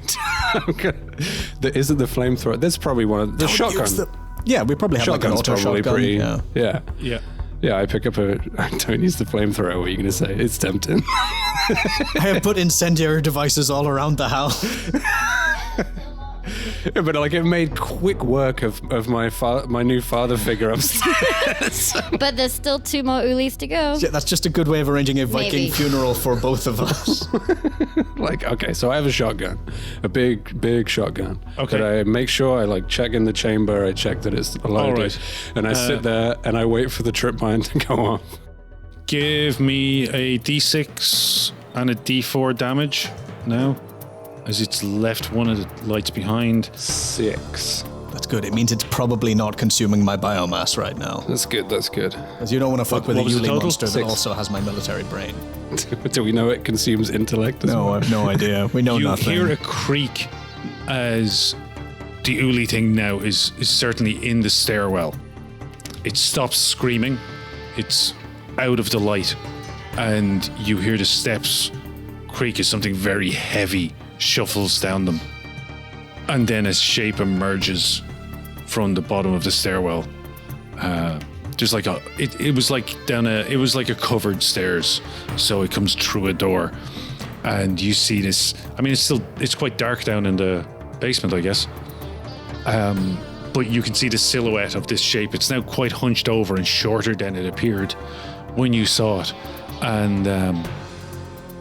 D: That isn't the flamethrower. That's probably one of the shotgun.
C: Yeah, we probably have like an
D: Shotgun's
C: auto
D: probably
C: shotgun.
D: pretty.
C: Yeah.
A: Yeah.
D: Yeah, I pick up I don't use the flamethrower. What are you going to say? It's tempting.
C: I have put incendiary devices all around the house.
D: Yeah, but like it made quick work of my new father figure upstairs.
B: But there's still 2 more Ulis to go.
C: Yeah, that's just a good way of arranging a Viking
B: Maybe.
C: funeral for both of us.
D: Like, okay, so I have a shotgun, a big shotgun.
A: Okay.
D: But I make sure I like check in the chamber. I check that it's loaded,
A: right.
D: and I sit there and I wait for the trip mine to go off.
A: Give me a d6 and a d4 damage now, as it's left one of the lights behind.
D: 6.
C: That's good. It means it's probably not consuming my biomass right now.
D: That's good. That's good.
C: Because you don't want to fuck with a
A: what was the
C: Yuli
A: total?
C: monster that
D: 6.
C: also has my military brain.
D: Do we know it consumes intellect as
C: No,
D: well?
C: I have no idea. We know
A: You
C: nothing.
A: hear a creak as the Uli thing now is certainly in the stairwell. It stops screaming. It's out of the light, and you hear the steps creak as something very heavy shuffles down them, and then a shape emerges from the bottom of the stairwell. Just like it was like a covered stairs, so it comes through a door, and you see this. I mean, it's quite dark down in the basement, I guess. But you can see the silhouette of this shape. It's now quite hunched over and shorter than it appeared when you saw it, and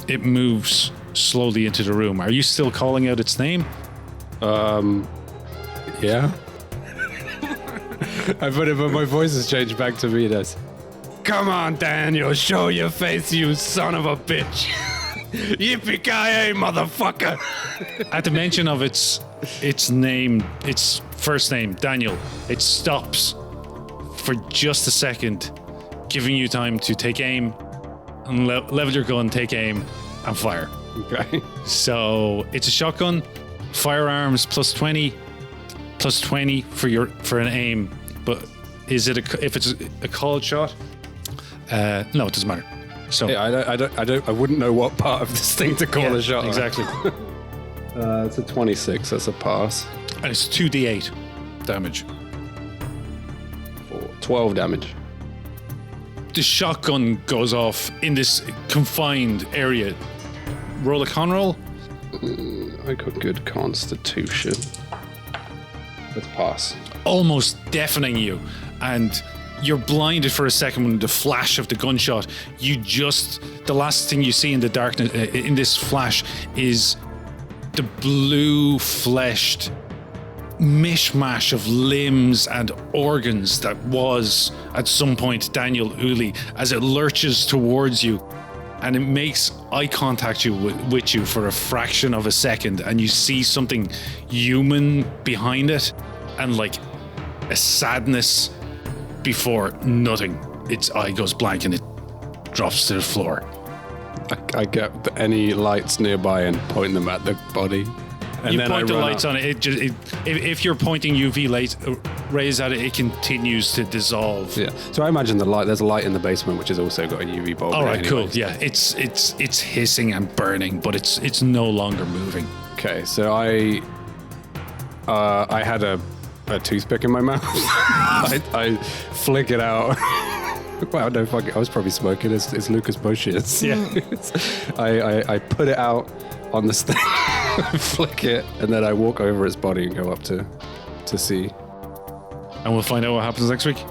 A: it moves slowly into the room. Are you still calling out its name?
D: Yeah. But my voice has changed back to me. That's, come on, Daniel, show your face, you son of a bitch. Yippee-ki-yay, motherfucker.
A: At the mention of its name, its first name, Daniel, it stops for just a second, giving you time to take aim and level your gun, take aim, and fire.
D: Okay.
A: So it's a shotgun, firearms plus 20 for an aim. But is it if it's a called shot? No, it doesn't matter. So
D: Yeah, I wouldn't know what part of this thing to call a shot.
A: exactly.
D: It's a 26. That's a pass.
A: And it's 2d8 damage.
D: 12 damage.
A: The shotgun goes off in this confined area. Roll a con roll.
D: I got good constitution. Let's pass.
A: Almost deafening you, and you're blinded for a second when the flash of the gunshot. The last thing you see in the darkness, in this flash, is the blue-fleshed mishmash of limbs and organs that was, at some point, Daniel Uli, as it lurches towards you. And it makes eye contact with you for a fraction of a second, and you see something human behind it, and like a sadness before nothing. Its eye goes blank and it drops to the floor.
D: I get any lights nearby and point them at the body. And
A: You
D: then
A: point
D: I
A: the
D: run
A: lights
D: up.
A: on it. If you're pointing UV rays at it, it continues to dissolve.
D: Yeah. So I imagine there's a light in the basement which has also got a UV bulb.
A: All
D: in it
A: right,
D: anyway.
A: cool. Yeah, it's hissing and burning, but it's no longer moving.
D: Okay, so I had a toothpick in my mouth. I flick it out. Wow, no, fuck it. I was probably smoking. It's Lucas Boschier's.
A: Yeah.
D: I put it out on the stand, flick it, and then I walk over its body and go up to see.
A: And we'll find out what happens next week.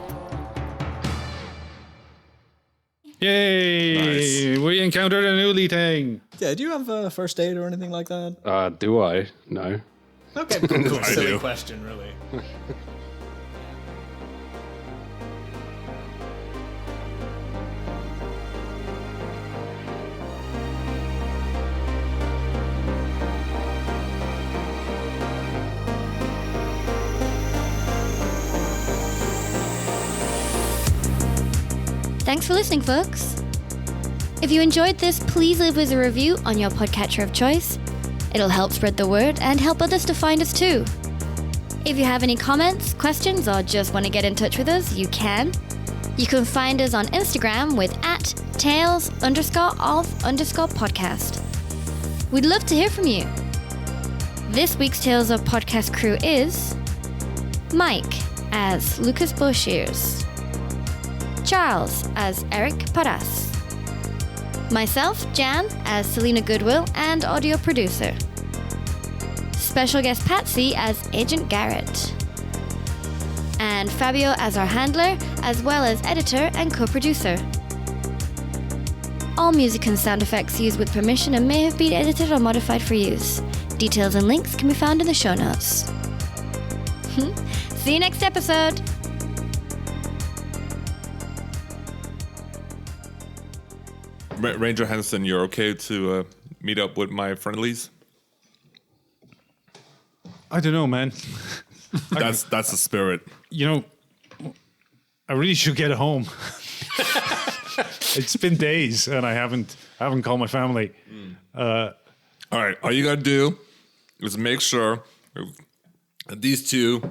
A: Yay!
E: Nice.
A: We encountered an Uli thing.
C: Yeah, do you have a first aid or anything like that?
D: Do I? No.
C: Okay, cool. Silly
E: do.
C: question, really.
B: Thanks for listening, folks. If you enjoyed this, please leave us a review on your podcatcher of choice. It'll help spread the word and help others to find us too. If you have any comments, questions, or just want to get in touch with us, you can. You can find us on Instagram with @tales_of_podcast. We'd love to hear from you. This week's Tales of Podcast crew is Mike as Lucas Boschiers, Charles as Eric Paras, myself, Jan, as Selena Goodwill and audio producer, special guest Patsy as Agent Garret, and Fabio as our handler, as well as editor and co-producer. All music and sound effects used with permission and may have been edited or modified for use. Details and links can be found in the show notes. See you next episode!
E: Ranger Henson, you're okay to meet up with my friendlies?
A: I don't know, man.
E: That's the spirit.
A: You know, I really should get home. It's been days and I haven't called my family.
E: All right, all you gotta do is make sure that these two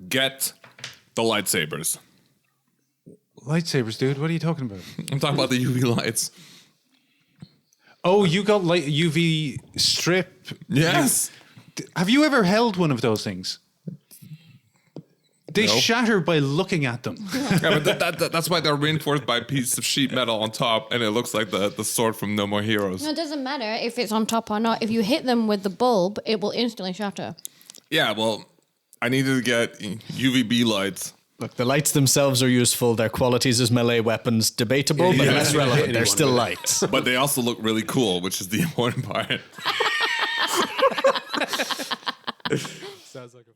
E: get the lightsabers.
A: Lightsabers, dude. What are you talking about?
E: I'm talking about the UV lights.
A: Oh, you got UV strip.
E: Yes.
A: Have you ever held one of those things? They
E: No.
A: shatter by looking at them.
E: Yeah, but that's why they're reinforced by a piece of sheet metal on top, and it looks like the sword from No More Heroes.
B: No, it doesn't matter if it's on top or not. If you hit them with the bulb, it will instantly shatter.
E: Yeah, well, I needed to get UVB lights.
C: Look, the lights themselves are useful. Their qualities as melee weapons debatable, but
E: yeah,
C: less
E: yeah.
C: relevant. They're still lights.
E: But they also look really cool, which is the important part.
A: Sounds like a...